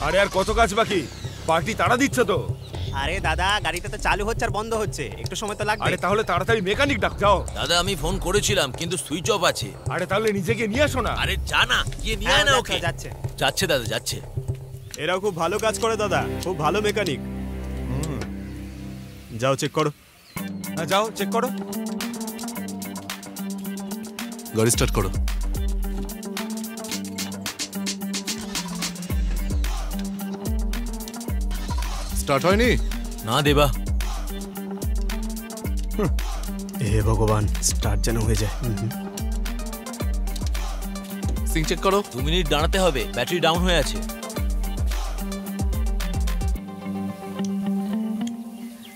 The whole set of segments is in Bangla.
আরে আর কত কাজ বাকি? পার্টি তাড়া দিচ্ছে তো। আরে দাদা, গাড়িটা তো চালু হচ্ছে আর বন্ধ হচ্ছে, একটু সময় তো লাগবে। আরে তাহলে তাড়াতাড়ি মেকানিক ডাক যাও। দাদা আমি ফোন করেছিলাম কিন্তু সুইচ অফ আছে। আরে তাহলে নিজে গিয়ে নিয়ে আসো না। আরে যা না, গিয়ে নিয়ে আয় না ওকে। যাচ্ছে যাচ্ছে দাদা যাচ্ছে। এরাও খুব ভালো কাজ করে দাদা, খুব ভালো মেকানিক। যাও চেক করো। হ্যাঁ যাও চেক করো। গাড়ি স্টার্ট করো। স্টার্ট হয়নি? না দেবা। হে ভগবান, স্টার্ট যেন হয়ে যায়। সিং চেক করো। 2 মিনিট দাঁড়াতে হবে, ব্যাটারি ডাউন হয়ে আছে।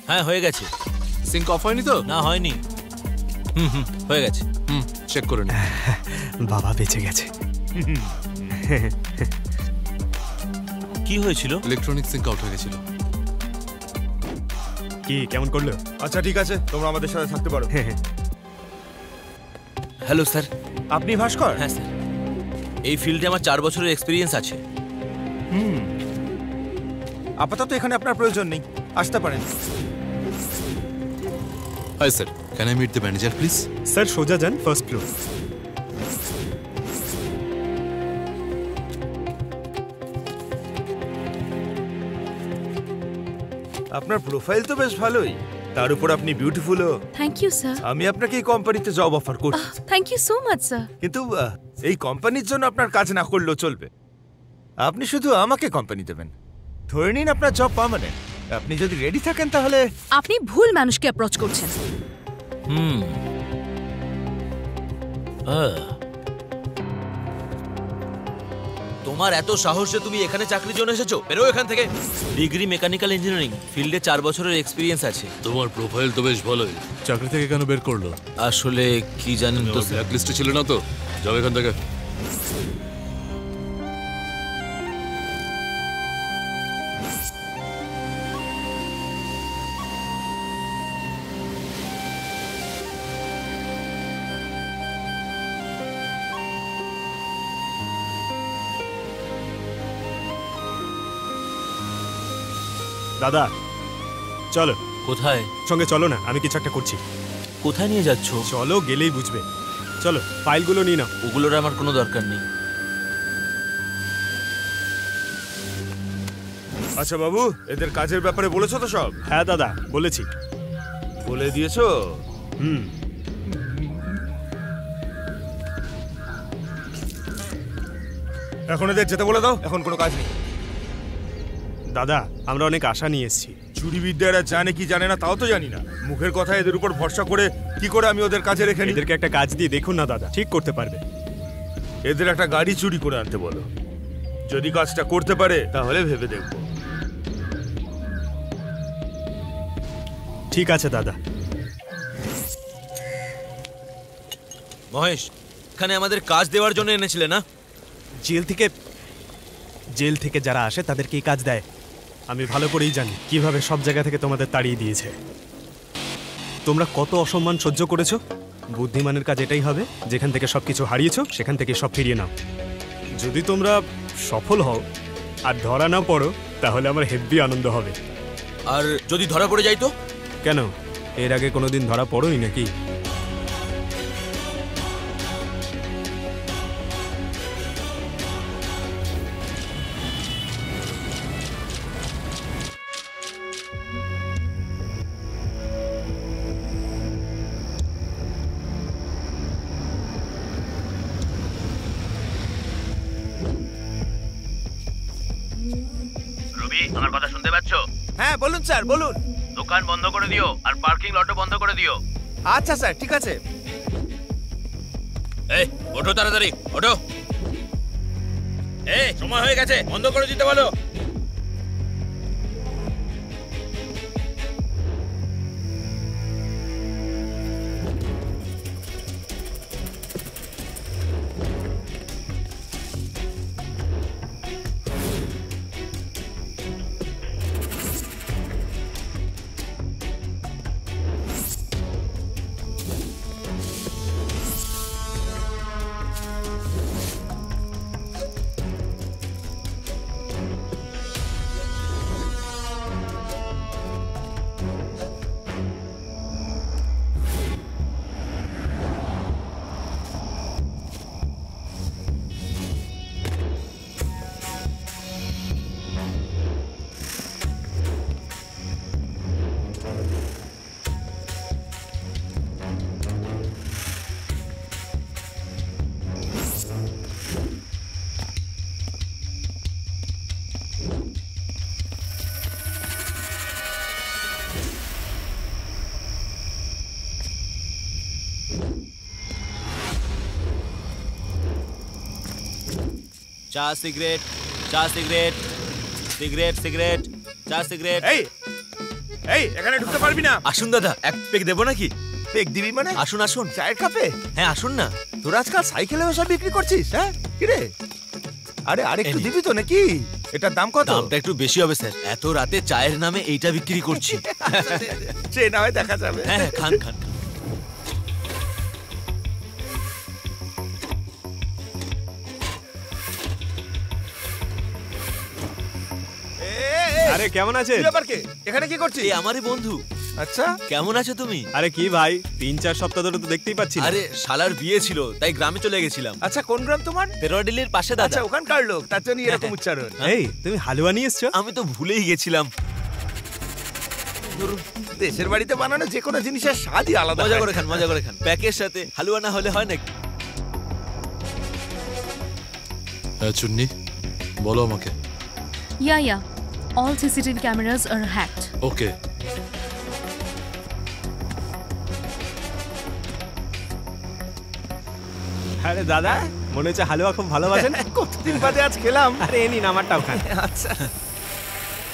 হ্যাঁ হয়ে গেছে। সিঙ্ক অফ হয়নি তো? না হয়নি। হয়ে গেছে। চেক করে নি। বাবা বেঁচে গেছে। কি হয়েছিল? ইলেকট্রনিক সিঙ্ক আউট হয়ে গেছিল। কি কেমন করলো? আচ্ছা ঠিক আছে, তোমরা আমাদের সাথে থাকতে পারো। Hello sir. আপনি ভাস্কর? হ্যাঁ স্যার, এই ফিল্ডে আমার 4 বছরের এক্সপিরিয়েন্স আছে। আপাতত এখানে আপনার প্রয়োজন নেই, আসতে পারেন। Hi sir, can I meet the manager please? Sir সোজা যান, ফার্স্ট ফ্লোর। আপনার প্রোফাইল তো বেশ ভালোই, তার উপর আপনি বিউটিফুলও। Thank you sir. আমি আপনাকে এই কোম্পানিতে জব অফার করছি। Thank you so much sir. কিন্তু এই কোম্পানির জন্য আপনার কাজ না করলেও চলবে। আপনি শুধু আমাকে কোম্পানি দেবেন, ধরে নিন আপনার জব পার্মানেন্ট। আপনি যদি রেডি থাকেন তাহলে। আপনি ভুল মানুষকে অ্যাপ্রোচ করছেন। তোমার এত সাহস যে তুমি এখানে চাকরির জন্য এসেছো? বেরো এখান থেকে। ডিগ্রি মেকানিক্যাল ইঞ্জিনিয়ারিং, ফিল্ডে 4 বছরের এক্সপিরিয়েন্স আছে। তোমার প্রোফাইল তো বেশ ভালোই। চাকরি থেকে কেন বের করলো? আসলে কি জানেন তো, ব্ল্যাক লিস্টে ছিল না তো? যাও এখান থেকে। দাদা চলো। কোথায়? সঙ্গে চলো না, আমি কিছু একটা করছি। কোথায় নিয়ে যাচ্ছ? চলো, গেলেই বুঝবে। চলো, ফাইলগুলো নিয়ে নাও। ওগুলোর আমার কোনো দরকার নেই। আচ্ছা বাবু, এদের কাজের ব্যাপারে বলেছো তো সব? হ্যাঁ দাদা বলেছি। বলে দিয়েছো? এখন এদের যেতে বলে দাও, এখন কোনো কাজ নেই। দাদা আমরা অনেক আশা নিয়ে এসেছি। চুরি বিদ্যা এরা জানে কি জানে না তাও তো জানি না। মুখের কথা এদের উপর ভরসা করে কি করে আমি ওদের কাজে রেখে নিই? এদেরকে একটা কাজ দিয়ে দেখুন না দাদা, ঠিক করতে পারবে। এদের একটা গাড়ি চুরি করে আনতে বলো, যদি কাজটা করতে পারে তাহলে ভেবে দেখবো। ঠিক আছে দাদা। মহেশ, এখানে আমাদের কাজ দেওয়ার জন্য এনেছিলে না? জেল থেকে যারা আসে তাদেরকে এই কাজ দেয়। আমি ভালো করেই জানি কিভাবে সব জায়গা থেকে তোমাদের তাড়িয়ে দিয়েছে। তোমরা কত অসম্মান সহ্য করেছো। বুদ্ধিমানের কাজ এটাই হবে, যেখান থেকে সবকিছু হারিয়েছো সেখান থেকে সব ফিরিয়ে নাও। যদি তোমরা সফল হও আর ধরা না পড়ো তাহলে আমার হেব্বি আনন্দ হবে। আর যদি ধরা পড়ে যাই তো? কেন, এর আগে কোনোদিন ধরা পড়োনি নাকি? রবি, আমার কথা শুনতে পাচ্ছ? হ্যাঁ বলুন স্যার, বলুন। দোকান বন্ধ করে দিও আর পার্কিং লটও বন্ধ করে দিও। আচ্ছা স্যার, ঠিক আছে। এই ওঠো তাড়াতাড়ি, ওঠো। এই সময় হয়ে গেছে, বন্ধ করে দিতে বলো। চা সিগারেট, চা সিগারেট, সিগারেট সিগারেট, চা সিগারেট। এই এই এখানে ঢুকতে পারবি না। আসুন দাদা, এক পেক দেবো নাকি? পেক দিবি মানে? আসুন আসুন। চায়ের কাপে? হ্যাঁ আসুন না। তোরা আজকাল সাইকেলে বসে বিক্রি করছিস? হ্যাঁ কিরে? আরে আরেকটু এই নে। দিবি তো নাকি? এটার দাম কত? দামটা একটু বেশি হবে স্যার, এত রাতে চায়ের নামে এইটা বিক্রি করছি। সে না হয় দেখা যাবে। হ্যাঁ হ্যাঁ, খান খান। আরে কেমন আছেন? তুই আবার কে? এখানে কি করছিস? এই আমারই বন্ধু। আচ্ছা কেমন আছো তুমি? আরে কি ভাই, 3-4 সপ্তাহ ধরে তো দেখতেই পাচ্ছি না। আরে শালার বিয়ে ছিল, তাই গ্রামে চলে গেছিলাম। আচ্ছা কোন গ্রাম তোমার? পেরোয়াডিলির পাশে আচ্ছা দাদা। ওখানকার লোক, তার জন্য এরকম উচ্চারণ। এই তুমি হালুয়া নিয়ে এসছো? আমি তো ভুলেই গেছিলাম। দেশের বাড়িতে বানানো যে কোনো জিনিসের স্বাদই আলাদা। মজা হয়। করে খান, মজা করে খান। প্যাকের সাথে হালুয়া না হলে হয় নাকি? হ্যাঁ চুন্নি, বলো আমাকে। Yeah. All CCTV cameras are hacked. ওকে। আরে দাদা, মনে হচ্ছে হালুয়া খুব ভালোবাসেন। কতদিন বাদে আজ খেলাম। আরে এ নিন আমারটাও খান। আচ্ছা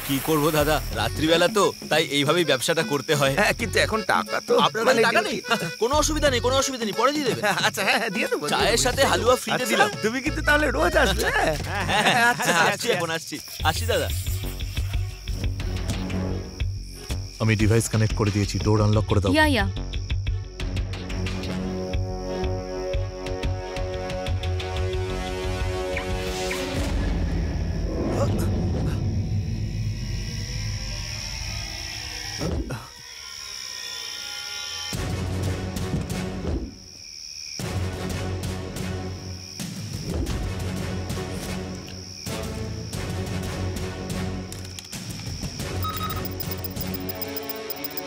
কি করব দাদা, রাত্রিবেলা তো, তাই এইভাবেই ব্যবসাটা করতে হয়। হ্যাঁ কিন্তু এখন টাকা তো আপনার কাছে টাকা নেই? কোনো অসুবিধা নেই, কোনো অসুবিধা নেই, পরে দিয়ে দেবে। আচ্ছা হ্যাঁ দিয়ে দেবো। চায়ের সাথে হালুয়া ফ্রিতে আচ্ছা, দিলাম। তুমি কিন্তু তাহলে রোজ আসবে। হ্যাঁ আচ্ছা আসছি এখন, আসছি দাদা। আমি ডিভাইস কানেক্ট করে দিয়েছি, ডোর আনলক করে দাও। Yeah.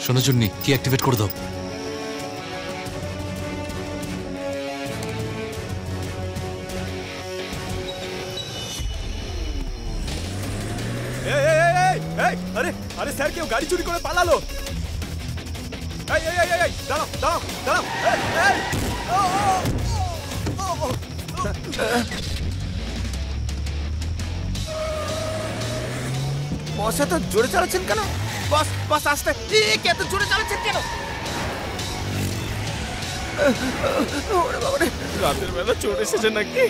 শোনো চুন্নি, কি অ্যাক্টিভেট করে দাও। আরে আরে স্যার, কেউ গাড়ি চুরি করে পালালো। এই দাঁড়াও দাঁড়াও দাঁড়াও। বস এত জোরে চালাচ্ছেন কেন? বস বস আস্তে। কে এত জোরে চালাচ্ছেন কেন? ওরে বাবা রে, রাতের বেলা চোর এসেছে নাকি?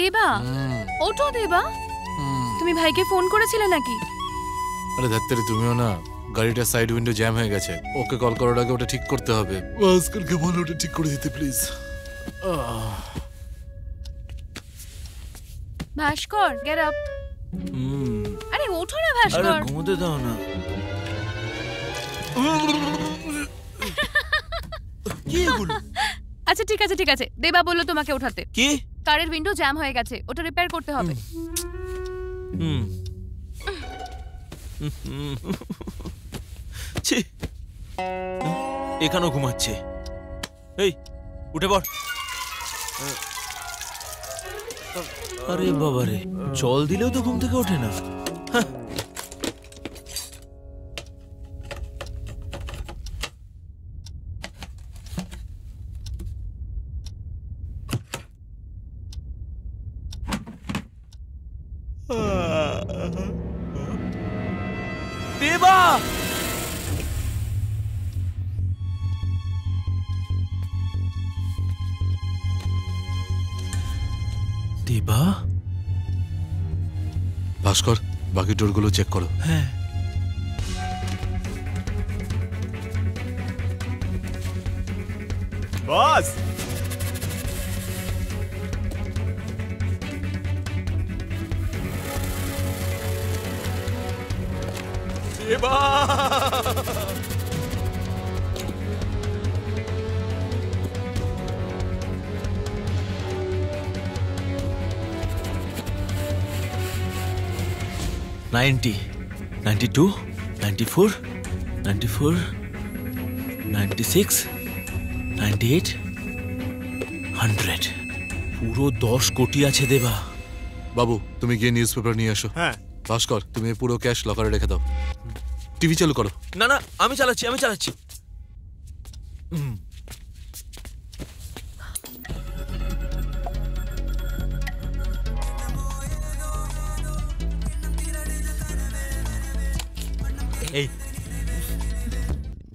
দেবা ওঠো দেবা, তুমি ভাইকে ফোন করেছিলে নাকি? আরে ধাত্তারি তুমিও না, গাড়িটা সাইড উইন্ডো জ্যাম হয়ে গেছে, ওকে কল করার আগে ওটা ঠিক করতে হবে। ভাস্করকে বলো ওটা ঠিক করে দিতে প্লিজ। Bhaskar get up. আরে ওঠো না আরে ভাস্কর। ঘুমোতে দাও না। কি এগুলো? আচ্ছা ঠিক আছে ঠিক আছে, দেবা বললো তোমাকে ওঠাতে। কি? কারের উইন্ডো জ্যাম হয়ে গেছে, ওটা রিপেয়ার করতে হবে। ছি, এখানেও ঘুমাচ্ছে। এই উঠে পড়। আরে বাবারে, জল দিলেও তো ঘুম থেকে ওঠে না। হ্যাঁ। দেবা, দেবা। ভাস্কর, বাকি ডোরগুলো চেক করো। হ্যাঁ। বস, দেবা, নাইনটি, 92, 94, 94, 96, 98, 100। পুরো 10 কোটি আছে দেবা। বাবু তুমি গিয়ে নিউজ পেপার নিয়ে এসো। হ্যাঁ ভাস্কর তুমি এই পুরো ক্যাশ লকারে রেখে দাও। টিভি চালু করো। না না, আমি চালাচ্ছি। এই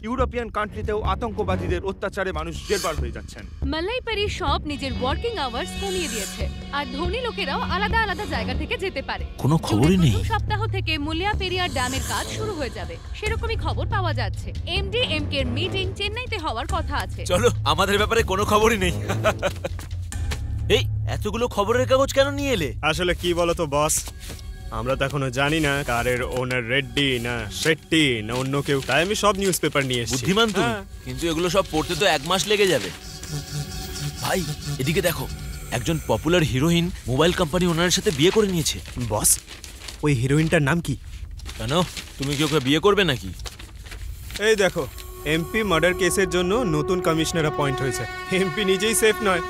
ইউরোপিয়ান কান্ট্রিতেও আতঙ্কবাদীদের অত্যাচারে মানুষ জেরবার হয়ে যাচ্ছেন। মালাইপারি শপ নিজের ওয়ার্কিং আওয়ার্স কমিয়ে দিয়েছে, আর ধনী লোকেরাও আলাদা আলাদা জায়গা থেকে যেতে পারে। কোনো খবরই নেই। প্রথম সপ্তাহ থেকে মুলিয়া পেরিয়ার ড্যামের কাজ শুরু হয়ে যাবে, সেরকমই খবর পাওয়া যাচ্ছে। এমডি-এমকে এর মিটিং চেন্নাইতে হওয়ার কথা আছে। চলো, আমাদের ব্যাপারে কোনো খবরই নেই। এই এতগুলো খবরের কাগজ কেন নিয়ে এলে? আসলে কি বলতো বস, আমরা তো এখনো জানি না কারের ওনার রেড্ডি না শেট্টি না অন্য কেউ, তাই আমি সব নিউজ পেপার নিয়ে এসেছি। বুদ্ধিমান তুমি, হ্যাঁ। কিন্তু এগুলো সব পড়তে তো 1 মাস লেগে যাবে। ভাই এদিকে দেখো, একজন পপুলার হিরোইন মোবাইল কোম্পানি ওনারের সাথে বিয়ে করে নিয়েছে। বস, ওই হিরোইনটার নাম কি? কেন, তুমি কি ওকে বিয়ে করবে নাকি? এই দেখো, এমপি মার্ডার কেসের জন্য নতুন কমিশনার অ্যাপয়েন্ট হয়েছে। এমপি নিজেই সেফ নয়,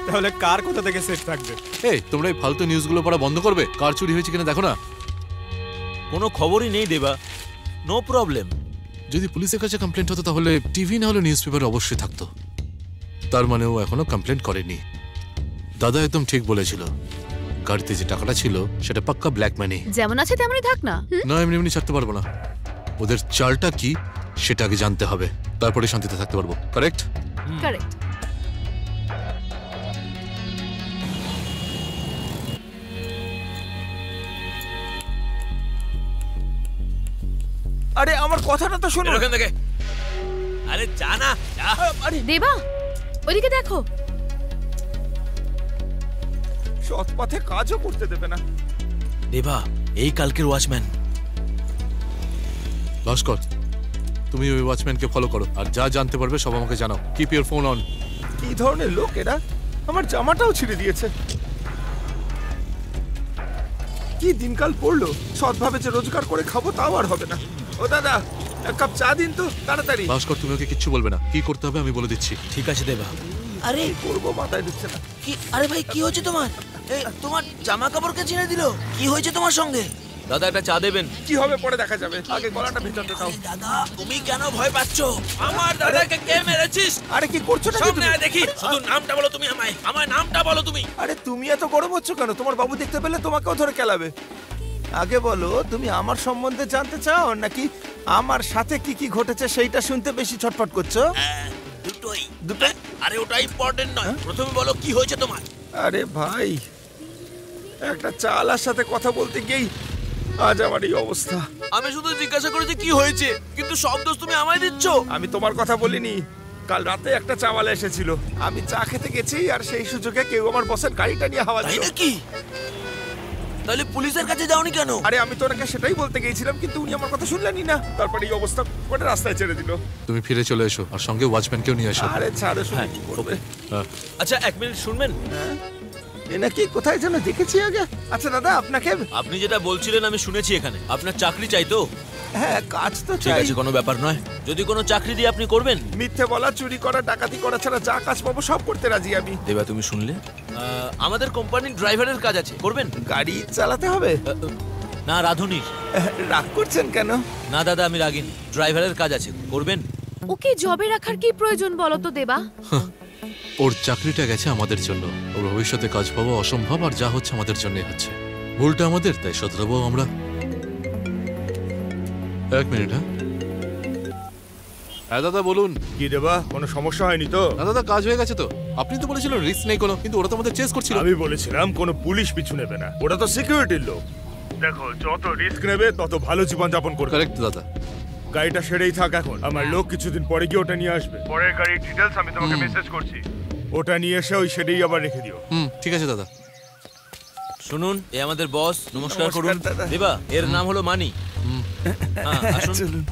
তাহলে কার কোথা থেকে সেফ থাকবে? এই তোমরা এই ফালতু নিউজগুলো পড়া বন্ধ করবে? কার চুরি হয়েছে কিনা দেখো না। কোনো খবরই নেই দেবা। No problem. যদি পুলিশের কাছে কমপ্লেন্ট হতো তাহলে টিভি না হলে নিউজ পেপার অবশ্যই থাকতো। তার মানে ও এখনো কমপ্লেন্ট করেনি। দাদা একদম ঠিক বলেছিল, গাড়িতে যে টাকাটা ছিল সেটা পাক্কা ব্ল্যাক মানি। যেমন আছে তেমনই থাক না। না এমনি এমনি ছাড়তে পারবো না, ওদের চালটা কি সেটা আগে জানতে হবে, তারপরে শান্তিতে থাকতে পারবো। কারেক্ট? কারেক্ট। আরে আমার কথাটা তো শোনো। ওখান থেকে। আরে যা না, যা। আরে দেবা, ওইদিকে দেখো। সৎ পথে কাজও করতে দেবে না। দেবা, এই কালকের ওয়াচম্যান। ভাস্কর তুমি ওই ওয়াচম্যানকে ফলো করো, আর যা জানতে পারবে সব আমাকে জানাও। Keep your phone on. কি ধরনের লোক এরা? আমার জামাটাও ছিঁড়ে দিয়েছে। কি দিনকাল পড়লো, সৎভাবে যে রোজগার করে খাবো তাও আর হবে না। ও দাদা, এক কাপ চা দিন তো তাড়াতাড়ি। ভাস্কর তুমি ওকে কিচ্ছু বলবে না, কি করতে হবে আমি বলে দিচ্ছি। ঠিক আছে দেবা। আরে করবো, মাথায় দিচ্ছে না। কি? আরে ভাই কি হয়েছে তোমার? এই তোমার জামা কাপড়কে ছিঁড়ে দিল? কি হয়েছে তোমার সঙ্গে? দাদা একটা চা দেবেন? কি হবে পরে দেখা যাবে, আগে গলাটা ভেতরতে দাও। দাদা তুমি কেন ভয় পাচ্ছ? আমার দাদাকে কে মেরেছিস? আরে কি করছো নাকি সামনে তুমি? আয় দেখি। শুধু নামটা বলো তুমি আমায়, আমার নামটা বলো তুমি। আরে তুমি এত গরম হচ্ছ কেন? তোমার বাবু দেখতে পেলে তোমাকেও ধরে কেলাবে। আগে বলো, তুমি আমার সম্বন্ধে জানতে চাও নাকি আমার সাথে কি কি ঘটেছে সেইটা শুনতে বেশি ছটফট করছো? দুটোই। দুটোই? আরে ওটা ইম্পর্টেন্ট নয়, প্রথমে বলো কি হয়েছে তোমার। আরে ভাই, একটা চালার সাথে কথা বলতে গিয়েই আজ আমার এই অবস্থা। আমি শুধু জিজ্ঞাসা করেছি কি হয়েছে, কিন্তু সব দোষ তুমি আমায় দিচ্ছ। আমি তোমার কথা বলিনি। কাল রাতে একটা চাওয়ালা এসেছিল, আমি চা খেতে গেছি আর সেই সুযোগে কেউ আমার বসের গাড়িটা নিয়ে হাওয়া তাই দিল। নাকি? তাহলে পুলিশের কাছে যাওনি কেন? আরে আমি তো ওনাকে সেটাই বলতে গিয়েছিলাম, কিন্তু উনি আমার কথা শুনলেনই না। তারপরে এই অবস্থা করে রাস্তায় ছেড়ে দিল। তুমি ফিরে চলে এসো আর সঙ্গে ওয়াচম্যানকেও নিয়ে এসো। আরে ছাড়ো, শুনে হ্যাঁ, কি করবে? হ্যাঁ। আচ্ছা 1 মিনিট শুনবেন। এ নাকি কোথায় যেন দেখেছি আগে। আচ্ছা দাদা, আপনাকে আপনি যেটা বলছিলেন আমি শুনেছি এখানে। আপনার চাকরি চাই তো? হ্যাঁ কাজ তো ঠিক চাই। আছে, কোনো ব্যাপার নয়। যদি কোনো চাকরি দিয়ে আপনি করবেন। মিথ্যে বলা, চুরি করা, ডাকাতি করা ছাড়া যা কাজ পাবো সব করতে রাজি আমি। দেবা তুমি শুনলে? আমাদের কোম্পানির ড্রাইভারের কাজ আছে, করবেন? গাড়ি চালাতে হবে? না, রাধুনির। রাগ করছেন কেন? না দাদা, আমি রাগিনি। ড্রাইভারের কাজ আছে, করবেন? ওকে জবে রাখার কি প্রয়োজন বলো তো দেবা? ওর চাকরিটা গেছে আমাদের জন্য। ওর ভবিষ্যতে কাজ পাবো অসম্ভব, আর যা হচ্ছে আমাদের জন্যই হচ্ছে। ভুলটা আমাদের, তাই শোধরাবো আমরা। 1 মিনিট। হ্যাঁ দাদা বলুন। কি দেবা, কোনো সমস্যা হয়নি তো? না দাদা, কাজ হয়ে গেছে তো। আপনি তো বলেছিলেন রিস্ক নেই কোনো, কিন্তু ওরা তো আমাদের চেস করছিল। আমি বলেছিলাম কোনো পুলিশ পিছু নেবে না, ওরা তো সিকিউরিটির লোক। দেখো, যত রিস্ক নেবে তত ভালো জীবন যাপন করবে। কারেক্ট দাদা। গাড়িটা সেরেই থাক এখন। আমার লোক কিছুদিন পরে গিয়ে ওটা নিয়ে আসবে। পরের গাড়ির ডিটেলস আমি তোমাকে মেসেজ করছি। ওটা নিয়ে এসে ওই শেডেই আবার রেখে দিও। ঠিক আছে দাদা। শুনুন, এ আমাদের বস। নমস্কার নমস্কার, করুন। দাদা। দেবা, এর নাম হলো মানি। হ্যাঁ, আসুন। চলুন।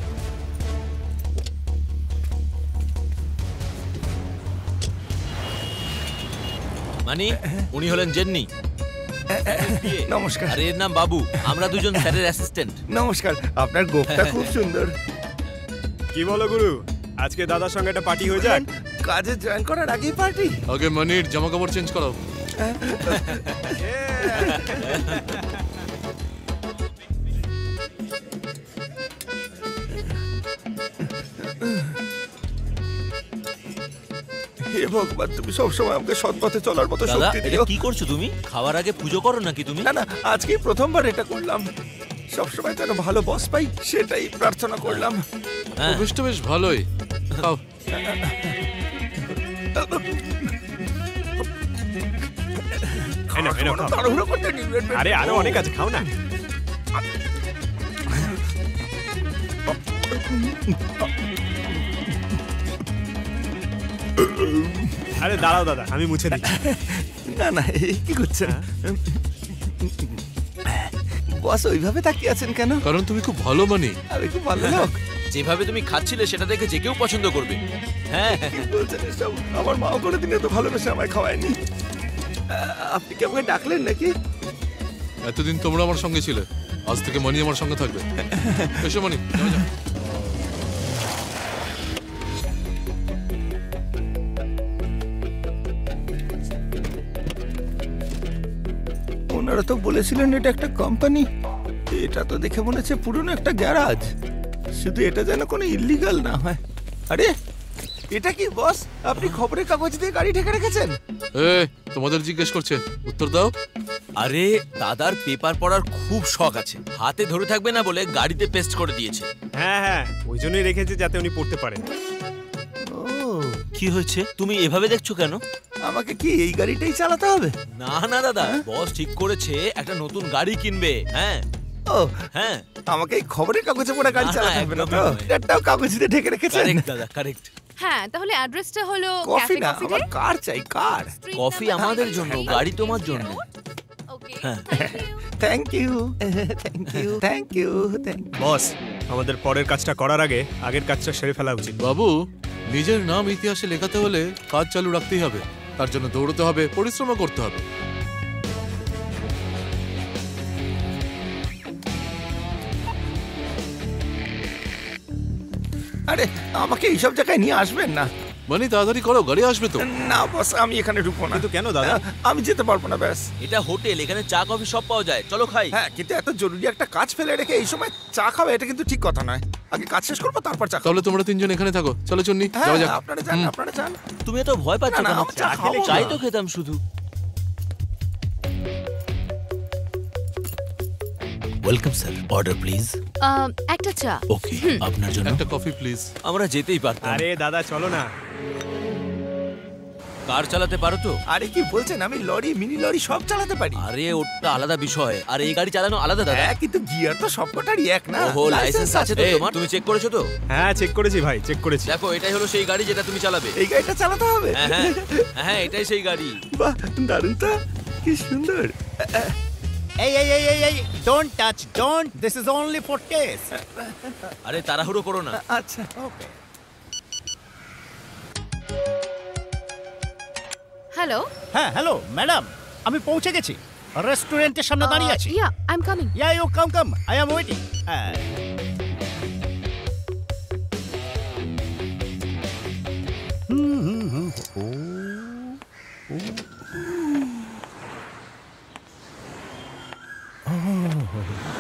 মানি, উনি হলেন জেন্নি। নমস্কার। আর এর নাম বাবু। আমরা দুজন স্যারের অ্যাসিস্ট্যান্ট। নমস্কার, আপনার গোফটা খুব সুন্দর। কি বলো গুরু, আজকে দাদার সঙ্গে একটা পার্টি হয়ে যাক? কাজে জয়েন করার আগেই পার্টি? আগে মানির জামা কাপড় চেঞ্জ করাও। হে ভগবান, তুমি সবসময় আমাকে সৎ পথে চলার মতো দাদা, শক্তি এটা দিও। কি করছো তুমি? খাওয়ার আগে পুজো করো নাকি তুমি? না না, আজকেই প্রথমবার এটা করলাম। সবসময় যেন ভালো বস পাই সেটাই প্রার্থনা করলাম। হ্যাঁ, অভ্যেসটা বেশ ভালোই। খাও। এনো, খাও। তাড়াহুড়ো করতে নেই। আরে আরো অনেক আছে, খাও না। আরে দাঁড়াও দাদা, আমি মুছে দিচ্ছি। না না, এই কি করছেন? বস ওইভাবে তাকিয়ে আছেন কেন? কারণ তুমি খুব ভালো মানি। আমি খুব ভালো লোক। যেভাবে তুমি খাচ্ছিলে সেটা দেখে যে কেউ পছন্দ করবে। হ্যাঁ, কি বলছেন এসব? আমার মাও কোনোদিন এত ভালোবেসে আমায় খাওয়ায়নি। আপনি কি আমাকে ডাকলেন নাকি? এতদিন তোমরা আমার সঙ্গে ছিলে, আজ থেকে মানি আমার সঙ্গে থাকবে। এসো মানি, যাও, যাও। ওনারা তো বলেছিলেন এটা একটা কোম্পানি। এটা তো দেখে মনে হচ্ছে পুরনো একটা গ্যারাজ। শুধু এটা যেন কোনো ইল্লিগাল না হয়। আরে এটা কি বস, আপনি খবরের কাগজ দিয়ে গাড়ি ঢেকে রেখেছেন? তোমাদের জিজ্ঞেস করছে, উত্তর দাও। আরে দাদার পেপার পড়ার খুব শখ আছে, হাতে ধরে থাকবে না বলে গাড়িতে পেস্ট করে দিয়েছে। হ্যাঁ হ্যাঁ, ওই জন্যই রেখেছি যাতে উনি পড়তে পারেন। ও, কি হয়েছে? তুমি এভাবে দেখছো কেন? আমাকে কি এই গাড়িটাই চালাতে হবে? না না দাদা, বস ঠিক করেছে একটা নতুন গাড়ি কিনবে। হ্যাঁ ও, হ্যাঁ, আমাকে এই খবরের কাগজে পড়া গাড়ি না, না, চালাতে হবে না তো? একদমই নয়। এটাও কাগজ দিয়ে ঢেকে রেখেছেন? কারেক্ট দাদা, কারেক্ট। হ্যাঁ, তাহলে অ্যাড্রেসটা হলো কফি ক্যাফে না, কফি আমার কার চাই, কার। কফি আমাদের জন্য, গাড়ি তোমার জন্য। ওকে, হ্যাঁ। Thank you, thank you, thank you, thank you. Boss, আমাদের পরের কাজটা করার আগে আগের কাজটা সেরে ফেলা উচিত। বাবু, নিজের নাম ইতিহাসে লেখাতে হলে কাজ চালু রাখতেই হবে। তার জন্য দৌড়তে হবে, পরিশ্রমও করতে হবে। আরে আমাকে এইসব জায়গায় নিয়ে আসবেন না। মানে তাড়াতাড়ি করো, গাড়ি আসবে তো। না বস, আমি এখানে ঢুকবো না। কিন্তু কেন দাদা? আমি যেতে পারবো না, ব্যাস। এটা হোটেল, এখানে চা কফি সব পাওয়া যায়, চলো খাই। হ্যাঁ, কিন্তু এত জরুরি একটা কাজ ফেলে রেখে এই সময় চা খাওয়া এটা কিন্তু ঠিক কথা নয়। আগে কাজ শেষ করবো, তারপর চা খাবো। তাহলে তোমরা তিনজন এখানে থাকো। চলো চুন্নি, হ্যাঁ, যাওয়া যাক। আপনারা যান, আপনারা যান। তুমি এত ভয় পাচ্ছ না, না, কেন? আমি চা খাবো না। চাই তো খেতাম শুধু। Welcome sir, order please. একটা চা। ওকে, আপনার জন্য। একটা কফি প্লিজ। আমরা যেতেই পারতাম। আরে দাদা চলো না। কার চালাতে পারো তো? আরে কি বলছেন, আমি লরি মিনি লরি সব চালাতে পারি। আরে ওটা আলাদা বিষয়, আর এই গাড়ি চালানো আলাদা দাদা। হ্যাঁ কিন্তু গিয়ার তো সবকটারই এক না। ওহো, লাইসেন্স আছে তো তোমার? তুমি চেক করেছো তো? হ্যাঁ চেক করেছি ভাই, চেক করেছি। দেখো এটাই হলো সেই গাড়ি যেটা তুমি চালাবে। এই গাড়িটা চালাতে হবে? হ্যাঁ হ্যাঁ হ্যাঁ, এটাই সেই গাড়ি। বাহ, দারুণ তো, কি সুন্দর। Hey, don't touch, don't. This is only for test. আরে তাড়াহুড়ো করো না। আচ্ছা Okay. হ্যালো হ্যাঁ হ্যালো ম্যাডাম, আমি পৌঁছে গেছি, রেস্টুরেন্টের সামনে দাঁড়িয়ে আছি। Yeah I am coming. Yeah, you come. I am waiting.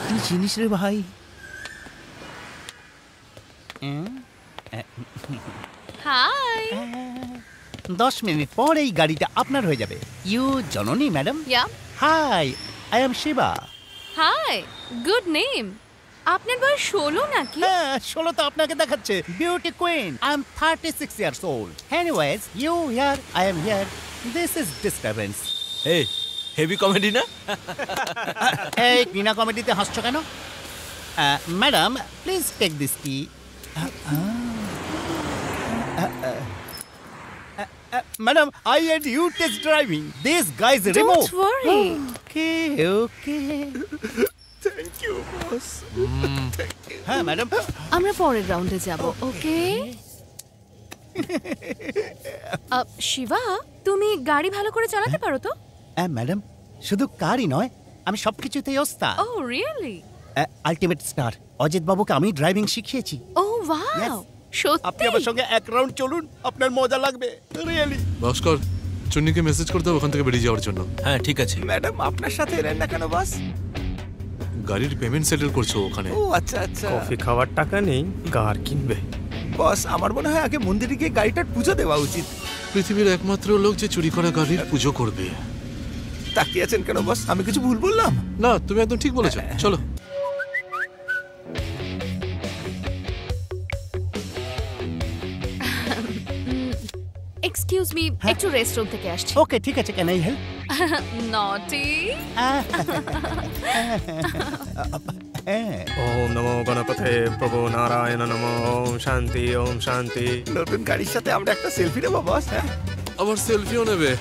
কি জিনিস রে ভাই? হাই 10 মিনিট পর এই গাড়িটা আপনার হয়ে যাবে। You Janani madam? Yeah hi, I am Shiba. Hi good name. আপনার বয়স 16 নাকি? হ্যাঁ, 16 তো আপনাকে দেখাচ্ছে। Beauty queen, I am 36 years old. Anyways, you here, I am here. This is disturbance. এই হেভি কমেডি না? এই বিনা কমেডিতে হাসছো কেন? Madam please take this key. Madam, I and you test driving. This guys remove. Don't worry. Okay. Thank you boss. হ্যাঁ ম্যাডাম। আমরা পরের রাউন্ডে যাব, ওকে? শিবা, তুমি গাড়ি ভালো করে চালাতে পারো তো? ম্যাডাম, শুধু কারই নয়, আমি সবকিছুতেই ওস্তাদ। ও রিয়েলি? আলটিমেট স্টার অজিত বাবুকে আমি ড্রাইভিং শিখিয়েছি। ও ওয়াও, Yes. সত্যি? আপনি আমার সঙ্গে এক রাউন্ড চলুন, আপনার মজা লাগবে রিয়েলি। ভাস্কর, চুন্নিকে মেসেজ করতে হবে ওখান থেকে বেরিয়ে যাওয়ার জন্য। হ্যাঁ ঠিক আছে। ম্যাডাম আপনার সাথে এলেন না কেন বস? গাড়ির পেমেন্ট সেটেল করছো ওখানে। ও আচ্ছা আচ্ছা। কফি খাওয়ার টাকা নেই, কার কিনবে? বস আমার মনে হয় আগে মন্দিরে গিয়ে গাড়িটার পুজো দেওয়া উচিত। পৃথিবীর একমাত্র লোক যে চুরি করা গাড়ির পুজো করবে। তাকিয়ে আছেন কেন বস? আমি কিছু ভুল বললাম? না, তুমি একদম ঠিক বলেছো। চলো। এক্সকিউজ মি, একটু রেস্টরুম থেকে আসছি। ওকে ঠিক আছে, ক্যান আই হেল্প? নটি। ওম নমো গণপতে প্রভু নারায়ণ নমো। ওম শান্তি, ওম শান্তি। নতুন গাড়ির সাথে আমরা একটা সেলফি নেবো বস। হ্যাঁ আবার সেলফিও নেবে?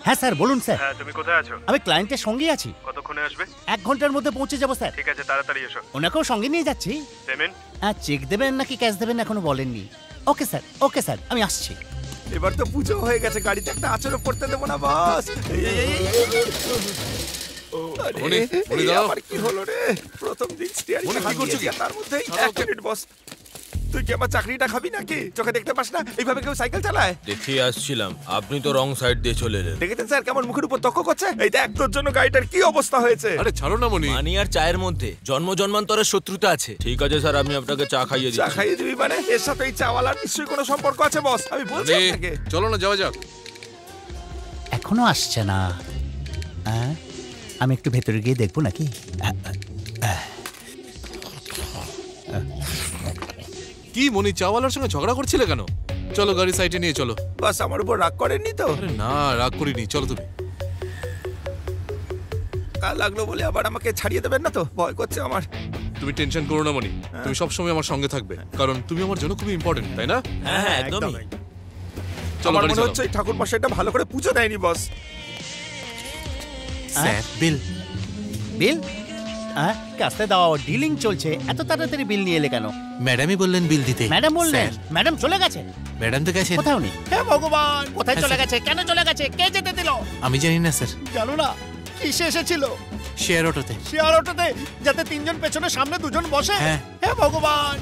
হ্যাঁ স্যার, বলুন স্যার। হ্যাঁ তুমি কোথায় আছো? আমি ক্লায়েন্টের সঙ্গে আছি। কতক্ষণে আসবে? 1 ঘন্টার মধ্যে পৌঁছে যাবো স্যার। ঠিক আছে, তাড়াতাড়ি এসো। ওনাকেও সঙ্গে নিয়ে যাচ্ছি। পেমেন্ট? চেক দেবেন নাকি ক্যাশ দেবেন এখনো বলেননি। ওকে স্যার, আমি আসছি। এবার তো পুজো হয়ে গেছে, গাড়িতে একটা আচরও পড়তে দেবো না বস। আরে, মনি, মনি এই দাঁড়াও। আমার কি হলো রে? প্রথম দিন স্টিয়ারিং মনি, কি করছো কি? তার মধ্যেই ছাড়ো 1 ওকে। মিনিট বস। তুই কি আমার চাকরিটা খাবি নাকি? চোখে দেখতে পাস না এইভাবে কেউ সাইকেল চালায়? দেখিয়ে আসছিলাম, আপনি তো রং সাইড দিয়ে চলে এলেন। দেখেছেন স্যার কেমন মুখের উপর তক্ক করছে? এই দেখ তোর জন্য গাড়িটার কি অবস্থা হয়েছে। আরে ছাড়ো না মনি। মানি আর চায়ের মধ্যে জন্ম জন্মান্তরের শত্রুতা আছে। ঠিক আছে স্যার, আমি আপনাকে চা খাইয়ে চা দিচ্ছি। খাইয়ে দিবি মানে? এর সাথে এই চাওয়ালার নিশ্চয়ই কোনো সম্পর্ক আছে বস, আমি বলছি মনি, আপনাকে। চলো না, যাওয়া যাক। এখনো আসছে না। আমি একটু ভেতরে গিয়ে দেখবো নাকি। কি মনি, চাওয়ালার সঙ্গে ঝগড়া করছিলে কেন? চলো গাড়ি সাইডে নিয়ে চলো। বস আমার উপর রাগ করেননি তো? আরে না, রাগ করিনি, চলো তুমি। লাগলো বলে আবার আমাকে ছাড়িয়ে দেবেন না তো? ভয় করছে আমার। তুমি টেনশন করো না মনি, তুমি সবসময় আমার সঙ্গে থাকবে, কারণ তুমি আমার জন্য খুবই ইম্পর্টেন্ট, তাই না? হ্যাঁ হ্যাঁ একদমই। চলো আমার গাড়ি মনে চালাও। হচ্ছে এই ঠাকুর মশাইটা ভালো করে পুজো দেয়নি বস। স্যার, বিল? কাস্তে দাও, ডিলিং চলছে। এত তাড়াতাড়ি বিল নিয়ে এলে কেন? ম্যাডামই বললেন বিল দিতে। ম্যাডাম বললেন? ম্যাডাম চলে গেছে? ম্যাডাম তো গেছেন। কোথাও নেই। হে ভগবান, কোথায় চলে গেছে? কেন চলে গেছে? কে যেতে দিল? আমি জানি না স্যার। জানো না কিসে এসেছিল? শেয়ার অটোতে। শেয়ার অটোতে, যাতে 3 জন পেছনে সামনে 2 জন বসে। হ্যাঁ। হে ভগবান।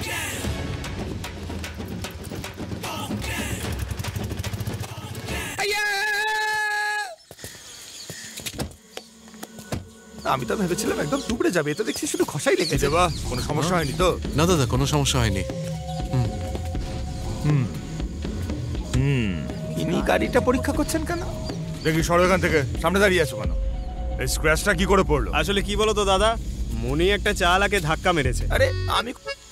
আমি তো ভেবেছিলাম একদম টুকরে যাবে, এ তো দেখছি শুধু খসাই লেগেছে। বা কোনো সমস্যা হয়নি তো? না দাদা, কোনো সমস্যা হয়নি। ইনি গাড়িটা পরীক্ষা করছেন কেন? দেখি সরো এখান থেকে, সামনে দাঁড়িয়ে আছো কেন? এই স্ক্র্যাচটা কি করে পড়লো? আসলে কি বলো তো দাদা, মনি একটা চালাকে ধাক্কা মেরেছে। আরে আমি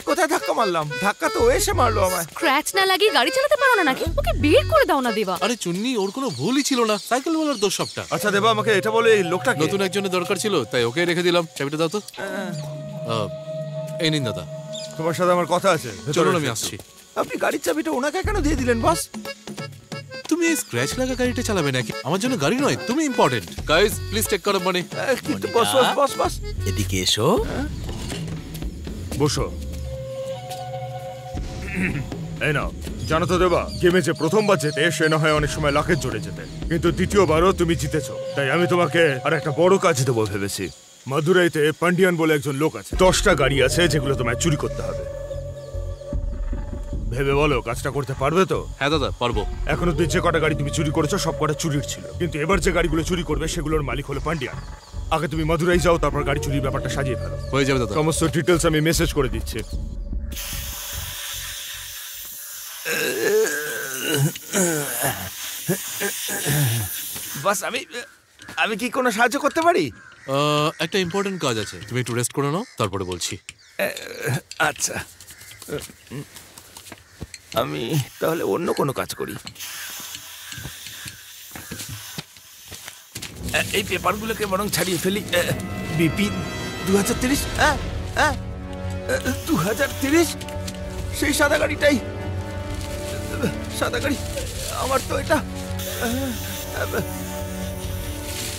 কোথায় ধাক্কা মারলাম? ধাক্কা তো ও এসে মারলো আমায়। স্ক্র্যাচ না লাগিয়ে গাড়ি চালাতে পারো না নাকি? ওকে বের করে দাও না দেবা। আরে চুন্নি, ওর কোনো ভুলই ছিল না, সাইকেল বলার দোষ সবটা। আচ্ছা দেবা, আমাকে এটা বলে এই লোকটা নতুন একজনের দরকার ছিল, তাই ওকে রেখে দিলাম। চাবিটা দাও তো। এই নিন দাদা। তোমার সাথে আমার কথা আছে, চলুন আমি আসছি। আপনি গাড়ির চাবিটা ওনাকে কেন দিয়ে দিলেন বস? তুমি এই স্ক্র্যাচ লাগা গাড়িটা চালাবে নাকি? আমার জন্য গাড়ি নয়, তুমি important. Guys please take care of Mani. কিন্তু বস বস বস বস এদিকে এসো। বসো। এই নাও। জানো তো দেবা, গেমে যে প্রথমবার জেতে সে না হয় অনেক সময় লাখের জোরে জেতে, কিন্তু দ্বিতীয়বারও তুমি জিতেছো। তাই আমি তোমাকে আর একটা বড় কাজ দেবো ভেবেছি। মাদুরাইতে পান্ডিয়ান বলে একজন লোক আছে, 10টা গাড়ি আছে যেগুলো তোমায় চুরি করতে হবে। ভেবে বলো কাজটা করতে পারবে তো? হ্যাঁ দাদা, পারবো। এখনো যে কটা গাড়ি তুমি চুরি করেছো সব কটা চুরির ছিল, কিন্তু এবার যে গাড়িগুলো চুরি করবে সেগুলোর মালিক হলো পান্ডিয়ান। আগে তুমি মাদুরাই যাও, তারপর গাড়ি চুরির ব্যাপারটা সাজিয়ে ফেলো। হয়ে যাবে দাদা। সমস্ত ডিটেলস আমি মেসেজ করে দিচ্ছি। বস আমি কি কোনো সাহায্য করতে পারি? একটা ইম্পর্টেন্ট কাজ আছে, তুমি একটু রেস্ট করে নাও, তারপরে বলছি। আচ্ছা, আমি তাহলে অন্য কোনো কাজ করি। এই পেপারগুলোকে বরং ছাড়িয়ে ফেলি। বিপি 2030। 2030 সেই সাদা গাড়িটাই। সাদা গাড়ি আমার তো এটা।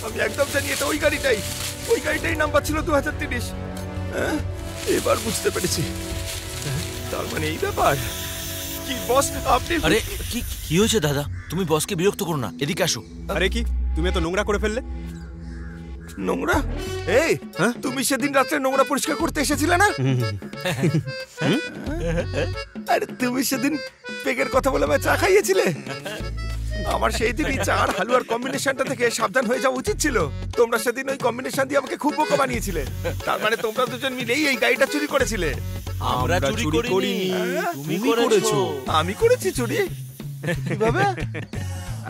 আমি একদম জানি এটা ওই গাড়িটাই নাম্বার ছিল 2030। এবার বুঝতে পেরেছি, তার মানে এই ব্যাপার। কি বস আপনি? আরে কি হয়েছে দাদা? তুমি বসকে বিরক্ত করো না, এদিকে আসো। আরে কি তুমি এত নোংরা করে ফেললে? নোংরা? এই তুমি সেদিন রাত্রে নোংরা পরিষ্কার করতে এসেছিলে না? আরে তুমি সেদিন পেগের কথা বলে আমায় চা খাইয়েছিলে। আমার সেই দিনই চা আর হালুয়ার কম্বিনেশনটা থেকে সাবধান হয়ে যাওয়া উচিত ছিল। তোমরা সেদিন ওই কম্বিনেশন দিয়ে আমাকে খুব বোকা বানিয়েছিলে। তার মানে তোমরা দুজন মিলেই এই গাড়িটা চুরি করেছিলে। আমরা চুরি করিনি, তুমি করেছো। আমি করেছি চুরি? কিভাবে?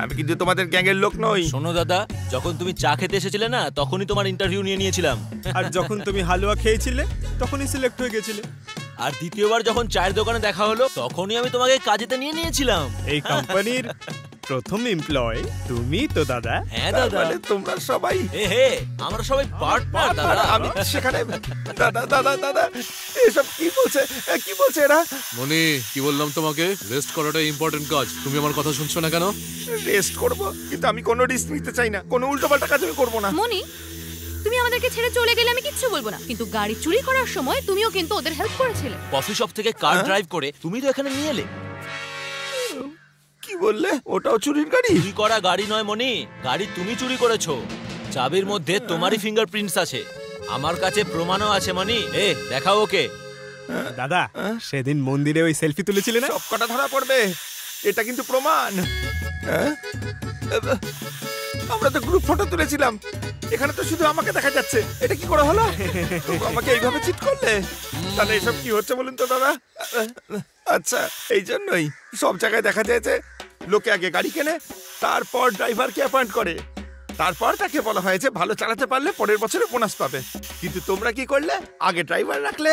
আমি কিন্তু তোমাদের গ্যাংয়ের লোক নই। শোনো দাদা, যখন তুমি চা খেতে এসেছিলে না, তখনই তোমার ইন্টারভিউ নিয়েছিলাম। আর যখন তুমি হালুয়া খেয়েছিলে তখনই সিলেক্ট হয়ে গেছিলে। আর দ্বিতীয়বার যখন চায়ের দোকানে দেখা হলো, তখনই আমি তোমাকে কাজেতে নিয়েছিলাম। এই কোম্পানির প্রথম এমপ্লয় তুমি তো দাদা? হ্যাঁ তার দাদা। মানে তোমরা সবাই? আমরা সবাই পার্টনার দাদা। আমি সেখানে দাদা এসব কি বলছে এরা? মনি, কি বললাম তোমাকে? রেস্ট করাটা ইম্পর্টেন্ট কাজ। তুমি আমার কথা শুনছো না কেন? রেস্ট করব, কিন্তু আমি কোনো রিস্ক নিতে চাই না। কোনো উল্টোপাল্টা কাজ আমি করব না। মনি, তুমি আমাদেরকে ছেড়ে চলে গেলে আমি কিচ্ছু বলবো না, কিন্তু গাড়ি চুরি করার সময় তুমিও কিন্তু ওদের হেল্প করেছিলে। কফি শপ থেকে কার ড্রাইভ করে তুমি তো এখানে নিয়ে এলে। কি বললে? ওটাও চুরির গাড়ি? চুরি করা গাড়ি নয় মনি, গাড়ি তুমি চুরি করেছো। চাবির মধ্যে তোমারই ফিঙ্গারপ্রিন্টস আছে, আমার কাছে প্রমাণও আছে। মনি, দেখাও ওকে। দাদা, সেদিন মন্দিরে ওই সেলফি তুলেছিলে না? সব কটা ধরা পড়বে, এটা কিন্তু প্রমাণ। আমরা তো গ্রুপ ফটো তুলেছিলাম, এখানে তো শুধু আমাকে দেখা যাচ্ছে। এটা কি করে হলো? আমাকে এইভাবে চিট করলে? তাহলে এসব কি হচ্ছে বলুন তো দাদা? আচ্ছা, এই জন্যই সব জায়গায় দেখা যায় যে লোকে আগে গাড়ি কেনে, তারপর ড্রাইভারকে অ্যাপয়েন্ট করে, তারপর তাকে বলা হয় যে ভালো চালাতে পারলে পরের বছরে বোনাস পাবে। কিন্তু তোমরা কি করলে? আগে ড্রাইভার রাখলে,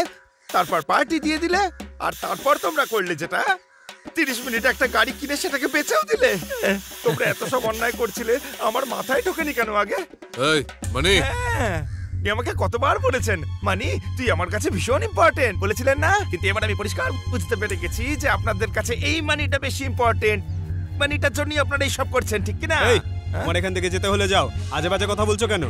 তারপর পার্টি দিয়ে দিলে, আর তারপর তোমরা করলে যেটা 30 মিনিটে একটা গাড়ি কিনে সেটাকে বেচেও দিলে। তোমরা এত সব অন্যায় করছিলে, আমার মাথায় ঢোকেনি কেন আগে? এই মনি, আপনি আমাকে কতবার বলেছেন মানি তুই আমার কাছে ভীষণ ইম্পর্টেন্ট বলেছিলেন না? কিন্তু এবার আমি পরিষ্কার বুঝতে পেরে গেছি যে আপনাদের কাছে এই মানিটা বেশি ইম্পর্টেন্ট। মানিটার জন্যই আপনারা এইসব করছেন, ঠিক কি না? এই, আমার এখান থেকে যেতে হলে যাও। আজে বাজে কথা বলছো কেন?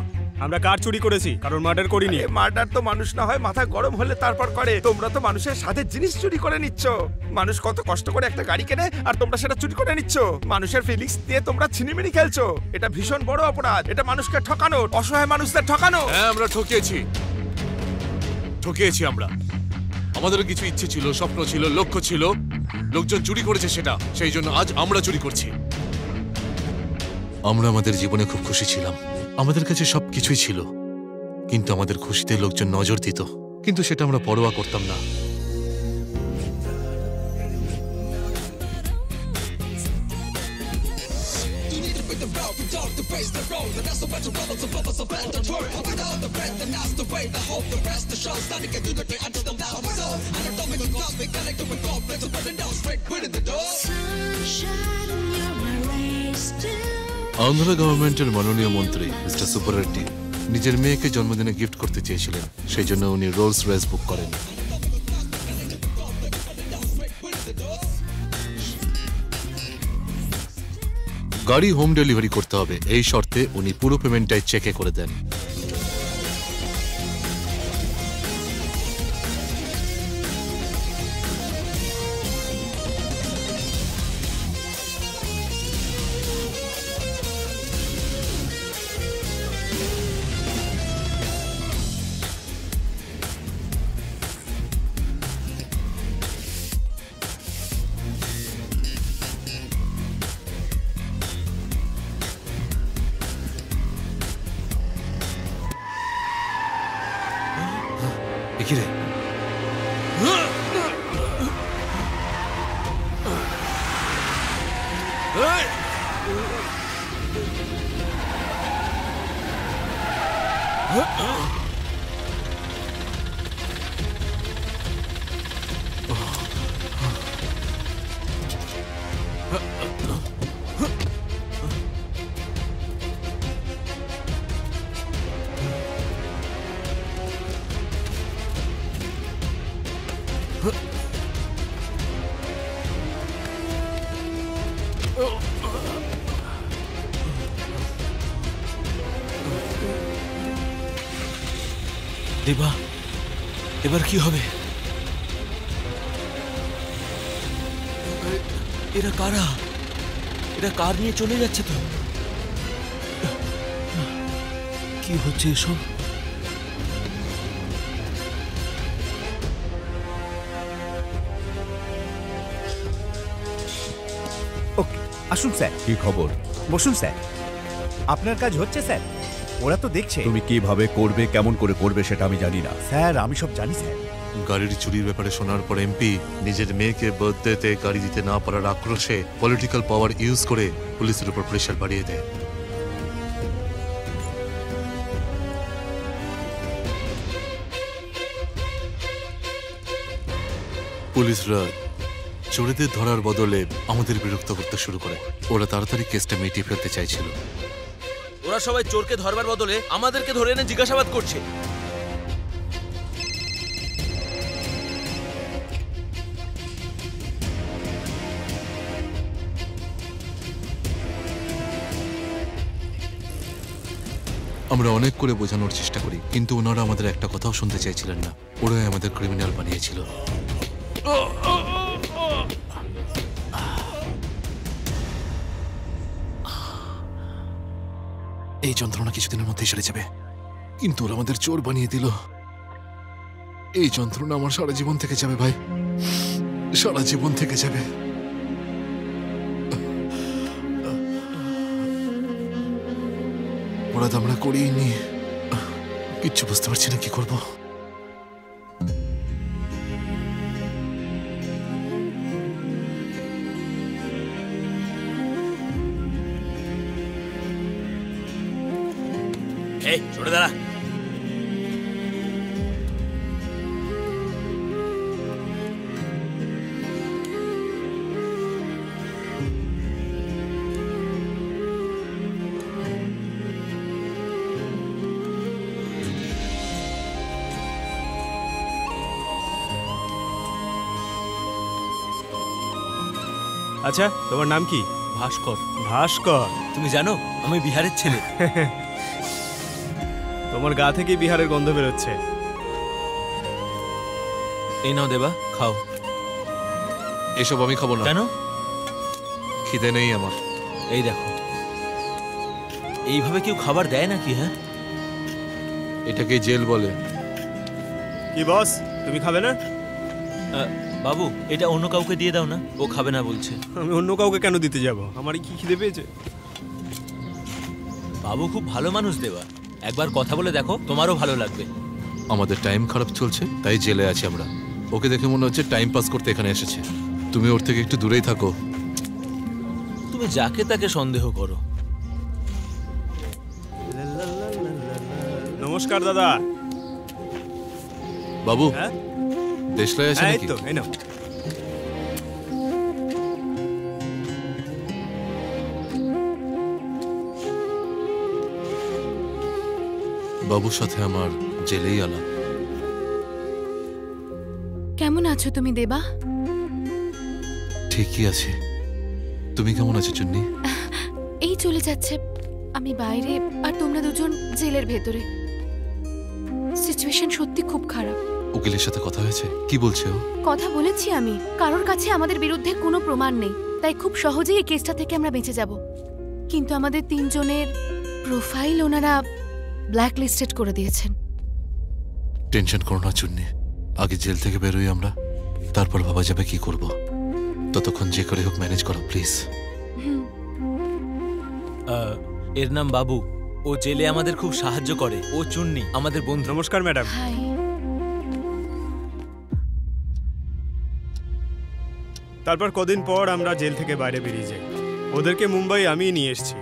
আমরা কার চুরি করেছি, কারণ মার্ডার করিনি। মার্ডার তো মানুষ না হয় মাথা গরম হলে তারপর করে। তোমরা তো মানুষের সাথে জিনিস চুরি করে নিচ্ছ। মানুষ কত কষ্ট করে একটা গাড়ি কেনে, আর তোমরা সেটা চুরি করে নিচ্ছ। মানুষের ফিলিংস দিয়ে তোমরা ছিনিমিনি খেলছো। এটা ভীষণ বড় অপরাধ। এটা মানুষকে ঠকানো, অসহায় মানুষদের ঠকানো। হ্যাঁ, আমরা ঠকিয়েছি আমরা। আমাদের কিছু ইচ্ছে ছিল, স্বপ্ন ছিল, লক্ষ্য ছিল। লোকজন চুরি করেছে সেটা, সেই জন্য আজ আমরা চুরি করছি। আমরা আমাদের জীবনে খুব খুশি ছিলাম, আমাদের কাছে সবকিছুই ছিল, কিন্তু আমাদের খুশিতে লোকজন নজর দিত, কিন্তু সেটা আমরা পরোয়া করতাম না। আন্ধ্রা গভর্নমেন্টের মাননীয় মন্ত্রী মিস্টার সুব্বারেড্ডি নিজের মেয়েকে জন্মদিনে গিফট করতে চেয়েছিলেন, সেই জন্য উনি রোলস রয়েস বুক করেন। গাড়ি হোম ডেলিভারি করতে হবে এই শর্তে উনি পুরো পেমেন্টটাই চেকে করে দেন। কি রে? দেবা, এবার কি হবে? এরা কারা? এরা কার নিয়ে চলে যাচ্ছে তো? কি হচ্ছে এসব? ওকে, আসুন স্যার। কি খবর? বসুন স্যার। আপনার কাজ হচ্ছে স্যার, ওরা তো দেখছে। তুমি কিভাবে করবে, কেমন করে করবে সেটা আমি জানি না। স্যার আমি সব জানি স্যার। গাড়ির চুরির ব্যাপারে শোনার পর এমপি নিজের মেয়েকে বার্থডেতে গাড়ি দিতে না পারার আক্রোশে পলিটিক্যাল পাওয়ার ইউজ করে পুলিশের উপর প্রেশার বাড়িয়ে দেয়। পুলিশরা চোরেদের ধরার বদলে আমাদের বিরক্ত করতে শুরু করে। ওরা তাড়াতাড়ি কেসটা মিটিয়ে ফেলতে চাইছিল। ওরা সবাই চোরকে ধরবার বদলে আমাদেরকে ধরে এনে জিজ্ঞাসাবাদ করছে। আমরা অনেক করে বোঝানোর চেষ্টা করি, কিন্তু ওনারা আমাদের একটা কথাও শুনতে চাইছিলেন না। ওরাই আমাদের ক্রিমিনাল বানিয়েছিল। এই যন্ত্রণা কিছুদিনের মধ্যেই সেরে যাবে, কিন্তু ওরা আমাদের চোর বানিয়ে দিল। এই যন্ত্রণা আমার সারা জীবন থেকে যাবে ভাই, সারা জীবন থেকে যাবে। অপরাধ আমরা করিনি, কিচ্ছু বুঝতে পারছি না কি করব। এই সরে দাঁড়া। আচ্ছা, তোমার নাম কি? ভাস্কর। ভাস্কর? তুমি জানো আমি বিহারের ছেলে। তোমার গা থেকে বিহারের গন্ধ বেরোচ্ছে। এই নাও দেবা, খাও। এসব আমি খাবো না। কেন? খিদে নেই আমার। এই দেখো, এইভাবে কেউ খাবার দেয় নাকি? হ্যাঁ, এটাকে জেল বলে। কি বস, তুমি খাবে না? বাবু এটা অন্য কাউকে দিয়ে দাও না, ও খাবে না বলছে। আমি অন্য কাউকে কেন দিতে যাব? আমার কি খিদে পেয়েছে? বাবু খুব ভালো মানুষ দেবা, একবার কথা বলে দেখো, তোমারও ভালো লাগবে। আমাদের টাইম খারাপ চলছে তাই জেলে আছি আমরা। ওকে দেখে মনে হচ্ছে টাইম পাস করতে এখানে এসেছে। তুমি ওর থেকে একটু দূরেই থাকো। তুমি যাকে তাকে সন্দেহ করো। নমস্কার দাদা। বাবু, হ্যাঁ দেশলাই আছে এই নাকি? তো, এই নাও। বাবুর সাথে আমার জেলেই আলাপ। কেমন আছো তুমি দেবা? ঠিকই আছে। তুমি কেমন আছো চুন্নি? এই চলে যাচ্ছে। আমি বাইরে আর তোমরা দুজন জেলের ভেতরে। সিচুয়েশন সত্যি খুব খারাপ। উকিলের সাথে কথা হয়েছে? কি বলছে ও? কথা বলেছি আমি। কারোর কাছে আমাদের বিরুদ্ধে কোনো প্রমাণ নেই, তাই খুব সহজেই এই কেসটা থেকে আমরা বেঁচে যাব। কিন্তু আমাদের তিনজনের প্রোফাইল ওনারা ব্ল্যাক লিস্টেড করে দিয়েছেন। টেনশন করো না চুন্নি, আগে জেল থেকে বেরোই আমরা, তারপর ভাবা যাবে কি করব। ততক্ষণ যে করে হোক ম্যানেজ করো প্লিজ। এর নাম বাবু। ও জেলে আমাদের খুব সাহায্য করে। ও চুন্নি, আমাদের বন্ধু। নমস্কার ম্যাডাম। হাই। তারপর কদিন পর আমরা জেল থেকে বাইরে বেরিয়ে যাই। ওদেরকে মুম্বাই আমিই নিয়ে এসেছি।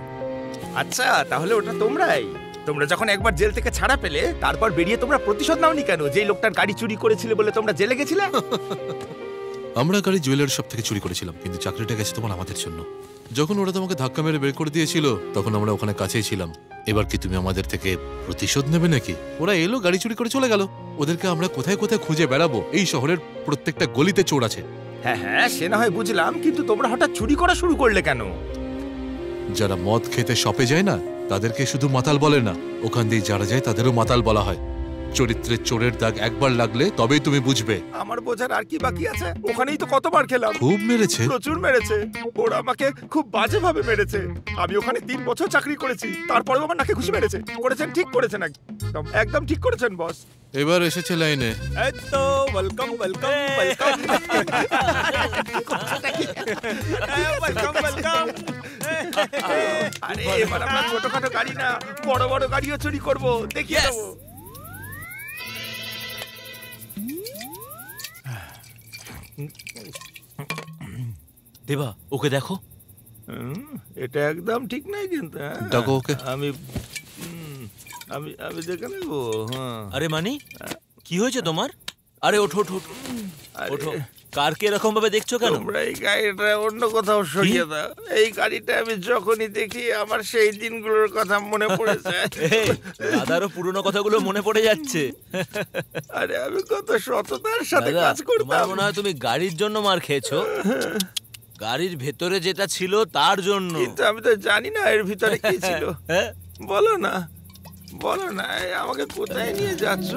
আচ্ছা, তাহলে ওটা তোমরাই। তোমরা যখন একবার জেল থেকে ছাড়া পেলে, তারপর বেরিয়ে তোমরা প্রতিশোধ নাওনি কেন? যেই লোকটার গাড়ি চুরি করেছিলে বলে তোমরা জেলে গেছিলে। আমরা গাড়ি জুয়েলারি শপ থেকে চুরি করেছিলাম, কিন্তু চাকরিটা গেছে তোমার আমাদের জন্য। যখন ওরা তোমাকে ধাক্কা মেরে বের করে দিয়েছিল, তখন আমরা ওখানে কাছেই ছিলাম। এবার কি তুমি আমাদের থেকে প্রতিশোধ নেবে নাকি? ওরা এলো, গাড়ি চুরি করে চলে গেল। ওদেরকে আমরা কোথায় কোথায় খুঁজে বেড়াবো? এই শহরের প্রত্যেকটা গলিতে চোর আছে। হ্যাঁ হ্যাঁ, সে না হয় বুঝলাম, কিন্তু তোমরা হঠাৎ চুরি করা শুরু করলে কেন? যারা মদ খেতে শপে যায় না, তাদেরকে শুধু মাতাল বলে না, ওখান দিয়ে যারা যায় তাদেরও মাতাল বলা হয়। চরিত্রের চোরের দাগ একবার লাগলে তবেই তুমি বুঝবে। আমার বোঝার আর কি বাকি আছে? ওখানেই তো কতবার খেলাম। খুব মেরেছে, প্রচুর মেরেছে। ওরা আমাকে খুব বাজেভাবে মেরেছে। আমি ওখানে 3 বছর চাকরি করেছি, তারপরেও আমার নাকে ঘুষি মেরেছে। করেছেন, ঠিক করেছেন, একদম ঠিক করেছেন বস। এবার এসেছে লাইনে। এই তো welcome welcome welcome welcome welcome. আরে এবার আমরা ছোটখাটো গাড়ি না, বড় বড় গাড়িও চুরি করবো, দেখিয়ে দেবো। দেবা, ওকে দেখো। এটা একদম ঠিক নাই কিন্তু। ডাকো ওকে। আমি দেখে নেবো। হ্যাঁ। আরে মানি, কি হয়েছে তোমার? আরে ওঠো ওঠো ওঠো ওঠো। কারকে এরকম ভাবে দেখছো কেন? তোমরা এই গাড়িটা অন্য কোথাও সরিয়ে দাও। এই গাড়িটা আমি যখনই দেখি আমার সেই দিনগুলোর কথা মনে পড়ে যায়। দাদারও পুরনো কথাগুলো মনে পড়ে যাচ্ছে। আরে আমি কত সততার সাথে কাজ করতাম। মনে হয় তুমি গাড়ির জন্য মার খেয়েছো। গাড়ির ভেতরে যেটা ছিল তার জন্য। কিন্তু আমি তো জানি না এর ভিতরে কি ছিল। বলো না, বলো না, আমাকে কোথায় নিয়ে যাচ্ছ?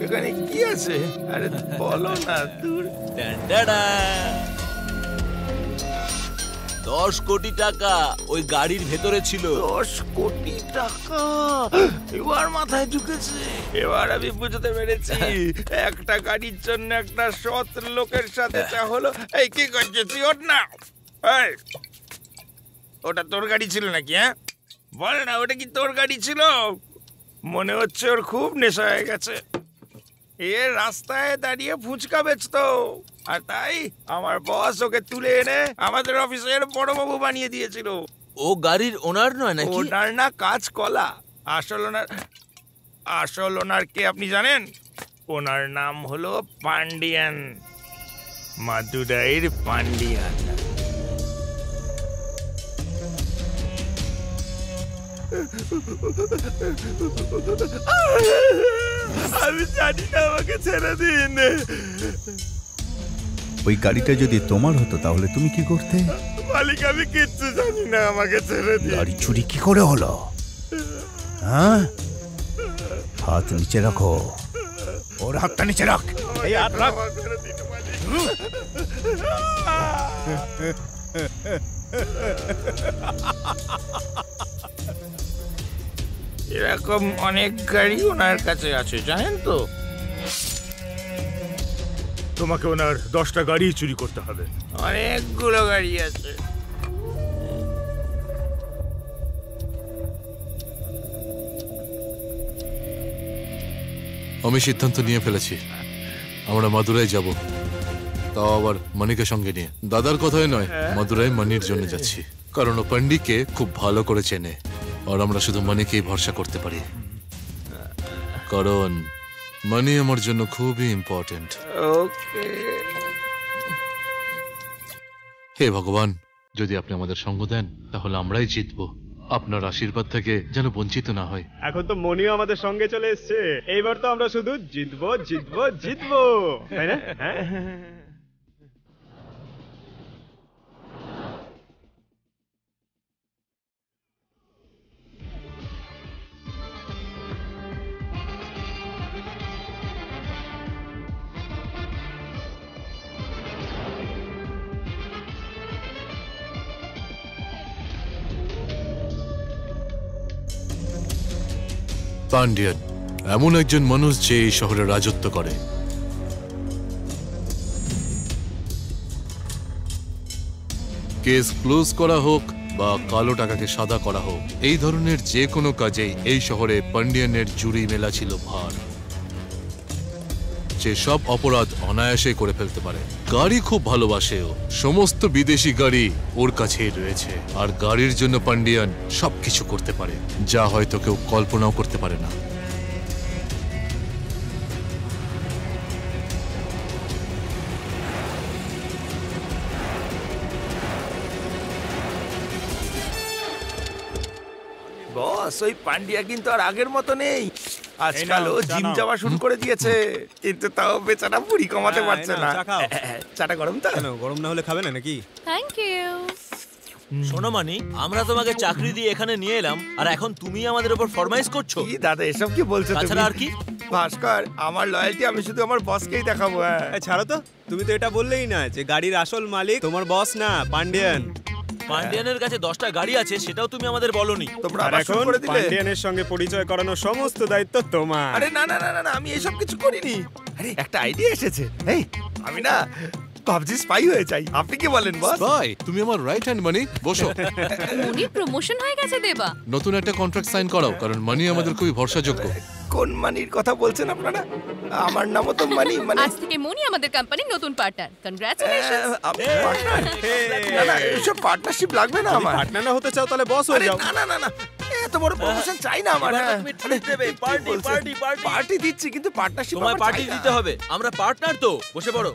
এখানে কি আছে? আরে বলো না। দূর। 10 কোটি টাকা ওই গাড়ির ভেতরে ছিল। 10 কোটি টাকা এবার মাথায় ঢুকেছে। এবার আমি বুঝতে পেরেছি একটা গাড়ির জন্য একটা সৎ লোকের সাথে যা হলো। এই কি করছিস তুই? ওঠ না। এই, ওটা তোর গাড়ি ছিল নাকি? হ্যাঁ বল না, ওটা কি তোর গাড়ি ছিল? মনে হচ্ছে ওর খুব নেশা হয়ে গেছে। এ রাস্তায় দাঁড়িয়ে ফুচকা বেচতো, আর তাই আমার বস ওকে তুলে এনে আমাদের অফিসের বড়বাবু বানিয়ে দিয়েছিল। ও গাড়ির ওনার নয় নাকি? ওনার না, কাজ কলা। আসল ওনার কে আপনি জানেন? ওনার নাম হলো পান্ডিয়ান, মাদুরাইয়ের পান্ডিয়ান। আমি জানি না, আমাকে ছেড়ে দিন। ওই গাড়িটা যদি তোমার হতো তাহলে তুমি কি করতে? মালিক, আমি কিচ্ছু জানি না, আমাকে ছেড়ে দিন। গাড়ি চুরি কি করে হলো? হ্যাঁ, হাত নিচে রাখো। ওর হাতটা নিচে রাখ। এই হাত রাখ। ছেড়ে দিন মালিক। এরকম অনেক গাড়ি ওনার কাছে আছে, জানেন তো? তোমাকে ওনার 10টা গাড়ি চুরি করতে হবে। অনেকগুলো গাড়ি আছে। আমি সিদ্ধান্ত নিয়ে ফেলেছি, আমরা মাদুরাই যাব, তাও আবার মানিকে সঙ্গে নিয়ে। দাদার কথাই নয়, মাদুরাই মানির জন্য যাচ্ছি, কারণ ও পান্ডিকে খুব ভালো করে চেনে, আর আমরা শুধু মানিকেই ভরসা করতে পারি, কারণ মানি আমার জন্য খুবই ইম্পর্টেন্ট। ওকে। হে ভগবান, যদি আপনি আমাদের সঙ্গ দেন তাহলে আমরাই জিতবো। আপনার আশীর্বাদ থেকে যেন বঞ্চিত না হয়। এখন তো মনিও আমাদের সঙ্গে চলে এসছে, এইবার তো আমরা শুধু জিতবো জিতবো জিতবো, তাই না? পান্ডিয়ান এমন একজন মানুষ যে এই শহরে রাজত্ব করে। কেস ক্লোজ করা হোক বা কালো টাকাকে সাদা করা হোক, এই ধরনের যে কোনো কাজেই এই শহরে পান্ডিয়ানের জুরি মেলা ছিল ভার। সে সব অপরাধ অনায়াসে করে ফেলতে পারে। গাড়ি খুব ভালোবাসেও, সমস্ত বিদেশি গাড়ি ওর কাছেই রয়েছে। আর গাড়ির জন্য পান্ডিয়ান সবকিছু করতে পারে, যা হয়তো কেউ কল্পনাও করতে পারে না। বস, ওই পান্ডিয়া কিন্তু আর আগের মতো নেই। আজকাল ও জিম যাওয়া শুরু করে দিয়েছে, কিন্তু তাও বেচারা বুড়ি কমাতে পারছে না। চাটা গরম তো? গরম না হলে খাবে না নাকি? Thank you. শোনো মানি, আমরা তোমাকে চাকরি দিয়ে এখানে নিয়ে এলাম, আর এখন তুমি আমাদের উপর ফরমাইশ করছো? কি দাদা এসব কি বলছো তুমি? তাছাড়া আর কি? ভাস্কর, আমার লয়্যালটি আমি শুধু আমার বসকেই দেখাবো। ছাড়ো তো, তুমি তো এটা বললেই না যে গাড়ির আসল মালিক তোমার বস না, পান্ডিয়ান। পান্ডিয়ানের কাছে 10টা গাড়ি আছে, সেটাও তুমি আমাদের বলনি। তোমরা আর আবার শুরু এখন করে দিলে। পান্ডিয়ানের সঙ্গে পরিচয় করানোর সমস্ত দায়িত্ব তোমার। আরে না না না না না, আমি এসব কিছু করিনি। আরে একটা আইডিয়া এসেছে। এই আমি না পাবজি স্পাই হয়ে যাই। আপনি কি বলেন বস? ভাই, তুমি আমার রাইট হ্যান্ড মানি, বসো। মনির প্রমোশন হয়ে গেছে দেবা। নতুন একটা কন্ট্রাক্ট সাইন করাও, কারণ মানি আমাদের খুবই ভরসাযোগ্য। কোন মানির কথা বলছেন আপনারা? আমার নামও তো মানি। মানে আজ থেকে মনি আমাদের কোম্পানির নতুন পার্টনার। কনগ্রাচুলেশনস। আপনি পার্টনার? না না, এসব পার্টনারশিপ লাগবে না আমার। পার্টনার না হতে চাও তাহলে বস হয়ে আরে যাও। না না না না, এত বড় প্রমোশন চাই না আমার। এবার তুমি treat দেবে, পার্টি পার্টি পার্টি। পার্টি দিচ্ছি, কিন্তু পার্টনারশিপ তোমায় পার্টি দিতে হবে, আমরা পার্টনার তো। বসে পড়ো।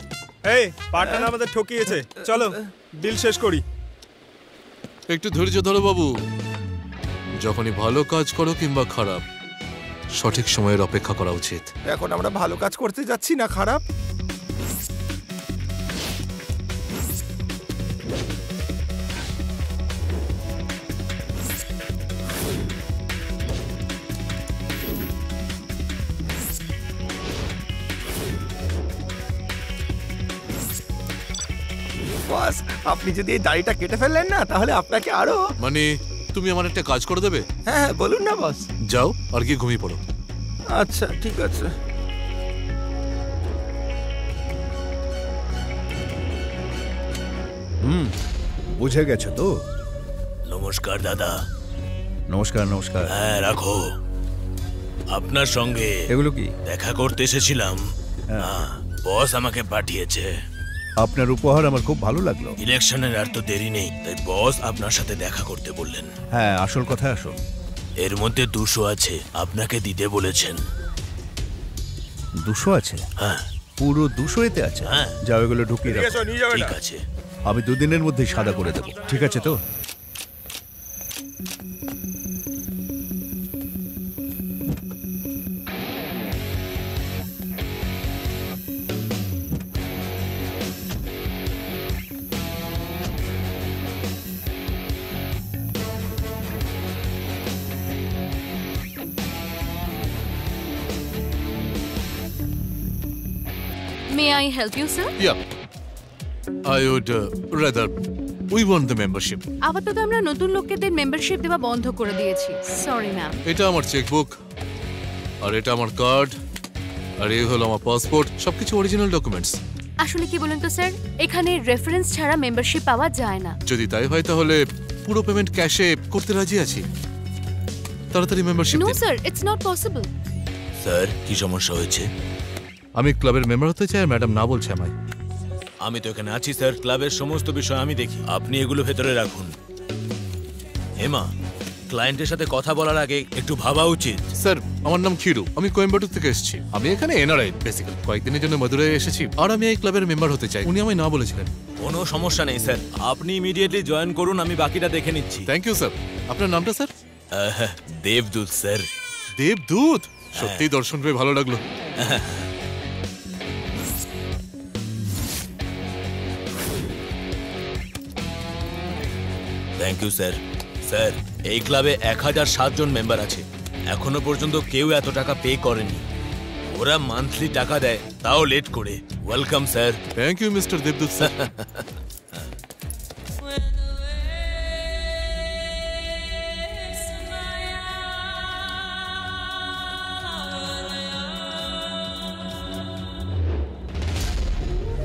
এই পার্টনার আমাদের ঠকিয়েছে, চলো ডিল শেষ করি। একটু ধৈর্য ধরো বাবু। যখনই ভালো কাজ করো কিংবা খারাপ, সঠিক সময়ের অপেক্ষা করা উচিত। এখন আমরা ভালো কাজ করতে যাচ্ছি না খারাপ? বস, আপনি যদি এই দাড়িটা কেটে ফেললেন না, তাহলে আপনাকে আরো। মানে তুমি আমার একটা কাজ করে দেবে? হ্যাঁ বলুন না বস। যাও আর গিয়ে ঘুমিয়ে পড়ো। আচ্ছা ঠিক আছে। বুঝে গেছো তো? নমস্কার দাদা। নমস্কার নমস্কার। হ্যাঁ রাখো। আপনার সঙ্গে এগুলো কি? দেখা করতে এসেছিলাম। বস আমাকে পাঠিয়েছে। আপনার উপহার আমার খুব ভালো লাগলো। ইলেকশনের আর তো দেরি নেই, তাই বস আপনার সাথে দেখা করতে বললেন। হ্যাঁ, আসল কথা আসল। এর মধ্যে 200 আছে, আপনাকে দিতে বলেছেন। 200 আছে? হ্যাঁ। পুরো 200 এতে আছে? হ্যাঁ। যাও এগুলো ঢুকিয়ে রাখো। ঠিক আছে। আমি 2 দিনের মধ্যেই সাদা করে দেবো, ঠিক আছে তো? May I help you, sir? Yeah. I would rather we want the membership. আপাতত আমরা নতুন লোকেদের মেম্বারশিপ দেওয়া বন্ধ করে দিয়েছি। Sorry ma'am. এটা আমার চেকবুক, আর এটা আমার কার্ড, আর এই হলো আমার পাসপোর্ট, সবকিছু অরিজিনাল ডকুমেন্টস। আসলে কি বলেন তো স্যার, এখানে রেফারেন্স ছাড়া মেম্বারশিপ পাওয়া যায় না। যদি তাই হয় তাহলে পুরো পেমেন্ট ক্যাশে করতে রাজি আছি। তাড়াতাড়ি মেম্বারশিপ নো দিন। Sir, it's not possible. Sir কি সমস্যা হয়েছে? আমি ক্লাবের মেম্বার হতে চাই আর ম্যাডাম না বলছে আমায়। আমি তো এখানে আছি স্যার, ক্লাবের সমস্ত বিষয় আমি দেখি। আপনি এগুলো ভেতরে রাখুন। হেমা, ক্লায়েন্টের সাথে কথা বলার আগে একটু ভাবা উচিত। স্যার আমার নাম খিরু, আমি কোয়েম্বাটুর থেকে এসেছি। আমি এখানে এনআরআই বেসিক্যালি কয়েকদিনের জন্য মদুরাই এসেছি, আর আমি এই ক্লাবের মেম্বার হতে চাই। উনি আমায় না বলেছিলেন। কোনো সমস্যা নেই স্যার, আপনি ইমিডিয়েটলি জয়েন করুন, আমি বাকিটা দেখে নিচ্ছি। Thank you sir. আপনার নামটা স্যার? দেবদূত স্যার। দেবদূত? সত্যি দর্শন পেয়ে ভালো লাগলো। Thank you sir. স্যার এই ক্লাবে 1007 জন মেম্বার আছে, এখনো পর্যন্ত কেউ এত টাকা পে করেনি। ওরা মান্থলি টাকা দেয়, তাও লেট করে। Welcome sir. Thank you mister Debdut sir.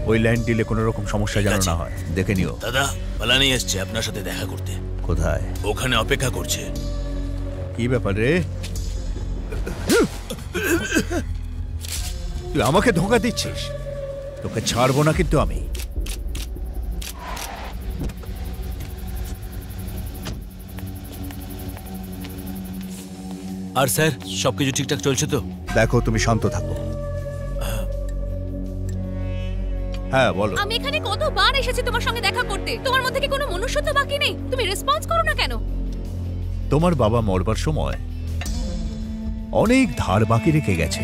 ওই ল্যান্ড ডিলে কোনো রকম সমস্যা যেন না হয়, দেখে নিও। দাদা পালানি এসছে আপনার সাথে দেখা করতে। কোথায়? ওখানে অপেক্ষা করছে। কি ব্যাপার রে? তুই আমাকে ধোঁকা দিচ্ছিস? তোকে ছাড়বো না কিন্তু আমি। আর স্যার সবকিছু ঠিকঠাক চলছে তো? দেখো তুমি শান্ত থাকো। হ্যাঁ বলো। আমি এখানে কতবার এসেছি তোমার সঙ্গে দেখা করতে, তোমার মধ্যে কি কোনো মনুষ্যত্ব বাকি নেই? তুমি রেসপন্স করো না কেন? তোমার বাবা মরবার সময় অনেক ধার বাকি রেখে গেছে।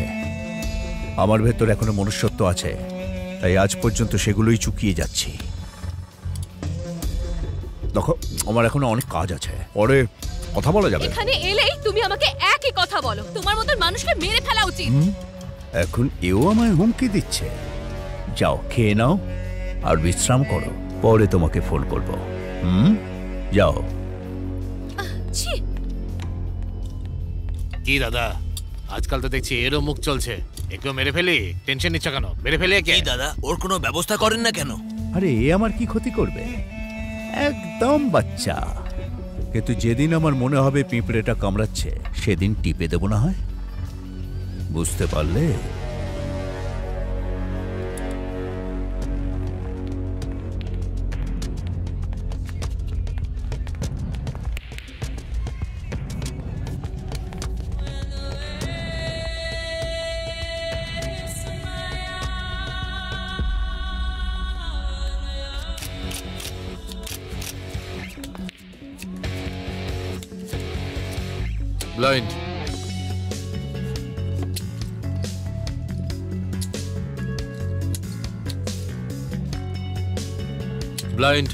আমার ভেতর এখনো মনুষ্যত্ব আছে, তাই আজ পর্যন্ত সেগুলোই চুকিয়ে যাচ্ছি। দেখো আমার এখনো অনেক কাজ আছে, পরে কথা বলা যাবে। এখানে এলেই তুমি আমাকে একই কথা বলো, তোমার মতন মানুষকে মেরে ফেলা উচিত। এখন এও আমায় হুমকি দিচ্ছে। যাও খেয়ে নাও আর বিশ্রাম করো, পরে তোমাকে ফোন করব। যাও। ছি, কি দাদা আজকাল তো দেখছি এরও মুখ চলছে, একেও মেরে ফেলি? টেনশন নিচ্ছ কেন? মেরে ফেলি একে? কি দাদা ওর কোনো ব্যবস্থা করেন না কেন? আরে এ আমার কি ক্ষতি করবে? একদম বাচ্চা। কিন্তু যেদিন আমার মনে হবে পিঁপড়েটা কামড়াচ্ছে, সেদিন টিপে দেব না হয়। বুঝতে পারলে? Blind. Blind.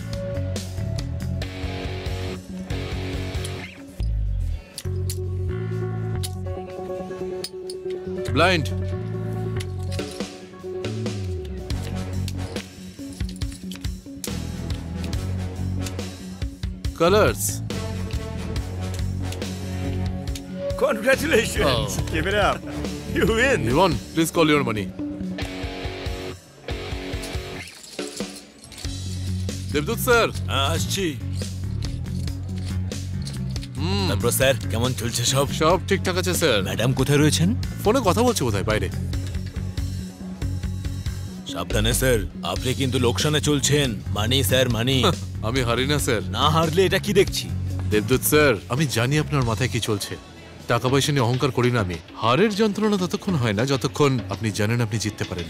Blind. Colours. Congratulations! Give it up. You win. Yvonne, please call your money. Debdut sir. আসছি। তারপর স্যার কেমন চলছে সব? সব ঠিকঠাক আছে স্যার। ম্যাডাম কোথায় রয়েছেন? ফোনে কথা বলছে বোধহয় বাইরে। সাবধানে স্যার, আপনি কিন্তু লোকসানে চলছেন। মানি স্যার মানি। আমি হারি না স্যার। না হারলে এটা কি দেখছি? দেবদূত স্যার আমি জানি আপনার মাথায় কি চলছে। টাকা পয়সা নিয়ে অহংকার করি না আমি। হারের যন্ত্রণা ততক্ষণ হয় না যতক্ষণ আপনি জানেন আপনি জিততে পারেন।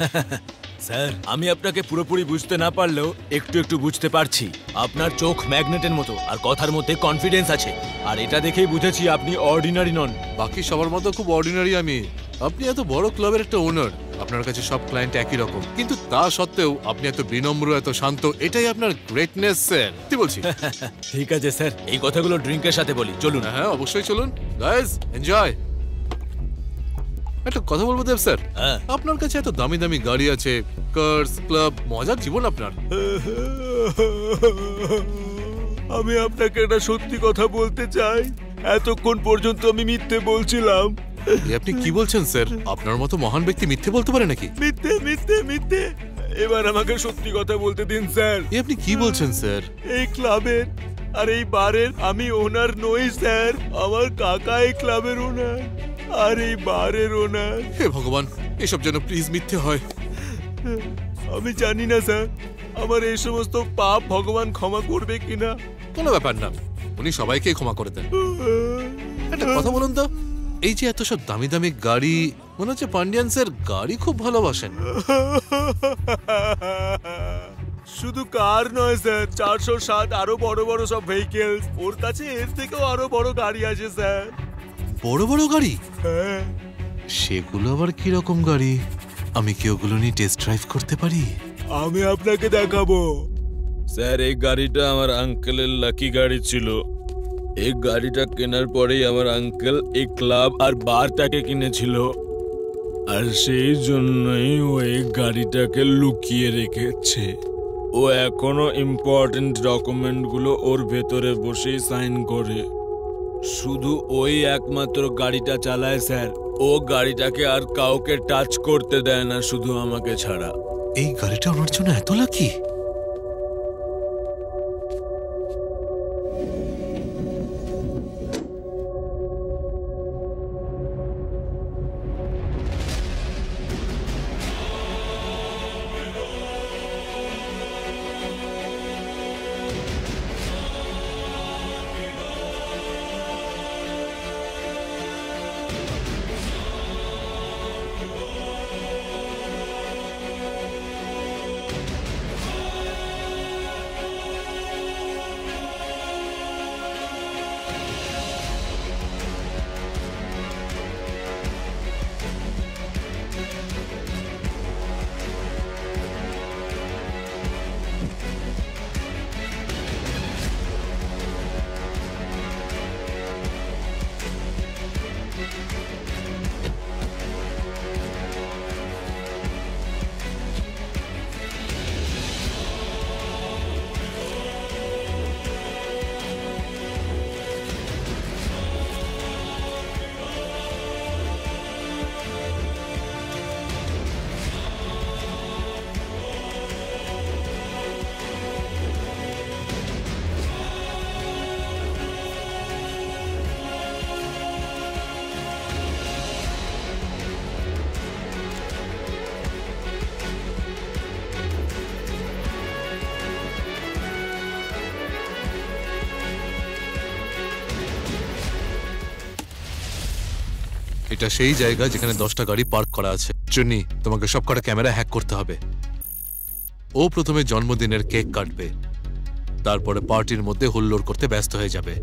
স্যার আমি আপনাকে পুরোপুরি বুঝতে না পারলেও একটু একটু বুঝতে পারছি। আপনার চোখ ম্যাগনেটের মতো, আর কথার মধ্যে কনফিডেন্স আছে, আর এটা দেখেই বুঝেছি আপনি অর্ডিনারি নন। বাকি সবার মতো খুব অর্ডিনারি আমি। আপনি এত বড় ক্লাবের একটা ওনার, আপনার কাছে সব ক্লায়েন্ট একই রকম, কিন্তু তা সত্ত্বেও আপনি এত বিনম্র, এত শান্ত, এটাই আপনার গ্রেটনেস স্যার। কি বলছি? ঠিক আছে স্যার, এই কথাগুলো ড্রিঙ্কের সাথে বলি, চলুন। হ্যাঁ অবশ্যই চলুন। Guys enjoy. একটা কথা বলবো দেব স্যার, আপনার কাছে এত দামি দামি গাড়ি আছে, কার্স, ক্লাব, মজার জীবন আপনার। আমি আপনাকে একটা সত্যি কথা বলতে চাই। এতক্ষণ পর্যন্ত আমি মিথ্যে বলছিলাম। আপনি কি বলছেন স্যার? আপনার মতো মহান ব্যক্তি মিথ্যে বলতে পারে নাকি? মিথ্যে মিথ্যে মিথ্যে। এবার আমাকে সত্যি কথা বলতে দিন স্যার। আপনি কি বলছেন স্যার? এই ক্লাবের আর এই বারের আমি ওনার নই স্যার। আমার কাকা এই ক্লাবের ওনার আর এই বারের ওনার। হে ভগবান, এসব যেন প্লিজ মিথ্যে হয়। আমি জানি না স্যার আমার এই সমস্ত পাপ ভগবান ক্ষমা করবে কিনা। কোনো ব্যাপার না, উনি সবাইকেই ক্ষমা করে দেন। একটা কথা বলুন তো, এই যে এত সব দামি দামি গাড়ি, মনে হচ্ছে পান্ডিয়ানসের গাড়ি খুব ভালোবাসেন। শুধু কার নয় স্যার, 407 আরো বড় বড় সব ভেহিকেলস, ওর কাছে এর থেকেও আরো বড় গাড়ি আছে স্যার। বড় বড় গাড়ি? হ্যাঁ। সেগুলো আবার কি রকম গাড়ি? আমি কি ওগুলো নিয়ে টেস্ট ড্রাইভ করতে পারি? আমি আপনাকে দেখাবো। স্যার এই গাড়িটা আমার আঙ্কেলের লাকি গাড়ি ছিল। এই গাড়িটা কেনার পরেই আমার আঙ্কেল এই ক্লাব আর বারটাকে কিনেছিল, আর সেই জন্যই ও এই গাড়িটাকে লুকিয়ে রেখেছে। ও এখনো ইম্পর্টেন্ট ডকুমেন্টগুলো ওর ভেতরে বসেই সাইন করে। শুধু ওই একমাত্র গাড়িটা চালায় স্যার। ও গাড়িটাকে আর কাউকে টাচ করতে দেয় না, শুধু আমাকে ছাড়া। এই গাড়িটা ওনার জন্য এত লাকি? এটা সেই জায়গা যেখানে 10টা গাড়ি পার্ক করা আছে। চুন্নি, তোমাকে সবকটা ক্যামেরা হ্যাক করতে হবে। ও প্রথমে জন্মদিনের কেক কাটবে, তারপরে পার্টির মধ্যে হুল্লোড় করতে ব্যস্ত হয়ে যাবে।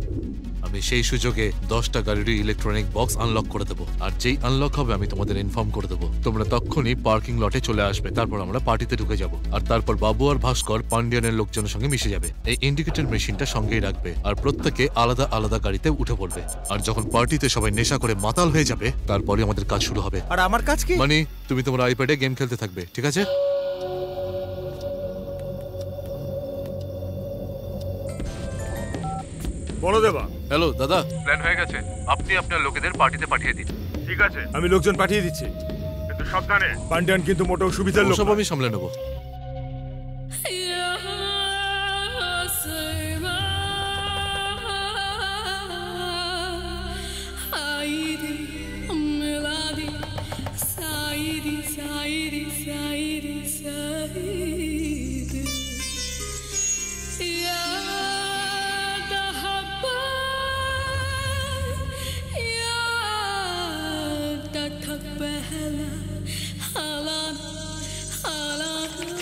আমি সেই সুযোগে 10টা গাড়ির ইলেকট্রনিক বক্স আনলক করে দেবো, আর যেই আনলক হবে আমি তোমাদের ইনফর্ম করে দেবো। তোমরা তখনই পার্কিং লটে চলে আসবে, তারপর আমরা পার্টিতে ঢুকে যাব। আর তারপর বাবু আর ভাস্কর পান্ডিয়ানের লোকজনের সঙ্গে মিশে যাবে। এই ইন্ডিকেটর মেশিনটা সঙ্গেই রাখবে, আর প্রত্যেকে আলাদা আলাদা গাড়িতে উঠে পড়বে। আর যখন পার্টিতে সবাই নেশা করে মাতাল হয়ে যাবে, তারপরে আমাদের কাজ শুরু হবে। আর আমার কাজ কি? মানে তুমি তোমার আইপ্যাডে গেম খেলতে থাকবে, ঠিক আছে? বলো দেবা। হ্যালো দাদা, প্ল্যান হয়ে গেছে। আপনি আপনার লোকেদের পার্টিতে পাঠিয়ে দিন। ঠিক আছে, আমি লোকজন পাঠিয়ে দিচ্ছি, কিন্তু সাবধানে। পান্ডিয়ান কিন্তু মোটেও সুবিধার লোক। সব আমি সামলে নেবো। पहला हालात हालात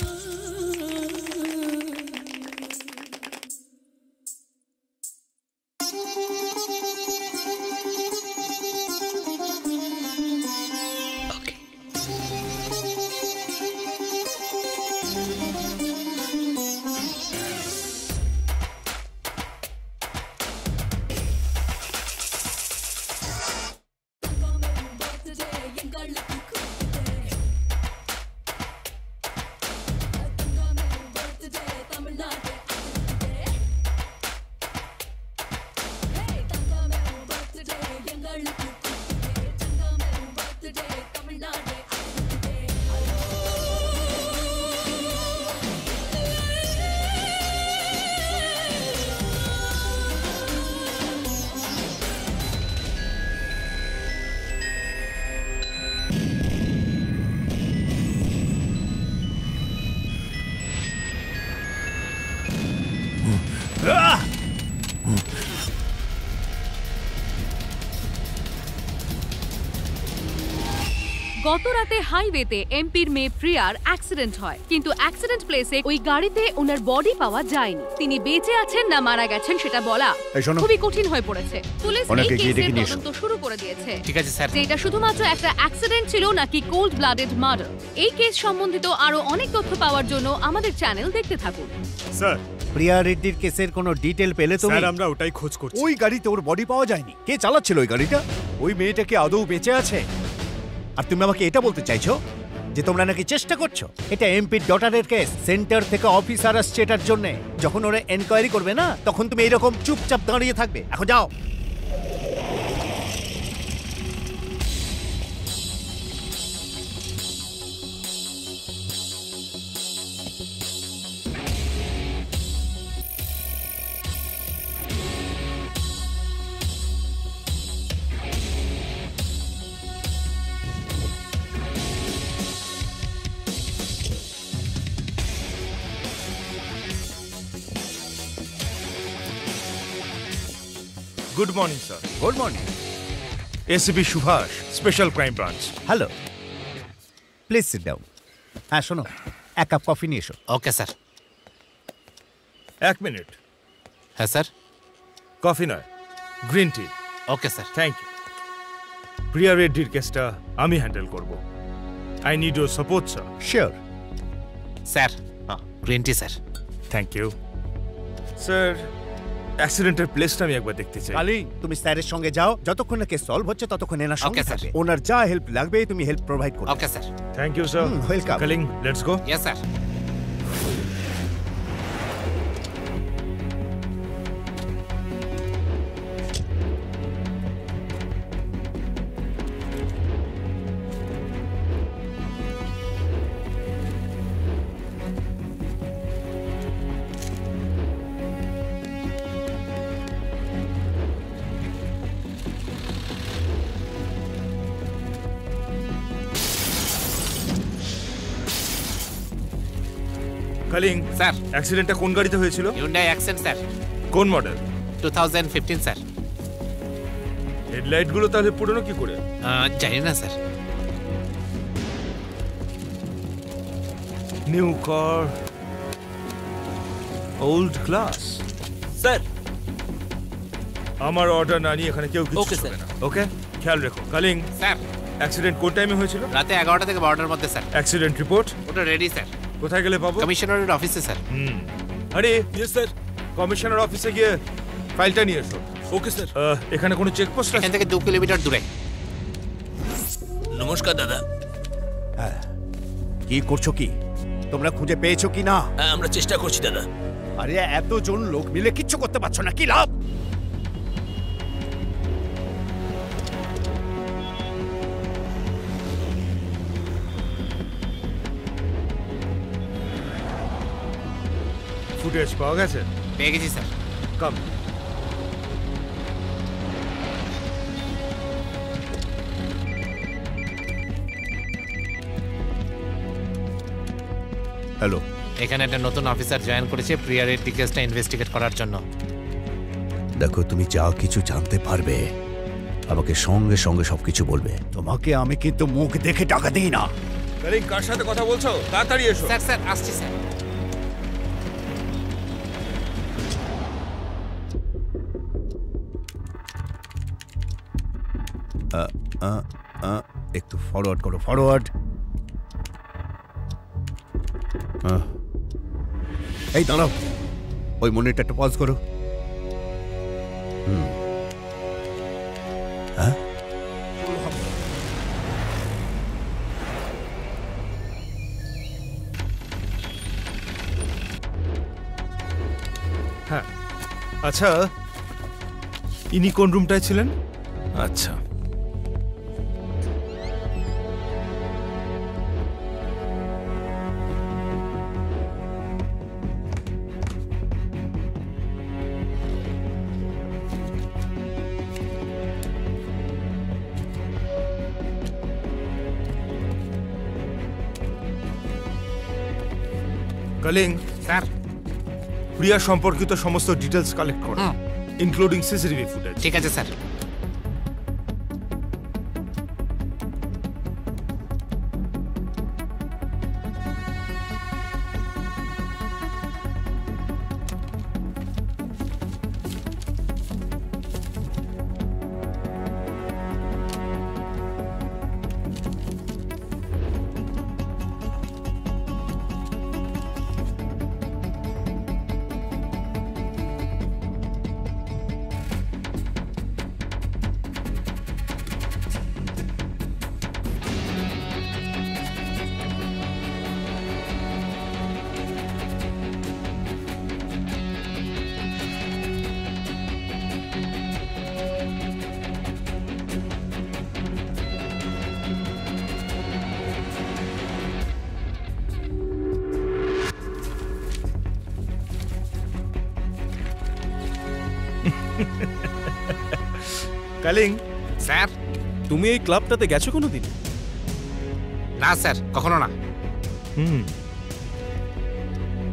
গত রাতে হাইওয়েতে এমপির মেয়ে প্রিয়ার অ্যাক্সিডেন্ট হয়, কিন্তু অ্যাক্সিডেন্ট প্লেসে ওই গাড়িতে ওনার বডি পাওয়া যায়নি। তিনি বেঁচে আছেন না মারা গেছেন সেটা বলা খুবই কঠিন হয়ে পড়েছে। পুলিশ এই কেসের তদন্ত শুরু করে দিয়েছে। ঠিক আছে স্যার। যে এটা শুধুমাত্র একটা অ্যাক্সিডেন্ট ছিল নাকি কোল্ড ব্লাডেড মার্ডার, এই কেস সম্বন্ধিত আরো অনেক তথ্য পাওয়ার জন্য আমাদের চ্যানেল দেখতে থাকুন। স্যার, প্রিয়া রেড্ডির কেসের কোনো ডিটেল পেলে তুমি? স্যার, আমরা ওটাই খোঁজ করছি। ওই গাড়িতে ওর বডি পাওয়া যায়নি। কে চালাচ্ছিল ওই গাড়িটা? ওই মেয়েটা কি আদৌ বেঁচে আছে? আর তুমি আমাকে এটা বলতে চাইছো যে তোমরা নাকি চেষ্টা করছো? এটা এমপির ডটারের কেস, সেন্টার থেকে অফিসার আসছে এটার জন্য। যখন ওরা এনকোয়ারি করবে না, তখন তুমি এরকম চুপচাপ দাঁড়িয়ে থাকবে। এখন যাও। Good morning sir. Good morning. ACP Subhash, special crime branch. Hello, please sit down. হ্যাঁ শোনো, এক কাপ কফি নিয়ে এসো। Okay sir. 1 মিনিট। হ্যাঁ স্যার। কফি নয়, green tea. Okay sir. Thank you. Priya রেড্ডির কেসটা আমি হ্যান্ডেল করব। I need your support sir. Sure sir. Green tea sir. Thank you sir. অ্যাক্সিডেন্টের প্লেসটা আমি একবার দেখতে চাই। কালি, তুমি স্যারের সঙ্গে যাও। যতক্ষণ না কেস সলভ হচ্ছে ততক্ষণ এনার সঙ্গে Okay, sir. থাকবে। ওনার যা হেল্প লাগবে তুমি হেল্প প্রোভাইড করো। Okay sir. Thank you sir. Welcome. কালিং, লেটস গো। Yes sir. কালিং স্যার। অ্যাক্সিডেন্টটা কোন গাড়িতে হয়েছিল? Hyundai Accent sir. কোন মডেল? 2015 স্যার। হেডলাইট গুলো তাহলে পুরনো কি করে? জানি না sir. New car, old class. Sir, আমার অর্ডার না নিয়ে এখানে কেউ কিছু Okay, sir. করবে না। ওকে, খেয়াল রেখো। কালিং, স্যার। অ্যাক্সিডেন্ট কোন টাইমে হয়েছিল? রাতে 11টা থেকে 12টার মধ্যে স্যার। অ্যাক্সিডেন্ট রিপোর্ট ওটা রেডি স্যার। কোথায় গেলে পাবো? কমিশনারের অফিসে স্যার। আরে ইয়েস স্যার। কমিশনার অফিসে গিয়ে ফাইলটা নিয়ে এসো। Okay sir. এখানে কোনো চেকপোস্ট আছে? এখান থেকে 2 কিলোমিটার দূরে। নমস্কার দাদা। কি করছো কি? তোমরা খুঁজে পেয়েছো কি না? হ্যাঁ, আমরা চেষ্টা করছি দাদা। আরে এতজন লোক মিলে কিচ্ছু করতে পারছো না, কি লাভ? ফুটেজ পাওয়া গেছে? পেয়ে গেছি স্যার। কাম। হ্যালো, এখানে একটা নতুন অফিসার জয়েন করেছে প্রিয়া রেড্ডি কেসটা ইনভেস্টিগেট করার জন্য। দেখো তুমি যা কিছু জানতে পারবে আমাকে সঙ্গে সঙ্গে সবকিছু বলবে। তোমাকে আমি কিন্তু মুখ দেখে টাকা দিই না। কালিং, কার সাথে কথা বলছো? তাড়াতাড়ি এসো। স্যার স্যার আসছি স্যার। একটু ফরওয়ার্ড করো, ফরওয়ার্ড। এই দাঁড়াও, ওই মনিটরটা পজ করো। হ্যাঁ, হ্যাঁ। আচ্ছা, ইনি কোন রুমটায় ছিলেন? আচ্ছা, কালিং স্যার। প্রিয়া সম্পর্কিত সমস্ত ডিটেলস কালেক্ট করো, ইনক্লুডিং সিসিটিভি ফুটেজ। ঠিক আছে স্যার। কালিং, স্যার। তুমি এই ক্লাবটাতে গেছো কোনোদিন? না স্যার, কখনো না।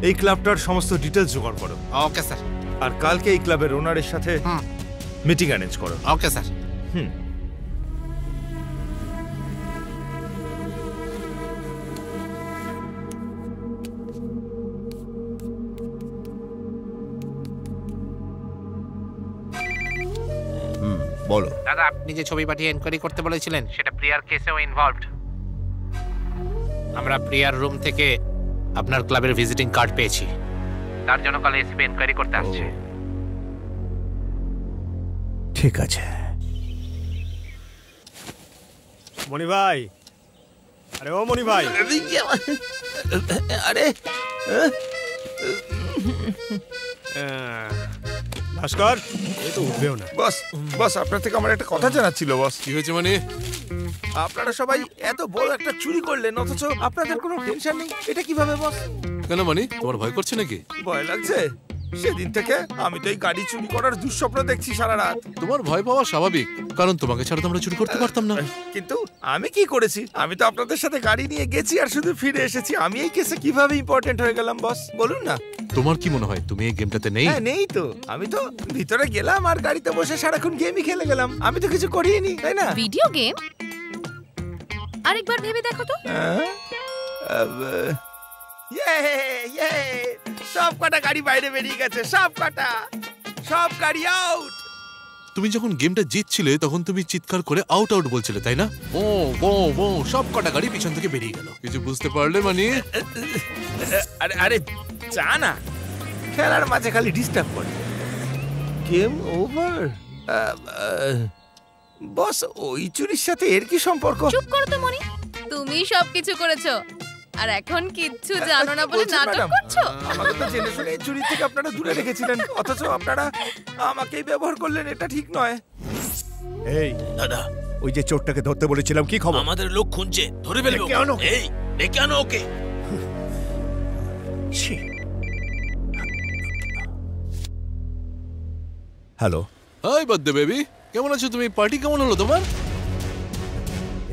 এই ক্লাবটার সমস্ত ডিটেলস জোগাড় করো। Okay sir. আর কালকে এই ক্লাবের ওনারের সাথে মিটিং অ্যারেঞ্জ করো। Okay sir. বলো। দাদা, আপনি যে ছবি পাঠিয়ে এনকোয়ারি করতে বলেছিলেন সেটা প্রিয়ার কেসেও ইনভলভড। আমরা প্রিয়ার রুম থেকে আপনার ক্লাবের ভিজিটিং কার্ড পেয়েছি। তার জন্য কাল এসপি এনকোয়ারি করতে আসছে। ঠিক আছে। মনি ভাই, আরে ও মনি ভাই, আরে ভাস্কর, এ তো উঠবেও না। বস, বস আপনার থেকে আমার একটা কথা জানার ছিল বস। কি হয়েছে মানে? আপনারা সবাই এত বড় একটা চুরি করলেন অথচ আপনাদের কোনো টেনশন নেই, এটা কিভাবে বস? কেন মানে, তোমার ভয় করছে নাকি? ভয় লাগছে? সেদিন থেকে আমি তো এই গাড়ি চুরি করার দুঃস্বপ্ন দেখছি সারা রাত। তোমার ভয় পাওয়া স্বাভাবিক, কারণ তোমাকে ছাড়া তো আমরা চুরি করতে পারতাম না। কিন্তু আমি কি করেছি? আমি তো আপনাদের সাথে গাড়ি নিয়ে গেছি আর শুধু ফিরে এসেছি। আমি এই কেসে কিভাবে ইম্পর্টেন্ট হয়ে গেলাম বস, বলুন না? তোমার কি মনে হয় তুমি এই গেমটাতে নেই? হ্যাঁ, নেই তো। আমি তো ভিতরে গেলাম আর গাড়িতে বসে সারাক্ষণ গেমই খেলে গেলাম। আমি তো কিছু করিনি, তাই না? Video game? আরেকবার ভেবে দেখো তো। সব কটা গাড়ি বাইরে বেরিয়ে গেছে, সব কটা, সব গাড়ি আউট। তুমি যখন গেমটা জিতছিলে তখন তুমি চিৎকার করে আউট আউট বলছিলে, তাই না? ও ও ও, সব কটা গাড়ি পিছন থেকে বেরিয়ে গেল। কিছু বুঝতে পারলে মানে? আরে আরে চা না, খেলার মাঝে খালি ডিস্টার্ব করে। Game over. বস, ওই চুরির সাথে এর কি সম্পর্ক? চুপ করো তো মনি, তুমি সবকিছু করেছো আর এখন কিচ্ছু জানো না বলে নাটক করছো। আমাকে তো জেনে শুনে এই চুরি থেকে আপনারা দূরে রেখেছিলেন, অথচ আপনারা আমাকেই ব্যবহার করলেন। এটা ঠিক নয়। এই দাদা, ওই যে চোরটাকে ধরতে বলেছিলাম, কি খবর? আমাদের লোক খুঁজছে, ধরে ফেলবে। ডেকে আনো। এই ডেকে আনো ওকে। হ্যালো। হাই বার্থডে বেবি, কেমন আছো তুমি? পার্টি কেমন হলো তোমার?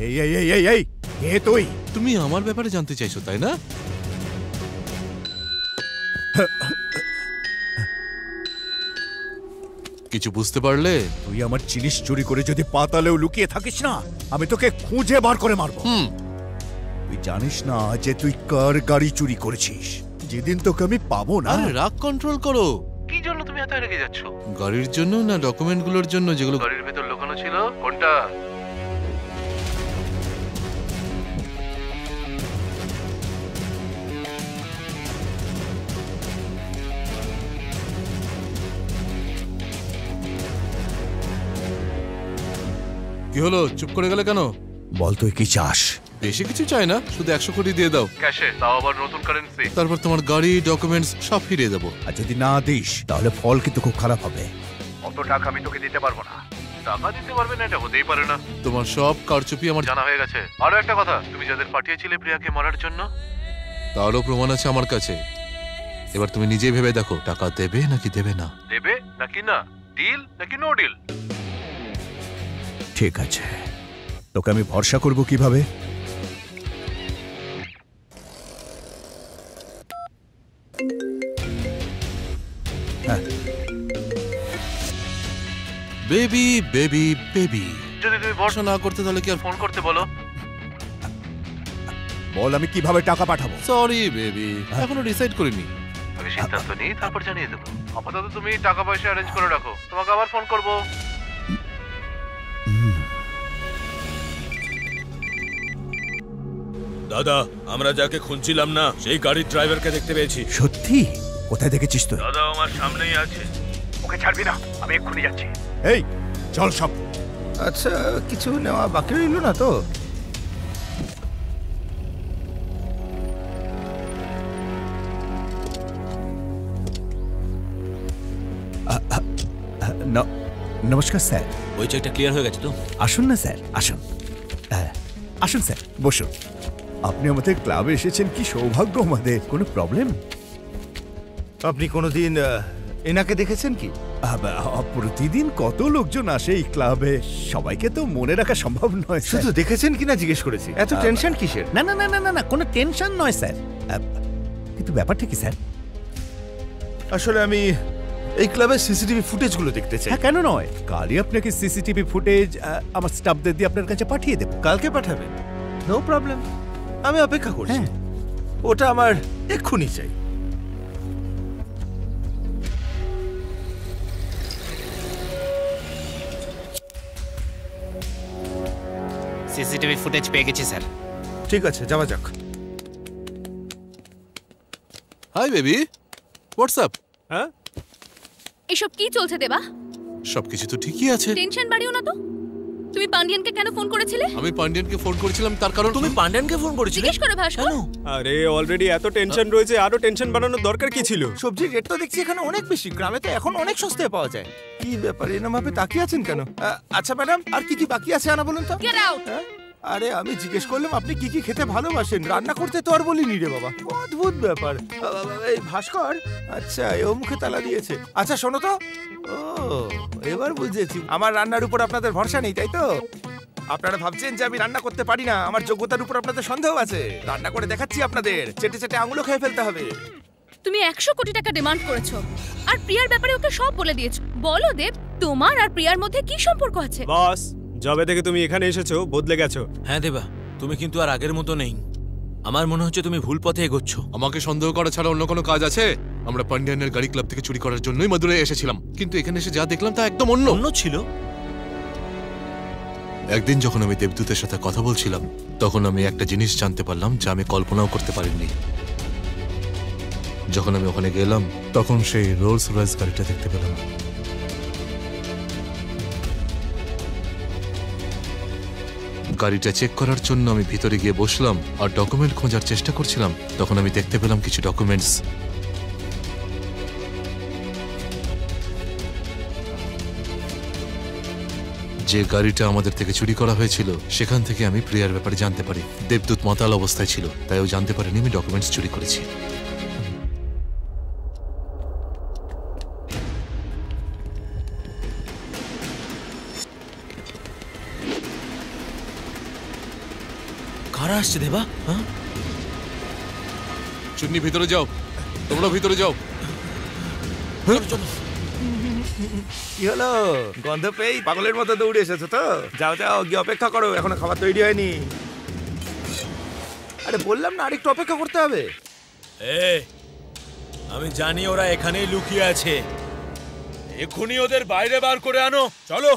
এই এই এই এই এই, কে তুই? তুমি আমার ব্যাপারে জানতে চাইছো, তাই না? কিছু বুঝতে পারলে? তুই আমার জিনিস চুরি করে যদি পাতালেও লুকিয়ে থাকিস না, আমি তোকে খুঁজে বার করে মারবো। তুই জানিস না যে তুই কার গাড়ি চুরি করেছিস? যেদিন তোকে আমি পাবো না। আরে রাগ কন্ট্রোল করো। কি জন্য তুমি এত রেগে যাচ্ছ? গাড়ির জন্য না ডকুমেন্টগুলোর জন্য যেগুলো গাড়ির ভেতর লুকানো ছিল? কোনটা? কি হলো, চুপ করে গেলে কেন? বল তুই কি চাস? বেশি কিছু চাই না, শুধু 100 কোটি দিয়ে দাও ক্যাশে, তাও আবার নতুন কারেন্সি। তারপর তোমার গাড়ি, ডকুমেন্টস সব ফিরিয়ে দেবো। আর যদি না দিস তাহলে ফল কিন্তু খুব খারাপ হবে। অত টাকা আমি তোকে দিতে পারবো না। টাকা দিতে পারবে না, এটা হতেই পারে না। তোমার সব কারচুপি আমার জানা হয়ে গেছে। আরো একটা কথা, তুমি যাদের পাঠিয়েছিলে প্রিয়াকে মারার জন্য, তারও প্রমাণ আছে আমার কাছে। এবার তুমি নিজেই ভেবে দেখো, টাকা দেবে নাকি দেবে না? দেবে নাকি না? ডিল নাকি নো ডিল? ঠিক আছে, তোকে আমি ভরসা করব কিভাবে? বেবি বেবি বেবি, যদি তুমি ভরসা না করতে তাহলে কি আর ফোন করতে বলো? বল আমি কিভাবে টাকা পাঠাবো? সরি বেবি, এখনো ডিসাইড করিনি। আমি সিদ্ধান্ত নিই, তারপর জানিয়ে দেবো। আপাতত তুমি টাকা পয়সা অ্যারেঞ্জ করে রাখো, তোমাকে আবার ফোন করব। দাদা, আমরা যাকে খুঁজছিলাম না সেই গাড়ির ড্রাইভারকে দেখতে পেয়েছি। সত্যি? কোথায় দেখেছিস তুই? দাদা, আমার সামনেই আছে। ওকে ছাড়বি না, আমি এক্ষুনি যাচ্ছি। এই চল সব। আচ্ছা, কিছু নেওয়া বাকি রইল না তো? নমস্কার স্যার। ওই চেকটা ক্লিয়ার হয়ে গেছে তো? আসুন না স্যার, আসুন। আসুন স্যার, বসুন। আপনি আমাদের ক্লাবে এসেছেন, কি সৌভাগ্য আমাদের। কোনো প্রবলেম? আপনি কোনোদিন এনাকে দেখেছেন কি? প্রতিদিন কত লোকজন আসে এই ক্লাবে, সবাইকে তো মনে রাখা সম্ভব নয়। শুধু দেখেছেন কিনা জিজ্ঞেস করেছি। এত টেনশন কিসের? না না না না না না, কোনো টেনশন নয় স্যার। কিন্তু ব্যাপারটা কি স্যার? আসলে আমি এই ক্লাবের সিসিটিভি ফুটেজগুলো দেখতে চাই। হ্যাঁ, কেন নয়, কালই আপনাকে সিসিটিভি ফুটেজ আমার স্টাফদের দিয়ে আপনার কাছে পাঠিয়ে দেব। কালকে পাঠাবেন? নো প্রবলেম, আমি অপেক্ষা করছি। ওটা আমার এক্ষুনি চাই। সিসিটিভি ফুটেজ পেয়ে গেছি স্যার। ঠিক আছে, যাওয়া যাক। Hi baby, WhatsApp? হ্যাঁ, এসব কি চলছে দেবা? সবকিছু তো ঠিকই আছে। টেনশন বাড়িও না তো। তুমি পান্ডিয়ানকে কেন ফোন করেছিলে? আমি পান্ডিয়ানকে ফোন করেছিলাম তার কারণ তুমি পান্ডিয়ানকে ফোন করেছিলে? জিজ্ঞেস করো ভাস্কর। আরে অলরেডি এত টেনশন রয়েছে, আরো টেনশন বাড়ানোর দরকার কি ছিল? সবজির রেট তো দেখছি এখানে অনেক বেশি, গ্রামে তো এখন অনেক সস্তায় পাওয়া যায়। কি ব্যাপার, এরকম ভাবে তাকিয়ে আছেন কেন? আচ্ছা ম্যাডাম, আর কি কি বাকি আছে আনা বলুন তো। Get out. আরে আমি জিজ্ঞেস করলাম আপনি কি কি খেতে ভালোবাসেন, রান্না করতে তো আর বলিনি রে বাবা। অদ্ভুত ব্যাপার। এই ভাস্কর, আচ্ছা এও মুখে তালা দিয়েছে। আচ্ছা শোনো তো, ও এবার বুঝেছি, আমার রান্নার উপর আপনাদের ভরসা নেই, তাই তো? আপনারা ভাবছেন যে আমি রান্না করতে পারি না, আমার যোগ্যতার উপর আপনাদের সন্দেহ আছে। রান্না করে দেখাচ্ছি আপনাদের, চেটে চেটে আঙুলও খেয়ে ফেলতে হবে। তুমি 100 কোটি টাকা ডিমান্ড করেছো, আর প্রিয়ার ব্যাপারে ওকে সব বলে দিয়েছো। বলো দেব, তোমার আর প্রিয়ার মধ্যে কি সম্পর্ক আছে? বস, যবে থেকে তুমি এখানে এসেছো বদলে গেছো। হ্যাঁ দেবা, তুমি কিন্তু আর আগের মতো নেই। আমার মনে হচ্ছে তুমি ভুল পথে এগোচ্ছ। আমাকে সন্দেহ করা ছাড়া অন্য কোনো কাজ আছে? আমরা পান্ডিয়ানের গাড়ি ক্লাব থেকে চুরি করার জন্যই মাদুরাই এসেছিলাম, কিন্তু এখানে এসে যা দেখলাম তা একদম অন্য ছিল। একদিন যখন আমি দেবদূতের সাথে কথা বলছিলাম, তখন আমি একটা জিনিস জানতে পারলাম যা আমি কল্পনাও করতে পারিনি। যখন আমি ওখানে গেলাম, তখন সেই রোলস রয়েস গাড়িটা দেখতে পেলাম। গাড়িটা চেক করার জন্য আমি ভিতরে গিয়ে বসলাম আর ডকুমেন্ট খোঁজার চেষ্টা করছিলাম। তখন আমি দেখতে পেলাম কিছু ডকুমেন্টস। যে গাড়িটা আমাদের থেকে চুরি করা হয়েছিল, সেখান থেকে আমি প্রিয়ার ব্যাপারে জানতে পারি। দেবদূত মাতাল অবস্থায় ছিল, তাই ও জানতে পারেনি আমি ডকুমেন্টস চুরি করেছি। কারা আসছে দেবা? হ্যাঁ, চুন্নি ভিতরে যাও, তোমরা ভিতরে যাও। কি হলো, গন্ধ পেয়ে পাগলের মতো দৌড়ে এসেছো তো? যাও যাও, গিয়ে অপেক্ষা করো, এখনো খাবার তৈরি হয়নি। আরে বললাম না, আরেকটু অপেক্ষা করতে হবে। আমি জানি ওরা এখানেই লুকিয়ে আছে। এখনই ওদের বাইরে বার করে আনো, চলো।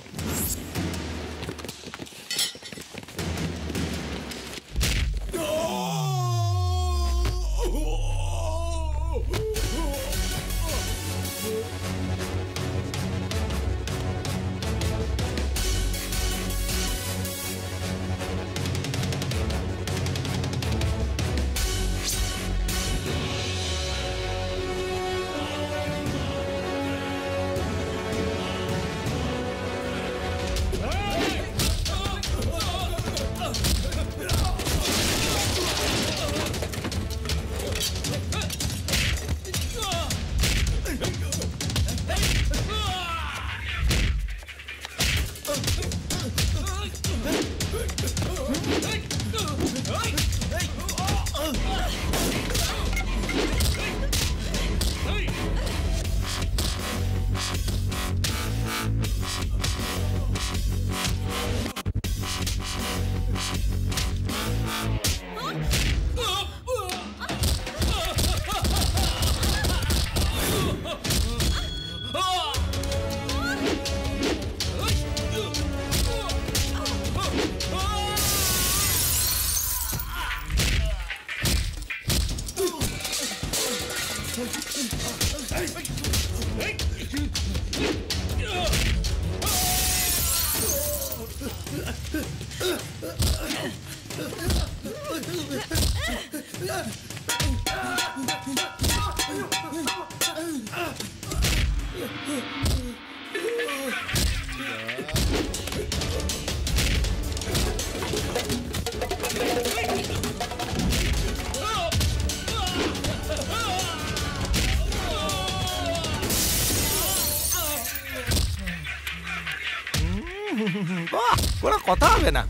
বাহ, কোনো কথা হবে না।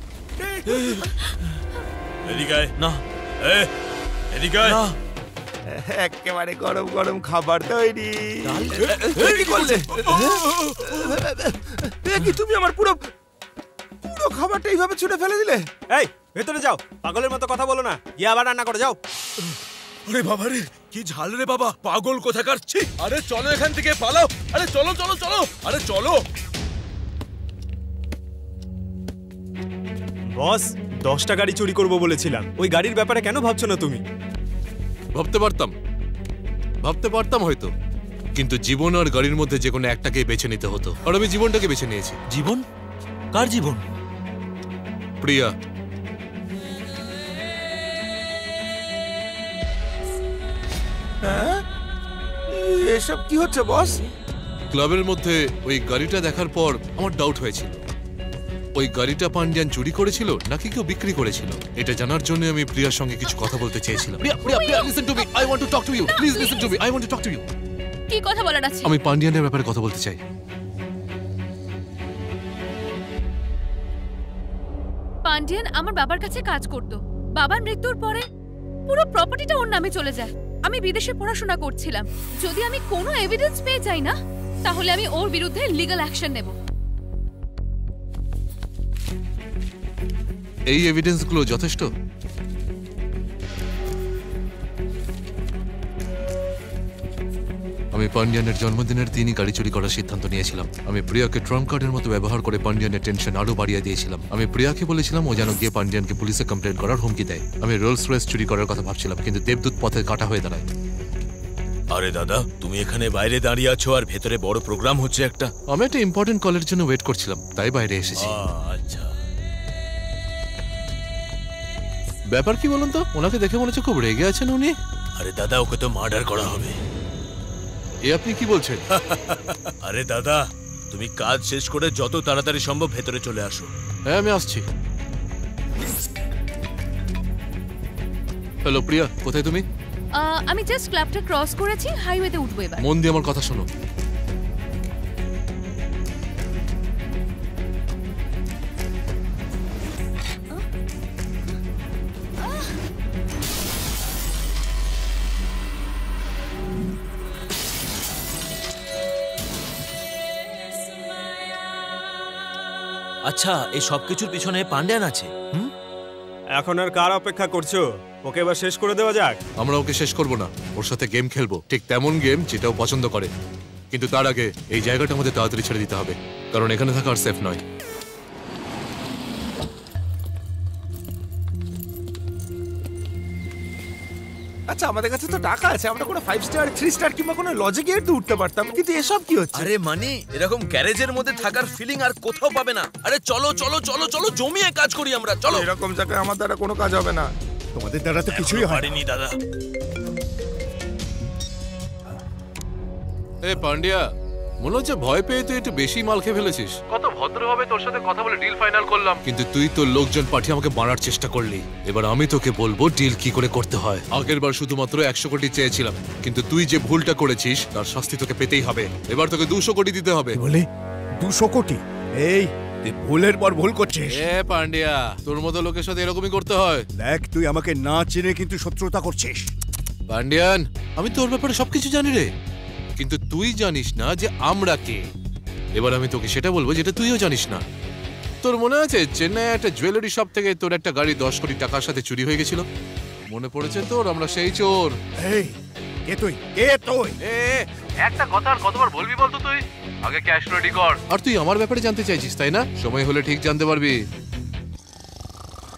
এদিকে আয়। না এদিকে আয়। একেবারে গরম গরম খাবার তৈরি। কি করলে? কি তুমি আমার পুরো পুরো খাবারটা এইভাবে ছুঁড়ে ফেলে দিলে? এই ভেতরে যাও, পাগলের মতো কথা বলো না, গিয়ে আবার রান্না করে যাও। আরে বাবা রে, কি ঝাল রে বাবা, পাগল কোথাকার। ছি, আরে চলো এখান থেকে পালাও। আরে চলো চলো চলো, আরে চলো। বস, 10টা গাড়ি চুরি করবো বলেছিলাম, ওই গাড়ির ব্যাপারে কেন ভাবছো না তুমি? ভাবতে পারতাম হয়তো, কিন্তু জীবন আর গাড়ির মধ্যে যে কোনো একটাকে বেছে নিতে হতো, আর আমি জীবনটাকে বেছে নিয়েছি। জীবন? কার জীবন? প্রিয়া। হ্যাঁ? এসব কি হচ্ছে বস? ক্লাবের মধ্যে ওই গাড়িটা দেখার পর আমার ডাউট হয়েছিল, ওই গাড়িটা পান্ডিয়ান চুরি করেছিল নাকি কেউ বিক্রি করেছিল। এটা জানার জন্য আমি প্রিয়ার সঙ্গে কিছু কথা বলতে চেয়েছিলাম। Priya, listen to me, I want to talk to you, please listen to me, I want to talk to you. কি কথা বলার আছে? আমি পান্ডিয়ানের ব্যাপারে কথা বলতে চাই। পান্ডিয়ান আমার বাবার কাছে কাজ করত। বাবার মৃত্যুর পরে পুরো প্রপার্টিটা ওর নামে চলে যায়। আমি বিদেশে পড়াশোনা করছিলাম। যদি আমি কোনো এভিডেন্স পেয়ে যাই না, তাহলে আমি ওর বিরুদ্ধে লিগ্যাল অ্যাকশন নেব। এই এভিডেন্সগুলো যথেষ্ট? আমি পান্ডিয়ানের জন্মদিনের দিনই গাড়ি চুরি করার সিদ্ধান্ত নিয়েছিলাম। আমি প্রিয়াকে ট্রাম্প কার্ডের মতো ব্যবহার করে পান্ডিয়ানের টেনশন আরো বাড়িয়ে দিয়েছিলাম। আমি প্রিয়াকে বলেছিলাম ও যেন গিয়ে পান্ডিয়ানকে পুলিশে কমপ্লেন করার হুমকি দেয়। আমি রোলস রয়েস চুরি করার কথা ভাবছিলাম, কিন্তু দেবদূত পথে কাটা হয়ে দাঁড়ায়। আরে দাদা, তুমি এখানে বাইরে দাঁড়িয়ে আছো আর ভেতরে বড় প্রোগ্রাম হচ্ছে একটা। আমি একটা ইম্পর্টেন্ট কলের জন্য ওয়েট করছিলাম, তাই বাইরে এসেছি। আচ্ছা, ব্যাপার কি বলুন তো? ওনাকে দেখে মনে হচ্ছে খুব রেগে আছেন উনি। আরে দাদা, ওকে তো মার্ডার করা হবে। এ আপনি কি বলছেন? আরে দাদা, তুমি কাজ শেষ করে যত তাড়াতাড়ি সম্ভব ভেতরে চলে আসো। হ্যাঁ, আমি আসছি। হ্যালো প্রিয়া, কোথায় তুমি? আমি জাস্ট ক্লাবটা ক্রস করেছি, হাইওয়েতে উঠবো এবার। মন দিয়ে আমার কথা শোনো। আচ্ছা, এই সবকিছুর পিছনে পান্ডিয়ান আছে? এখন আর কার অপেক্ষা করছো? ওকে এবার শেষ করে দেওয়া যাক। আমরা ওকে শেষ করব না, ওর সাথে গেম খেলবো, ঠিক তেমন গেম যেটা ও পছন্দ করে। কিন্তু তার আগে এই জায়গাটা আমাদের তাড়াতাড়ি ছেড়ে দিতে হবে, কারণ এখানে থাকা আর সেফ নয়। আচ্ছা, আমাদের কাছে তো টাকা আছে, আমরা কোনো 5 স্টার 3 স্টার কিংবা কোনো লজে গিয়ে তো উঠতে পারতাম, কিন্তু এসব কি হচ্ছে? আরে মানে এরকম গ্যারেজের মধ্যে থাকার ফিলিং আর কোথাও পাবে না। আরে চলো চলো চলো চলো, জমিয়ে কাজ করি আমরা, চলো। এরকম জায়গায় আমার দ্বারা কোনো কাজ হবে না। তোমাদের দ্বারা তো কিছুই হয়নি দাদা। এ পান্ডিয়া, মনে হচ্ছে ভয় পেয়ে তুই একটু বেশি মাল খেয়ে ফেলেছিস। কত ভদ্রভাবে তোর সাথে কথা বলে ডিল ফাইনাল করলাম, কিন্তু তুই তোর লোকজন পাঠিয়ে আমাকে মারার চেষ্টা করলি। এবার আমি তোকে বলবো ডিল কি করে করতে হয়। আগের বার শুধুমাত্র 100 কোটি চেয়েছিলাম, কিন্তু তুই যে ভুলটা করেছিস তার শাস্তি তোকে পেতেই হবে। এবার তোকে 200 কোটি দিতে হবে। বলে 200 কোটি? এই তুই ভুলের পর ভুল করছিস। এ পান্ডিয়া, তোর মতো লোকের সাথে এরকমই করতে হয়। দেখ, তুই আমাকে না চিনে কিন্তু শত্রুতা করছিস। পান্ডিয়ান, আমি তোর ব্যাপারে সবকিছু জানি রে, কিন্তু তুই জানিস না যে আমরা কে। এবার আমি তোকে সেটা বলবো যেটা তুইও জানিস না। তোর মনে আছে চেন্নাই একটা জুয়েলারি শপ থেকে তোর একটা গাড়ি 10 কোটি টাকার সাথে চুরি হয়ে গেছিল? মনে পড়েছে তোর? আমরা সেই চোর। এই কে তুই? কে তুই? একটা কথা আর কতবার বলবি বলতো তুই? আগে ক্যাশ রেডি কর। আর তুই আমার ব্যাপারে জানতে চাইছিস, তাই না? সময় হলে ঠিক জানতে পারবি।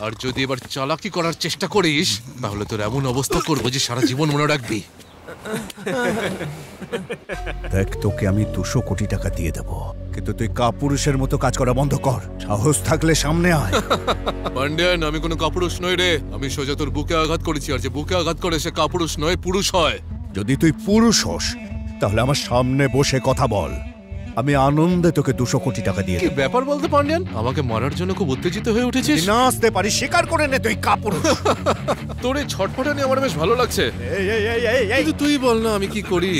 আর যদি এবার চালাকি করার চেষ্টা করিস, তাহলে তোর এমন অবস্থা করবো যে সারা জীবন মনে রাখবি। দেখ, তোকে আমি 200 কোটি টাকা দিয়ে দেবো, কিন্তু তুই কাপুরুষের মতো কাজ করা বন্ধ কর। সাহস থাকলে সামনে আয়। পান্ডিয়ান, আমি কোনো কাপুরুষ নই রে। আমি সোজা তোর বুকে আঘাত করেছি, আর যে বুকে আঘাত করে সে কাপুরুষ নয়, পুরুষ হয়। যদি তুই পুরুষ হোস, তাহলে আমার সামনে বসে কথা বল। আমি আনন্দে তোকে 200 কোটি টাকা দিয়ে কি দেব। ব্যাপার বলতে পান্ডিয়ান? আমাকে মারার জন্য খুব উত্তেজিত হয়ে উঠেছিস? না আসতে পারি, স্বীকার করে নে তুই কাপুরুষ। তোর এই ছটফটানি আমার বেশ ভালো লাগছে। এই এই এই এই এই কিন্তু তুই বল না আমি কি করি?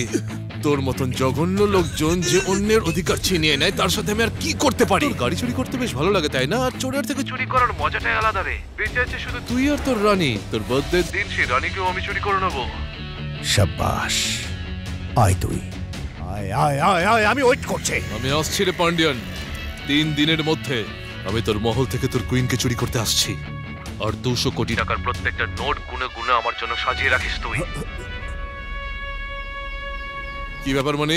তোর মতন জঘন্য লোকজন যে অন্যের অধিকার ছিনিয়ে নেয় তার সাথে আমি আর কি করতে পারি? গাড়ি চুরি করতে বেশ ভালো লাগে তাই না? আর চোরের থেকে চুরি করার মজাটাই আলাদা রে। বেঁচে আছে শুধু তুই আর তোর রানী। তোর বার্থডের দিন সেই রানীকেও আমি চুরি করে নেবো। শাবাশ, আয় তুই, আয় আয় আয় আয়, আমি ওয়েট করছি। আমি আসছি রে পান্ডিয়ান। 3 দিনের মধ্যে আমি তোর মহল থেকে তোর কুইনকে চুরি করতে আসছি। আর 200 কোটি টাকার প্রত্যেকটা নোট গুনে গুনে আমার জন্য সাজিয়ে রাখিস তুই। কি ব্যাপার মানে?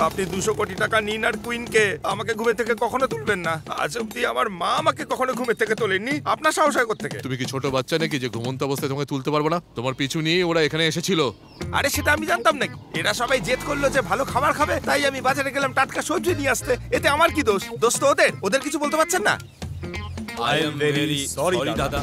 আপনি 200 কোটি টাকা নিন আর কুইনকে আমাকে ঘুমে থেকে কখনো তুলবেন না। আজ অব্দি আমার মা আমাকে কখনো ঘুমে থেকে তোলেননি। আপনার সাহস হয় কোত্থেকে? তুমি কি ছোট বাচ্চা নাকি যে ঘুমন্ত অবস্থায় তোমাকে তুলতে পারবো না? তোমার পিছু নিয়ে ওরা এখানে এসেছিল। আরে সেটা আমি জানতাম নাকি? এরা সবাই জেদ করলো যে ভালো খাবার খাবে, তাই আমি বাজারে গেলাম টাটকা সবজি নিয়ে আসতে। এতে আমার কি দোষ? দোষ তো ওদের কিছু বলতে পারছেন না। I am very sorry, Dada.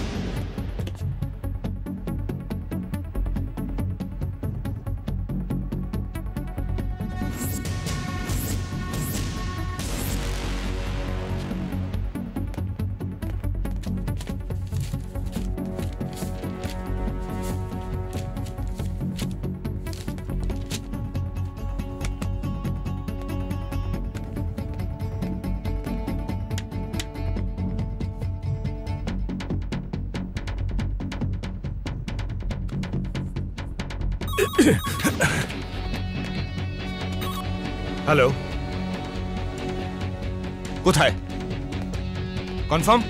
Hello, কোথায়? কনফার্ম?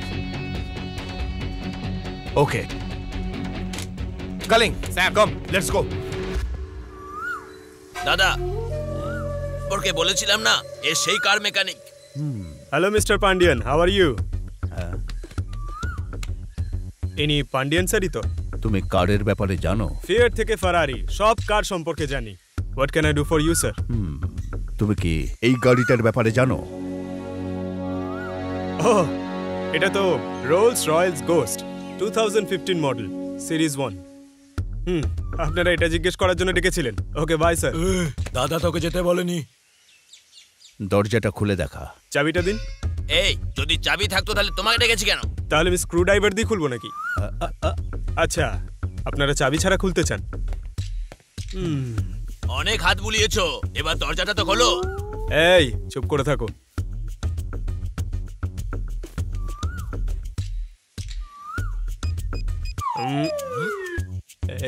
ওকে, কালিং কাম, লেটস গো। দাদা, ওকে বলেছিলাম না এ সেই car mechanic. Hello, Mr. Pandian. How are you? ইনি পান্ডিয়ান স্যারই তো? তুমি কারের ব্যাপারে জানো? ফিয়াট থেকে ফারারি সব কার সম্পর্কে জানি। What can I do for you, sir? তুমি কি এই গাড়িটার ব্যাপারে জানো? Oh, এটা তো Rolle's Royals ghost 2015 model series 1। আপনারা এটা জিজ্ঞেস করার জন্য ডেকেছিলেন? ওকে, বাই স্যার। দাদা তোকে যেতে বলেনি। দরজাটা খুলে দেখা। চাবিটা দিন। এই, যদি চাবি থাকতো তাহলে তোমাকে ডেকেছি কেন? তাহলে আমি স্ক্রু ড্রাইভার দিয়ে খুলবো নাকি? আচ্ছা, আপনারা চাবি ছাড়া খুলতে চান? অনেক হাত বুলিয়েছো, এবার দরজাটা তো খোলো। এই, চুপ করে থাকো।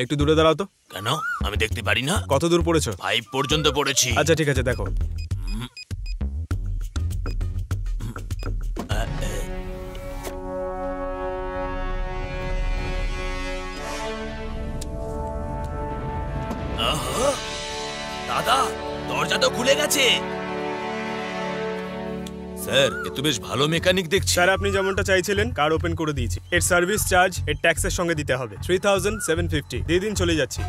একটু দূরে দাঁড়াও তো। কেন? আমি দেখতে পারি না? কত দূর পড়েছো? 5 পর্যন্ত পড়েছি। আচ্ছা ঠিক আছে, দেখো। দাদা, দরজা তো খুলে গেছে। স্যার, এ তো বেশ ভালো মেকানিক দেখছি। স্যার, আপনি যেমনটা চাইছিলেন কার ওপেন করে দিয়েছি। এর সার্ভিস চার্জ এর ট্যাক্সের সঙ্গে দিতে হবে 3750। দিয়ে দিন, চলে যাচ্ছি।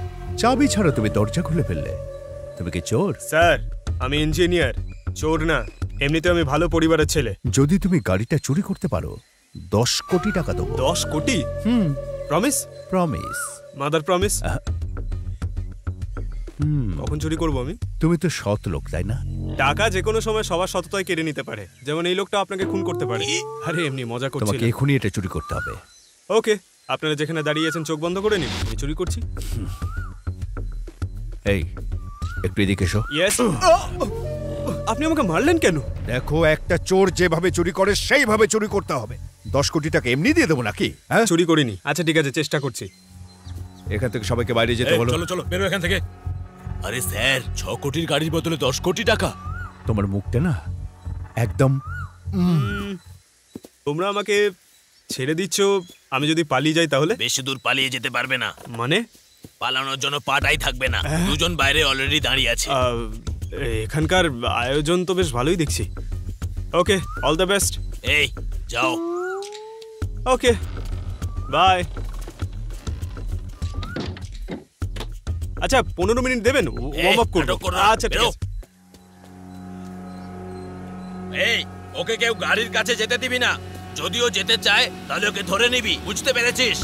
চাবি ছাড়া তুমি দরজা খুলে ফেললে? তুমি কি চোর? স্যার, আমি ইঞ্জিনিয়ার, চোর না। এমনিতে আমি ভালো পরিবারের ছেলে। যদি তুমি গাড়িটা চুরি করতে পারো 10 কোটি টাকা দেবো। 10 কোটি? প্রমিস? প্রমিস। Mother promise? কখন চুরি করবো আমি? তুমি তো সৎ লোক, তাই না? টাকা যে কোনো সময় সবার সততায় কেড়ে নিতে পারে। যেমন এই লোকটা আপনাকে খুন করতে পারে। আরে এমনি মজা করছি। তোমাকে এখনই এটা চুরি করতে হবে। ওকে, আপনারা যেখানে দাঁড়িয়ে আছেন চোখ বন্ধ করে নিন, আমি চুরি করছি। এই, একটু এদিকে এসো। ইয়েস। আপনি আমাকে মারলেন কেন? দেখো, একটা চোর যেভাবে চুরি করে সেইভাবে চুরি করতে হবে। 10 কোটি টাকা এমনি দিয়ে দেবো নাকি? হ্যাঁ, চুরি করিনি। আচ্ছা ঠিক আছে, চেষ্টা করছি। এখান থেকে সবাইকে বাইরে যেতে বলো। চলো চলো, বেরো এখান থেকে। আরে স্যার, 6 কোটির গাড়ির বদলে 10 কোটি টাকা। তোমার মুখটা না একদম। তোমরা আমাকে ছেড়ে দিচ্ছ, আমি যদি পালিয়ে যাই তাহলে? বেশি দূর পালিয়ে যেতে পারবে না। মানে? পালানোর জন্য পাটাই থাকবে না। দুজন বাইরে অলরেডি দাঁড়িয়ে আছে। এখানকার আয়োজন তো বেশ ভালোই দেখছি। ওকে, অল দ্য বেস্ট। এই, যাও। ওকে, বাই। আচ্ছা, 15 মিনিট দেবেন, ওয়ার্ম আপ করব। আচ্ছা ঠিক আছে। এই, ওকে কেউ গাড়ির কাছে যেতে দিবি না। যদিও যেতে চায় তাহলে ওকে ধরে নিবি, বুঝতে পেরেছিস?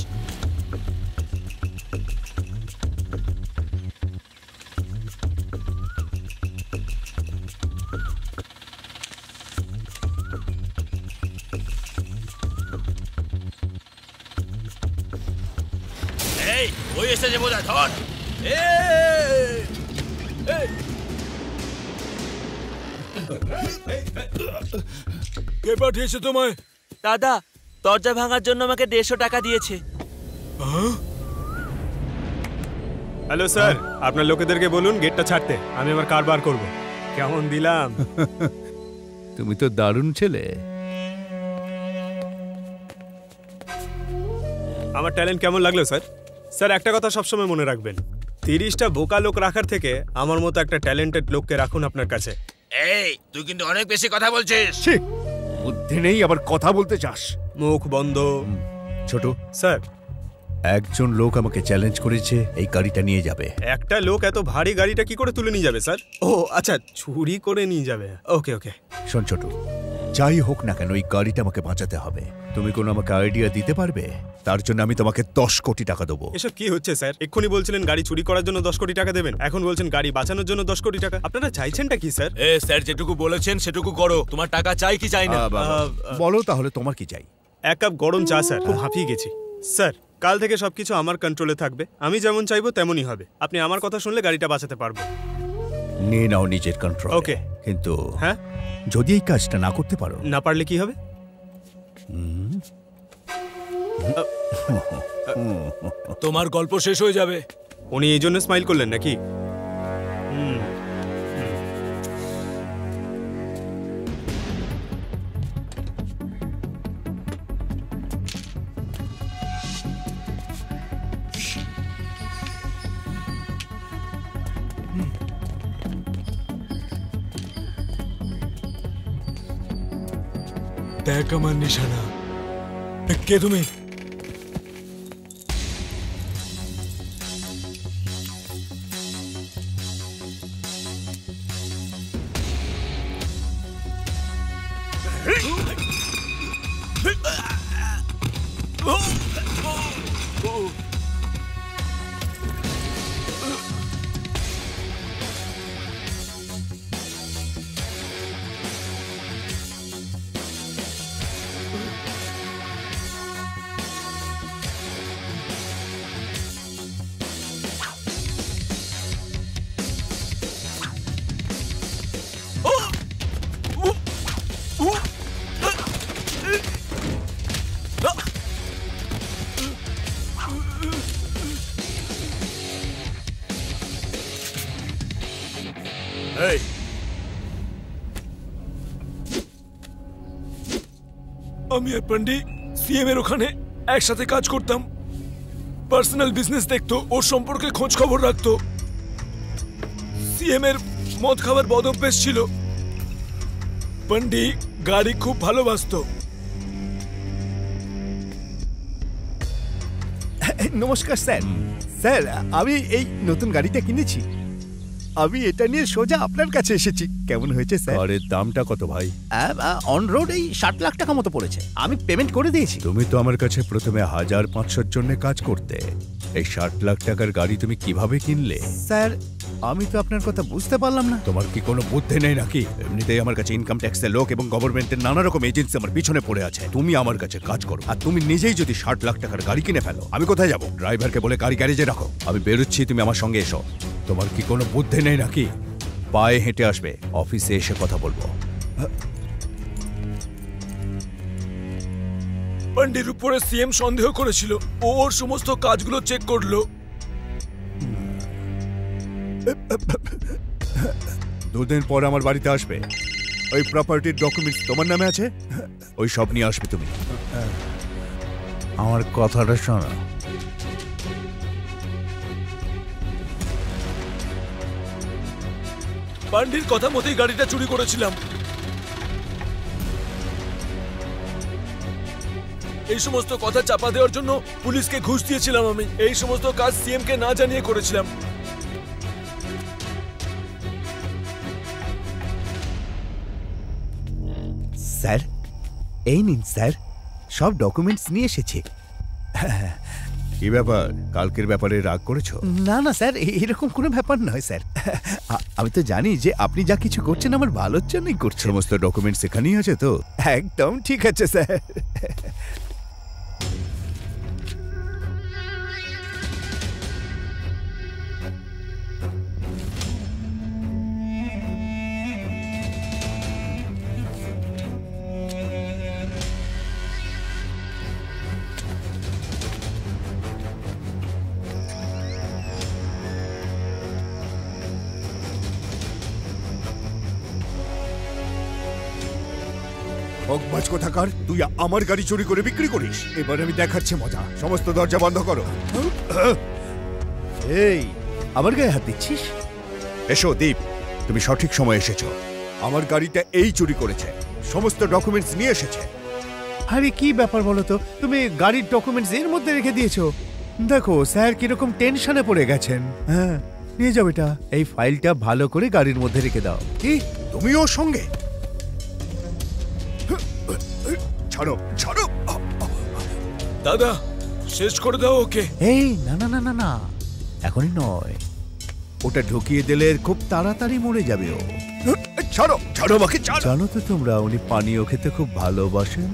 এই, ওই এসে যে বোঝা ধর। কে পাঠিয়েছে তোমায়? দাদা, দরজা ভাঙার জন্য আমাকে 150 টাকা দিয়েছে। হ্যালো স্যার, আপনার লোকেদেরকে বলুন গেটটা ছাড়তে, আমি আমার কার বার করবো। কেমন দিলাম? তুমি তো দারুণ ছেলে। আমার ট্যালেন্ট কেমন লাগলো স্যার? স্যার একটা কথা সবসময় মনে রাখবেন, 30টা বোকা লোক রাখার থেকে আমার মতো একটা ট্যালেন্টেড লোককে রাখুন আপনার কাছে। এই তুই কিন্তু অনেক বেশি কথা বলছিস। বুদ্ধি নেই আবার কথা বলতে চাস? মুখ বন্ধ। ছোট স্যার, একজন লোক আমাকে চ্যালেঞ্জ করেছে এই গাড়িটা নিয়ে যাবে। একটা লোক এত ভারী গাড়িটা কি করে তুলে নিয়ে যাবে স্যার? ও আচ্ছা, চুরি করে নিয়ে যাবে। ওকে ওকে। শোন ছোট, যাই হোক না কেন এই গাড়িটা আমাকে বাঁচাতে হবে। তুমি কোনো আমাকে আইডিয়া দিতে পারবে? তার জন্য আমি তোমাকে 10 কোটি টাকা দেবো। এসব কি হচ্ছে স্যার? এক্ষুনি বলছিলেন গাড়ি চুরি করার জন্য 10 কোটি টাকা দেবেন, এখন বলছেন গাড়ি বাঁচানোর জন্য 10 কোটি টাকা। আপনারা চাইছেনটা কি স্যার? স্যার যেটুকু বলেছেন সেটুকু করো। তোমার টাকা চাই কি চাই না? বলো তাহলে তোমার কি চাই? 1 কাপ গরম চা স্যার, খুব হাঁপিয়ে গেছি। স্যার, কাল থেকে সবকিছু আমার কন্ট্রোলে থাকবে, আমি যেমন চাইবো তেমনই হবে। আপনি আমার কথা শুনলে গাড়িটা বাঁচাতে পারবো। নিয়ে নাও নিজের কন্ট্রোল। ওকে। কিন্তু হ্যাঁ, যদি এই কাজটা না করতে পারো? না পারলে কি হবে? তোমার গল্প শেষ হয়ে যাবে। উনি এই জন্য স্মাইল করলেন নাকি? দেখ আমার নিশানা। কে তুমি? আমি আর পান্ডি সিএম এর ওখানে একসাথে কাজ করতাম। পার্সোনাল বিজনেস দেখতো, ওর সম্পর্কে খোঁজ খবর রাখতো। সিএম এর মদ খাবার বদ অভ্যেস ছিল। পান্ডি গাড়ি খুব ভালোবাসতো। নমস্কার স্যার। স্যার, আমি এই নতুন গাড়িটা কিনেছি, আমি এটা নিয়ে সোজা আপনার কাছে এসেছি। কেমন হয়েছে স্যার? আরে দামটা কত ভাই? অন রোড এই 60 লাখ টাকা মতো পড়েছে, আমি পেমেন্ট করে দিয়েছি। তুমি তো আমার কাছে প্রথমে 1500-র জন্য কাজ করতে, এই 60 লাখ টাকার গাড়ি তুমি কিভাবে কিনলে? স্যার, আমি তো আপনার কথা বুঝতে পারলাম না। তোমার কি কোনো বুদ্ধি নেই নাকি? এমনিতেই আমার কাছে ইনকাম ট্যাক্সের লোক এবং গভর্নমেন্টের নানা রকম এজেন্সি আমার পিছনে পড়ে আছে। তুমি আমার কাছে কাজ করো, আর তুমি নিজেই যদি 60 লাখ টাকার গাড়ি কিনে ফেলো, আমি কোথায় যাব? ড্রাইভারকে বলে গাড়ি গ্যারেজে রাখো, আমি বেরোচ্ছি, তুমি আমার সঙ্গে এসো। তোমার কি কোনো বুদ্ধি নেই নাকি? পায়ে হেঁটে আসবে, অফিসে এসে কথা বলবো। পান্ডির উপরে সিএম সন্দেহ করেছিল, ওর সমস্ত কাজগুলো চেক করলো। 2 দিন পর আমার বাড়িতে আসবে। ওই প্রপার্টির ডকুমেন্টস তোমার নামে আছে, ওই সব নিয়ে আসবে তুমি। আমার কথাটা শোনো। পান্ডির কথা মতোই গাড়িটা চুরি করেছিলাম। এই সমস্ত কথা চাপা দেওয়ার জন্য পুলিশকে ঘুষ দিয়েছিলাম আমি। এই সমস্ত কাজ সিএম কে না জানিয়ে করেছিলাম। স্যার, এই নিন স্যার, সব ডকুমেন্টস নিয়ে এসেছি। কি ব্যাপার, কালকের ব্যাপারে রাগ করেছো? না না স্যার, এরকম কোনো ব্যাপার নয় স্যার। আমি তো জানি যে আপনি যা কিছু করছেন আমার ভালোর জন্যই করছেন। সমস্ত ডকুমেন্টস এখানেই আছে তো? একদম ঠিক আছে স্যার। ঠকবাজ কোথাকার, তুই আমার গাড়ি চুরি করে বিক্রি করিস। এবার আমি দেখাচ্ছি মজা। সমস্ত দরজা বন্ধ করো। এই আমার গায়ে হাত দিচ্ছিস? এসো দীপ, তুমি সঠিক সময় এসেছো। আমার গাড়িটা এই চুরি করেছে, সমস্ত ডকুমেন্টস নিয়ে এসেছে। আরে কি ব্যাপার বলো তো, তুমি গাড়ির ডকুমেন্টস এর মধ্যে রেখে দিয়েছো। দেখো স্যার কিরকম টেনশনে পড়ে গেছেন। হ্যাঁ নিয়ে যাও এটা, এই ফাইলটা ভালো করে গাড়ির মধ্যে রেখে দাও। কি তুমিও সঙ্গে? ছাড়ো ছাড়ো। দাদা শেষ করে দাও ওকে। এই না না না না না, এখনই নয়, ওটা ঢুকিয়ে দিলে খুব তাড়াতাড়ি মরে যাবে ও। ছাড়ো ছাড়ো আমাকে। জানো তো তোমরা উনি পানীয় খেতে খুব ভালোবাসেন,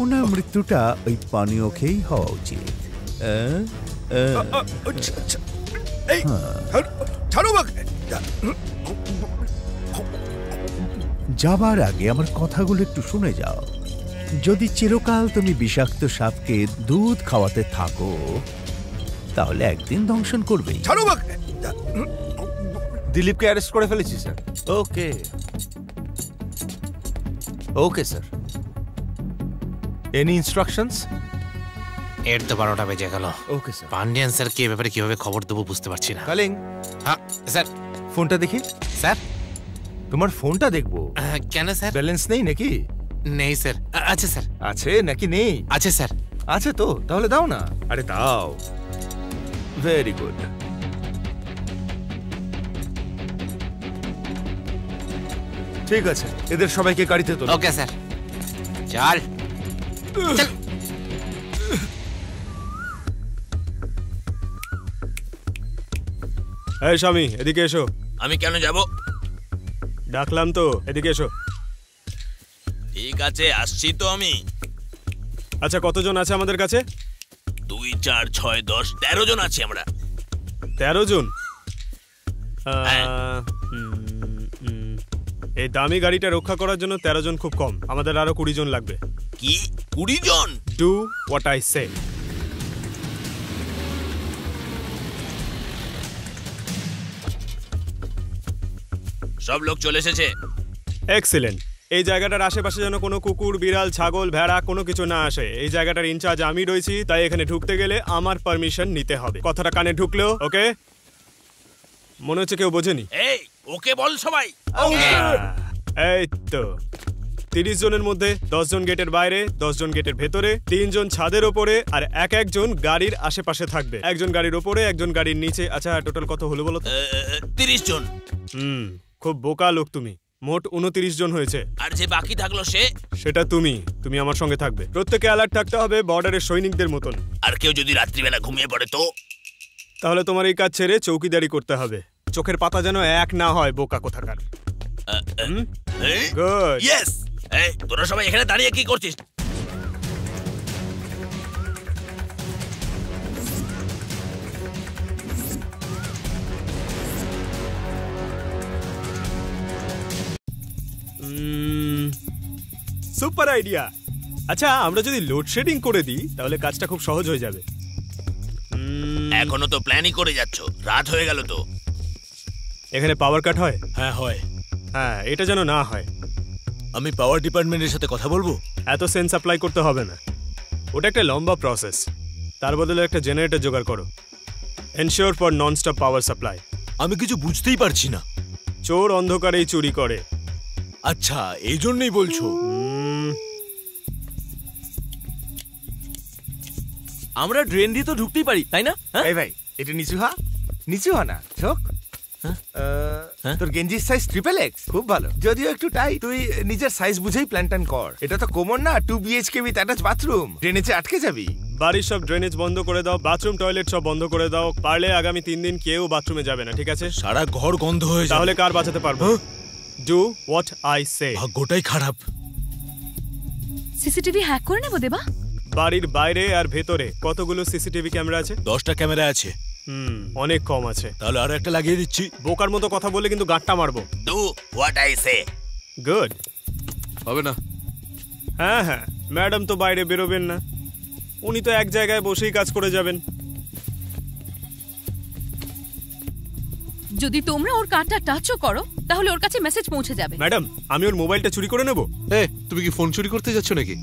ওনার মৃত্যুটা ওই পানীয় খেয়েই হওয়া উচিত। যাবার আগে আমার কথাগুলো একটু শুনে যাও। যদি চিরকাল তুমি বিষাক্ত সাপকে দুধ খাওয়াতে থাকো তাহলে একদিন দংশন করবেই। দিলীপকে অ্যারেস্ট করে ফেলেছি স্যার। ওকে ওকে স্যার। Any instructions? এর তো 12টা বেজে গেল। Okay sir. পান্ডিয়ান স্যার কি ব্যাপারে কিভাবে খবর দেবো বুঝতে পারছি না। কালিং। হ্যাঁ স্যার। ফোনটা দেখি। স্যার তোমার ফোনটা দেখবো। কেন স্যার? ব্যালেন্স নেই নাকি? নেই স্যার। আছে স্যার। আছে নাকি নেই? আছে স্যার। আছে তো, তাহলে দাও না। আরে দাও। Very good. ঠিক আছে, এদের সবাইকে গাড়িতে তোলো। Okay sir. চল। এই স্বামী এদিকে এসো। আমি কেন যাব? ডাকলাম তো, এদিকে এসো। ঠিক আছে আসছি তো আমি। আচ্ছা কতজন আছে আমাদের কাছে? 2 4 6 10 13 জন আছি আমরা। 13 জন? এই দামি গাড়িটা রক্ষা করার জন্য 13 জন খুব কম, আমাদের আরো 20 জন লাগবে। কি 20 জন? Do what I say. সব লোক চলে এসেছে। এক্সিলেন্ট। এই জায়গাটার আশেপাশে যেন কোনো কুকুর, বিড়াল, ছাগল, ভেড়া কোনো কিছু না আসে। এই জায়গাটার ইনচার্জ আমি রয়েছি, তাই এখানে ঢুকতে গেলে আমার পারমিশন নিতে হবে। কথাটা কানে ঢুকলেও ওকে? মনে হচ্ছে কেউ বোঝেনি। এই ওকে বল সবাই। এই তো 30 জনের মধ্যে 10 জন গেটের বাইরে, 10 জন গেটের ভেতরে, 3 জন ছাদের ওপরে, আর এক জন গাড়ির আশেপাশে থাকবে। একজন গাড়ির ওপরে, একজন গাড়ির নিচে। আচ্ছা টোটাল কত হলো বলো তো? 30 জন। খুব বোকা লোক তুমি। মোট 29 জন হয়েছে। আর যে বাকি থাকলো সেটা তুমি আমার সঙ্গে থাকবে। প্রত্যেকে অ্যালার্ট থাকতে হবে বর্ডারের সৈনিকদের মতন। আর কেউ যদি রাত্রিবেলা ঘুমিয়ে পড়ে তো? তাহলে তোমার এই কাজ ছেড়ে চৌকিদারি করতে হবে। চোখের পাতা যেন এক না হয়, বোকা কোথাকার। গুড। ইয়েস। এই তোরা সবাই এখানে দাঁড়িয়ে কি করছিস? Super idea. আচ্ছা আমরা যদি লোডশেডিং করে দিই তাহলে কাজটা খুব সহজ হয়ে যাবে। এখনো তো প্ল্যানই করে যাচ্ছ, রাত হয়ে গেল তো। এখানে পাওয়ার কাট হয়? হ্যাঁ হয়। হ্যাঁ এটা যেন না হয়। আমি পাওয়ার ডিপার্টমেন্টের সাথে কথা বলবো। এত সেন্স অ্যাপ্লাই করতে হবে না, ওটা একটা লম্বা প্রসেস। তার বদলে একটা জেনারেটর জোগাড় করো। Ensure for non stop power supply. আমি কিছু বুঝতেই পারছি না। চোর অন্ধকারেই চুরি করে। আচ্ছা এই জন্যই বলছো? আমরা ড্রেন দিয়ে তো ঢুকতেই পারি তাই না? এই ভাই এটা নিচু হ না চোখ। তোর গেঞ্জির সাইজ XXX খুব ভালো, যদিও একটু টাই। তুই নিজের সাইজ বুঝেই প্ল্যান কর। এটা তো কোমর না, 2 BHK উইথ অ্যাটাচ বাথরুম। ড্রেনেজে আটকে যাবি। বাড়ির সব ড্রেনেজ বন্ধ করে দাও, বাথরুম টয়লেট সব বন্ধ করে দাও। পারলে আগামী 3 দিন কেউ বাথরুমে যাবে না, ঠিক আছে? সারা ঘর গন্ধ হয়ে যাবে। তাহলে কার বাঁচাতে পারবো? Do what I say. ভাগ্যটাই খারাপ। সিসিটিভি হ্যাক করে নেব দেবা। বাড়ির বাইরে আর ভেতরে কতগুলো সিসিটিভি ক্যামেরা আছে? 10টা ক্যামেরা আছে। অনেক কম আছে। তাহলে আরো একটা লাগিয়ে দিচ্ছি। বোকার মতো কথা বলে কিন্তু গাঁটটা মারবো। Do what I say. Good. হবে না? হ্যাঁ ম্যাডাম তো বাইরে বেরোবেন না, উনি তো এক জায়গায় বসেই কাজ করে যাবেন। যদি তোমরা ওর কারটা টাচও করো তাহলে ওর কাছে মেসেজ পৌঁছে যাবে। ম্যাডাম, আমি ওর মোবাইলটা চুরি করে নেব? তুমি কি ফোন চুরি করতে যাচ্ছ নাকি?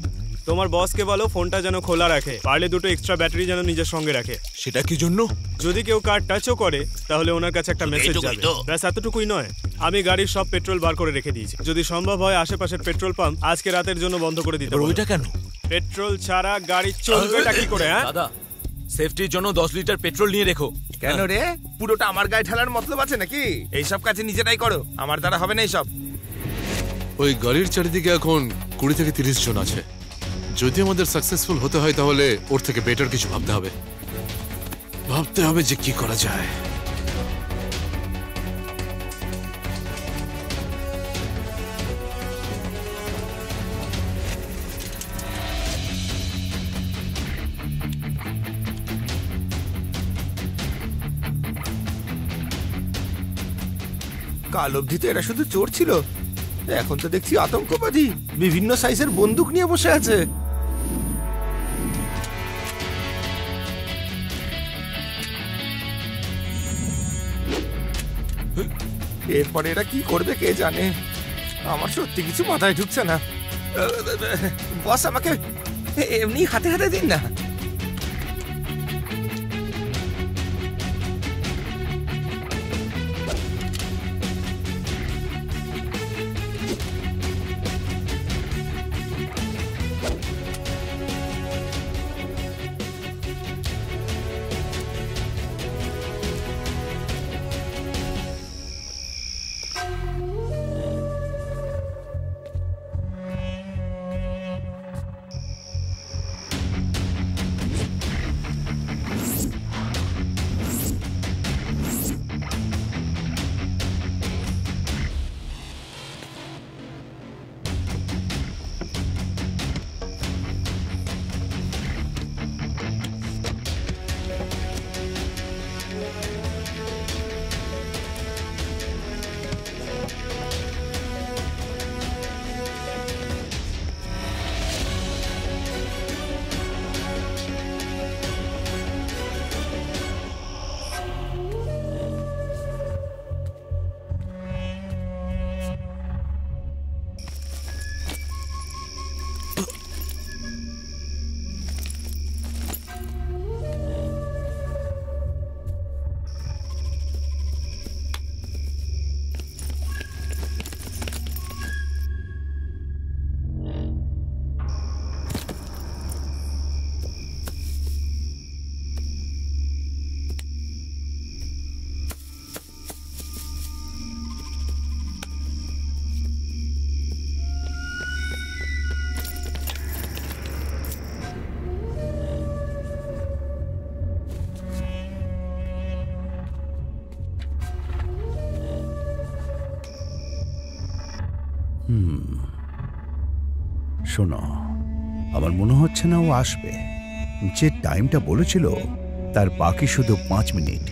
তোমার বসকে বলো ফোনটা যেন খোলা রাখে, পারলে 2টো এক্সট্রা ব্যাটারি যেন নিজের সঙ্গে রাখে। সেটা কি জন্য? যদি কেউ কার টাচও করে তাহলে ওনার কাছে একটা মেসেজ যাবে। ব্যাস এতটুকুই নয়, আমি গাড়ির সব পেট্রোল বার করে রেখে দিয়েছি। যদি সম্ভব হয় আশেপাশের পেট্রোল পাম্প আজকে রাতের জন্য বন্ধ করে দিতে হবে। ওইটা কেন? পেট্রোল ছাড়া গাড়ি চলবেটা কি করে? দাদা, সেফটির জন্য 10 লিটার পেট্রোল নিয়ে রেখো। কেন রে, পুরোটা আমার গায়ে ঢালার মতলব আছে নাকি? এইসব কাজে নিজেরাই করো, আমার দ্বারা হবে না এইসব। ওই গাড়ির চারিদিকে এখন 20 থেকে 30 জন আছে। যদি আমাদের সাকসেসফুল হতে হয় তাহলে ওর থেকে বেটার কিছু ভাবতে হবে যে কি করা যায়। কাল অবধি তো এরা শুধু চোর ছিল, এখন তো দেখছি আতঙ্কবাদী, বিভিন্ন সাইজের বন্দুক নিয়ে বসে আছে। এরপরে এরা কি করবে কে জানে, আমার সত্যি কিছু মাথায় ঢুকছে না। বস, আমাকে এমনি হাতে হাতে দিন না। শোনো, আমার মনে হচ্ছে না ও আসবে। যে টাইমটা বলেছিল তার বাকি শুধু 5 মিনিট।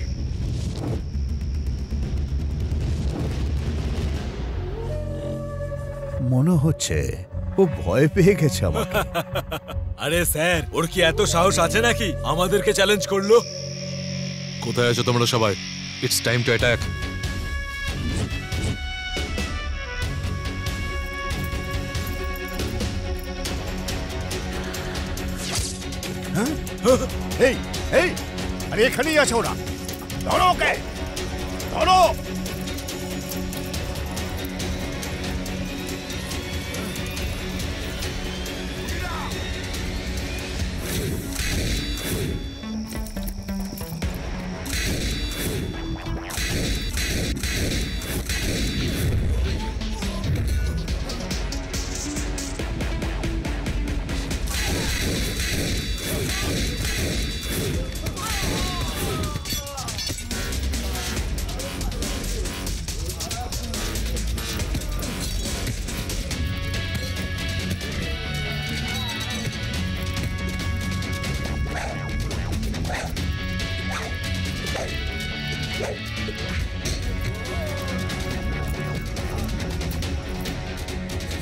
মনে হচ্ছে ও ভয় পেয়ে গেছে আমাকে। আরে স্যার, ওর কি এত সাহস আছে নাকি আমাদেরকে চ্যালেঞ্জ করলো? কোথায় আছো তোমরা সবাই? It's time to attack. এই এই, আরে এখানেই আছে ওরা, ধরো ওকে, ধরো।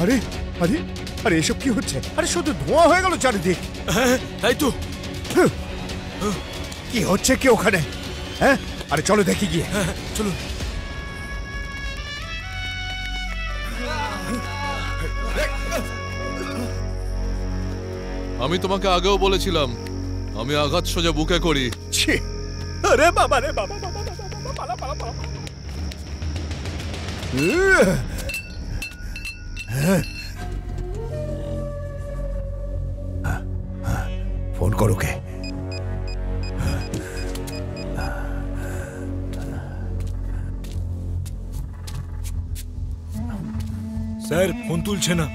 আরে আরে আরে, এসব কি হচ্ছে? আরে শুধু ধোঁয়া হয়ে গেল চারিদিক। তাই তো। কি হচ্ছে কি ওখানে? হ্যাঁ, আরে চলো দেখি গিয়ে। চলো। আমি তোমাকে আগেও বলেছিলাম আমি আঘাত সোজা বুকে করি। আরে বাবা রে বাবা ফোন করো কে? স্যার ফোন তুলছে না।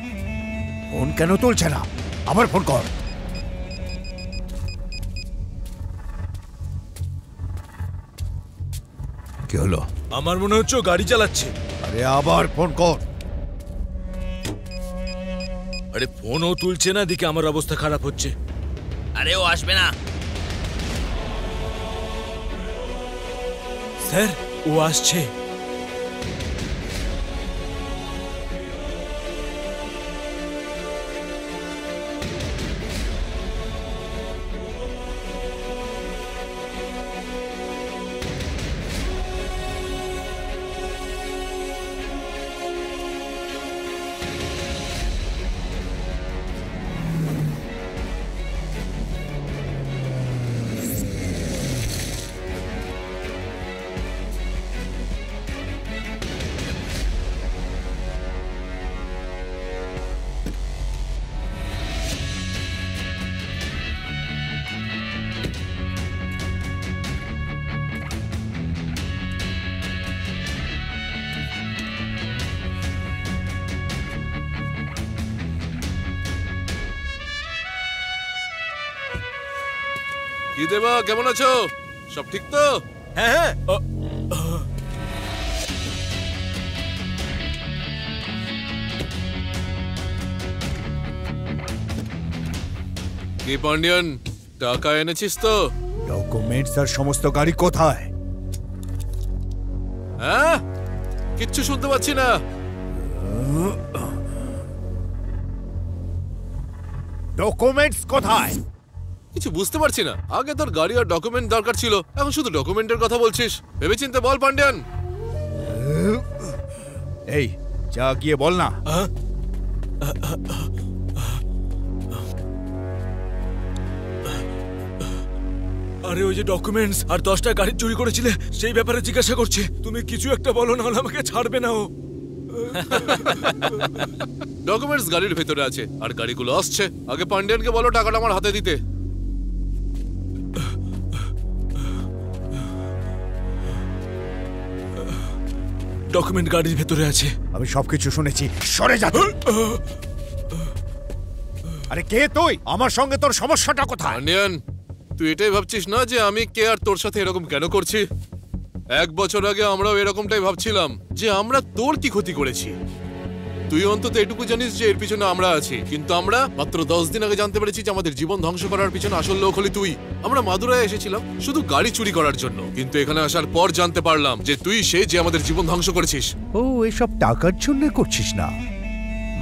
ফোন কেন তুলছে না? আবার ফোন কর। কি হলো? আমার মনে হচ্ছে ও গাড়ি চালাচ্ছে। আরে আবার ফোন কর। আরে ফোনও তুলছে না, দিকে আমার অবস্থা খারাপ হচ্ছে। আরে ও আসবে না স্যার, ও আসছে। কি দেবা, কেমন আছো? সব ঠিক তো? হ্যাঁ হ্যাঁ। কি পান্ডিয়ান, টাকা এনেছিস তো? ডকুমেন্টস আর সমস্ত গাড়ি কোথায়? হ্যাঁ, কিচ্ছু শুনতে পাচ্ছি না। ডকুমেন্টস কোথায়? কিছু বুঝতে পারছি না। আগে তোর গাড়ি আর ডকুমেন্ট দরকার ছিল, এখন শুধু ডকুমেন্টের কথা বলছিস। ভেবেচিন্তে বল পান্ডিয়ান। এই যা গিয়ে বল না। আরে ওই যে ডকুমেন্টস আর 10টা গাড়ি চুরি করেছিলে সেই ব্যাপারে জিজ্ঞাসা করছে। তুমি কিছু একটা বলো, না হলে আমাকে ছাড়বে না ও। ডকুমেন্টস গাড়ির ভেতরে আছে আর গাড়িগুলো আসছে। আগে পান্ডিয়ানকে বলো টাকাটা আমার হাতে দিতে। ডকুমেন্ট গাড়ির ভেতরে আছে। আমি সবকিছু শুনেছি, সরে যা তুই। আরে কে তুই? আমার সঙ্গে তোর সমস্যাটা কোথায়? পান্ডিয়ান, তুই এটাই ভাবছিস না যে আমি কে আর তোর সাথে এরকম কেন করছি? 1 বছর আগে আমরাও এরকমটাই ভাবছিলাম যে আমরা তোর কি ক্ষতি করেছি। তুই অন্তত এটুকু জানিস যে এর পিছনে আমরা আছি, কিন্তু আমরা মাত্র 10 দিন আগে জানতে পেরেছি যে আমাদের জীবন ধ্বংস করার পিছনে আসল লোক হলি তুই। আমরা মাদুরায় এসেছিলাম শুধু গাড়ি চুরি করার জন্য, কিন্তু এখানে আসার পর জানতে পারলাম যে তুই সে যে আমাদের জীবন ধ্বংস করেছিস। ও এসব টাকার জন্য করছিস না,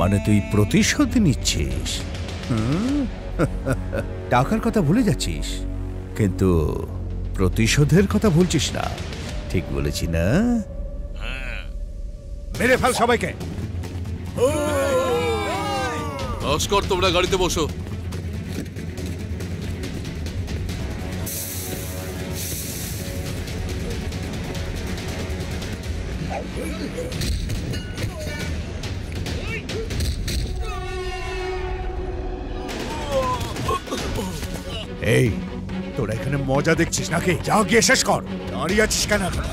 মানে তুই প্রতিশোধ নিচ্ছিস। টাকার কথা ভুলে যাচ্ছিস, কিন্তু প্রতিশোধের কথা ভুলছিস না। ঠিক বলেছি না? মেরে ফেল সবাইকে। নমস্কার, তোমরা গাড়িতে বসো। এই তোরা এখানে মজা দেখছিস নাকি? যা গিয়ে শেষ কর। দাঁড়িয়ে আছিস কেন এখন?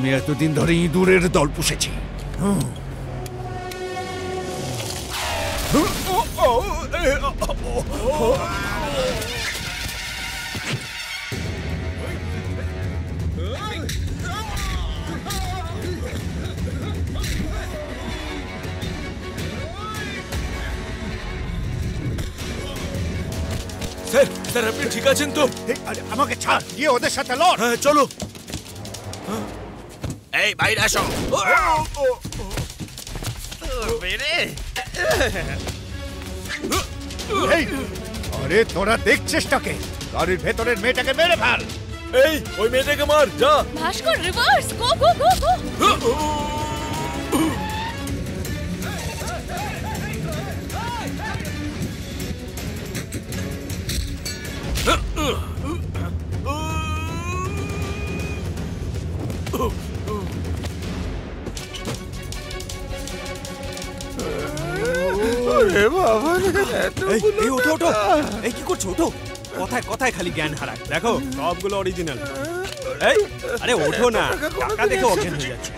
আমি এতদিন ধরে ইঁদুরের দল পুষেছি। স্যার স্যার আপনি ঠিক আছেন তো? আমাকে ছাড়, গিয়ে ওদের সাথে লড়। হ্যাঁ চলো। এই বাইরে আসো। আরে তোরা দেখছিস টাকে, গাড়ির ভেতরের মেয়েটাকে মেরে ফেল। এই ওই মেয়েটাকে মার, যা। ভাস্কর রিভার্স, গো গো গো গো। আরে বাবা রে, এই ওঠো ওঠো, এই কি করছো? ওঠো। কথায় কথায় খালি জ্ঞান হারায়। দেখো সবগুলো অরিজিনাল। এই আরে ওঠো না, টাকা দেখে অজ্ঞান হয়ে যাচ্ছে।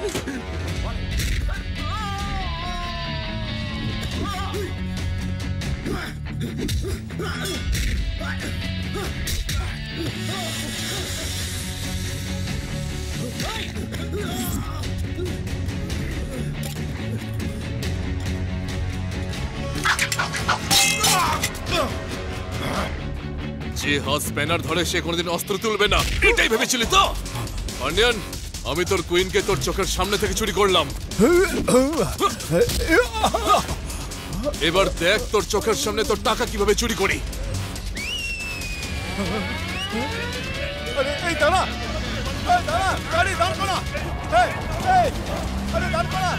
যে হাত স্প্যানার ধরে সে কোনোদিন অস্ত্র তুলবে না, এটাই ভেবেছিলি তো? পান্ডিয়ান, আমি তোর কুইনকে তোর চোখের সামনে থেকে চুরি করলাম। এবার দেখ তোর চোখের সামনে তোর টাকা কিভাবে চুরি করি। এই দাঁড়া, দাঁড়া, গাড়ি দাঁড় করা। আরে দাঁড় করা।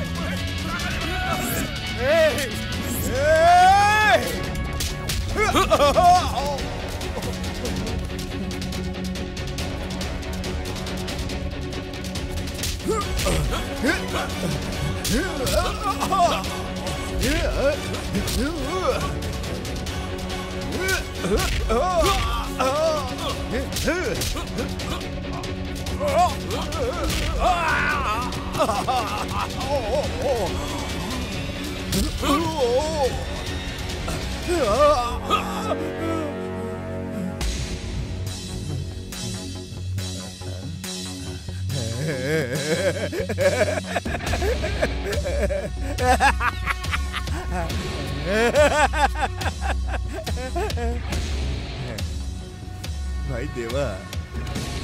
ভাই দেবা,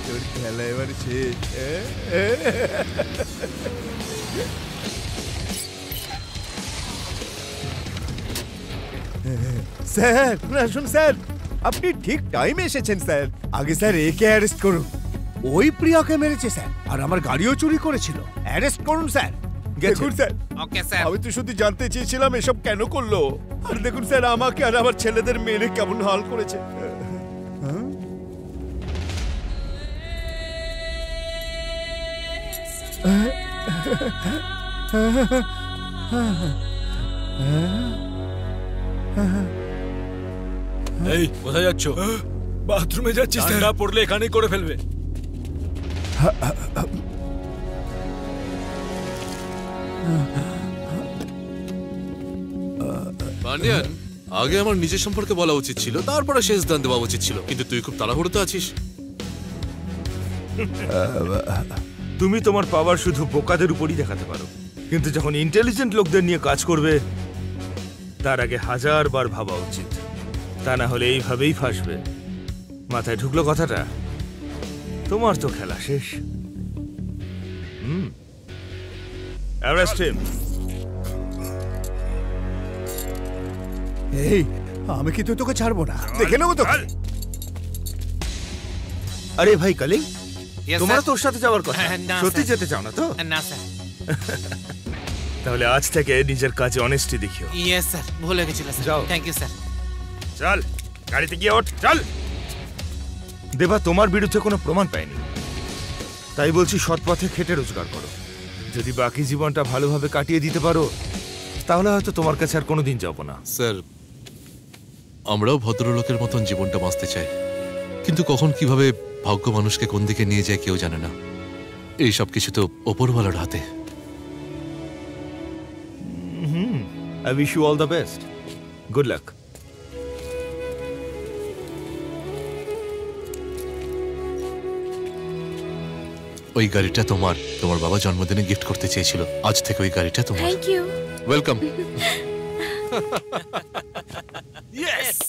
তোর খেলা এবার শেষ। স্যার আসুন স্যার, আপনি ঠিক টাইমে এসেছেন স্যার। আগে স্যার একে অ্যারেস্ট করুন, ওই প্রিয়াকে মেরেছে স্যার, আর আমার গাড়িও চুরি করেছিল। অ্যারেস্ট করুন স্যার। দেখুন স্যার, ওকে স্যার। আমি তো শুধু জানতে চেয়েছিলাম এসব কেন করলো। আর দেখুন স্যার, আমাকে আর আমার ছেলেদের মেরে কেমন হাল করেছে। এই কোথায় যাচ্ছ? বাথরুমে যাচ্ছি স্যার। ঠান্ডা পড়লে এখানেই করে ফেলবে। পান্ডিয়ান, আগে আমার নিজের সম্পর্কে বলা উচিত ছিল, তারপরে শেষ দান দেওয়া উচিত ছিল, কিন্তু তুই খুব তাড়াহুড়োতে আছিস। তুমি তোমার পাওয়ার শুধু বোকাদের উপরই দেখাতে পারো, কিন্তু যখন ইন্টেলিজেন্ট লোকদের নিয়ে কাজ করবে তার আগে 1000 বার ভাবা উচিত। তা না হলে এইভাবেই ফাঁসবে। মাথায় ঢুকলো কথাটা? তোমার তো খেলা শেষ। Arrest him. এই, আমি কিন্তু তোকে ছাড়বো না, দেখে নেবো তোকে। আরে ভাই কালিং, Yes, তোমার sir. তোর সাথে যাওয়ার কথা। না, সত্যি স্যার। যেতে চাও না তো? না স্যার। তাহলে আজ থেকে নিজের কাজে অনেস্টি দেখিও। ইয়েস স্যার, ভুলে গেছিলাম স্যার। যাও। Thank you sir. চল গাড়িতে গিয়ে ওঠ, চল। দেবা তোমার বিরুদ্ধে কোনো প্রমাণ পায়নি, তাই বলছি সৎ পথে খেটে রোজগার করো। যদি বাকি জীবনটা ভালোভাবে কাটিয়ে দিতে পারো তাহলে হয়তো তোমার কাছে আর কোনোদিন যাবো না। স্যার, আমরাও ভদ্রলোকের মতন জীবনটা বাঁচতে চাই, কিন্তু কখন কিভাবে ভাগ্য মানুষকে কোন দিকে নিয়ে যায় কেউ জানে না। এই সব কিছু তো ওপরওয়ালার হাতে। I wish you all the best. Good luck. ওই গাড়িটা তোমার বাবা জন্মদিনে গিফট করতে চেয়েছিল, আজ থেকে ওই গাড়িটা তোমার। Thank you. ওয়েলকাম। ইয়েস।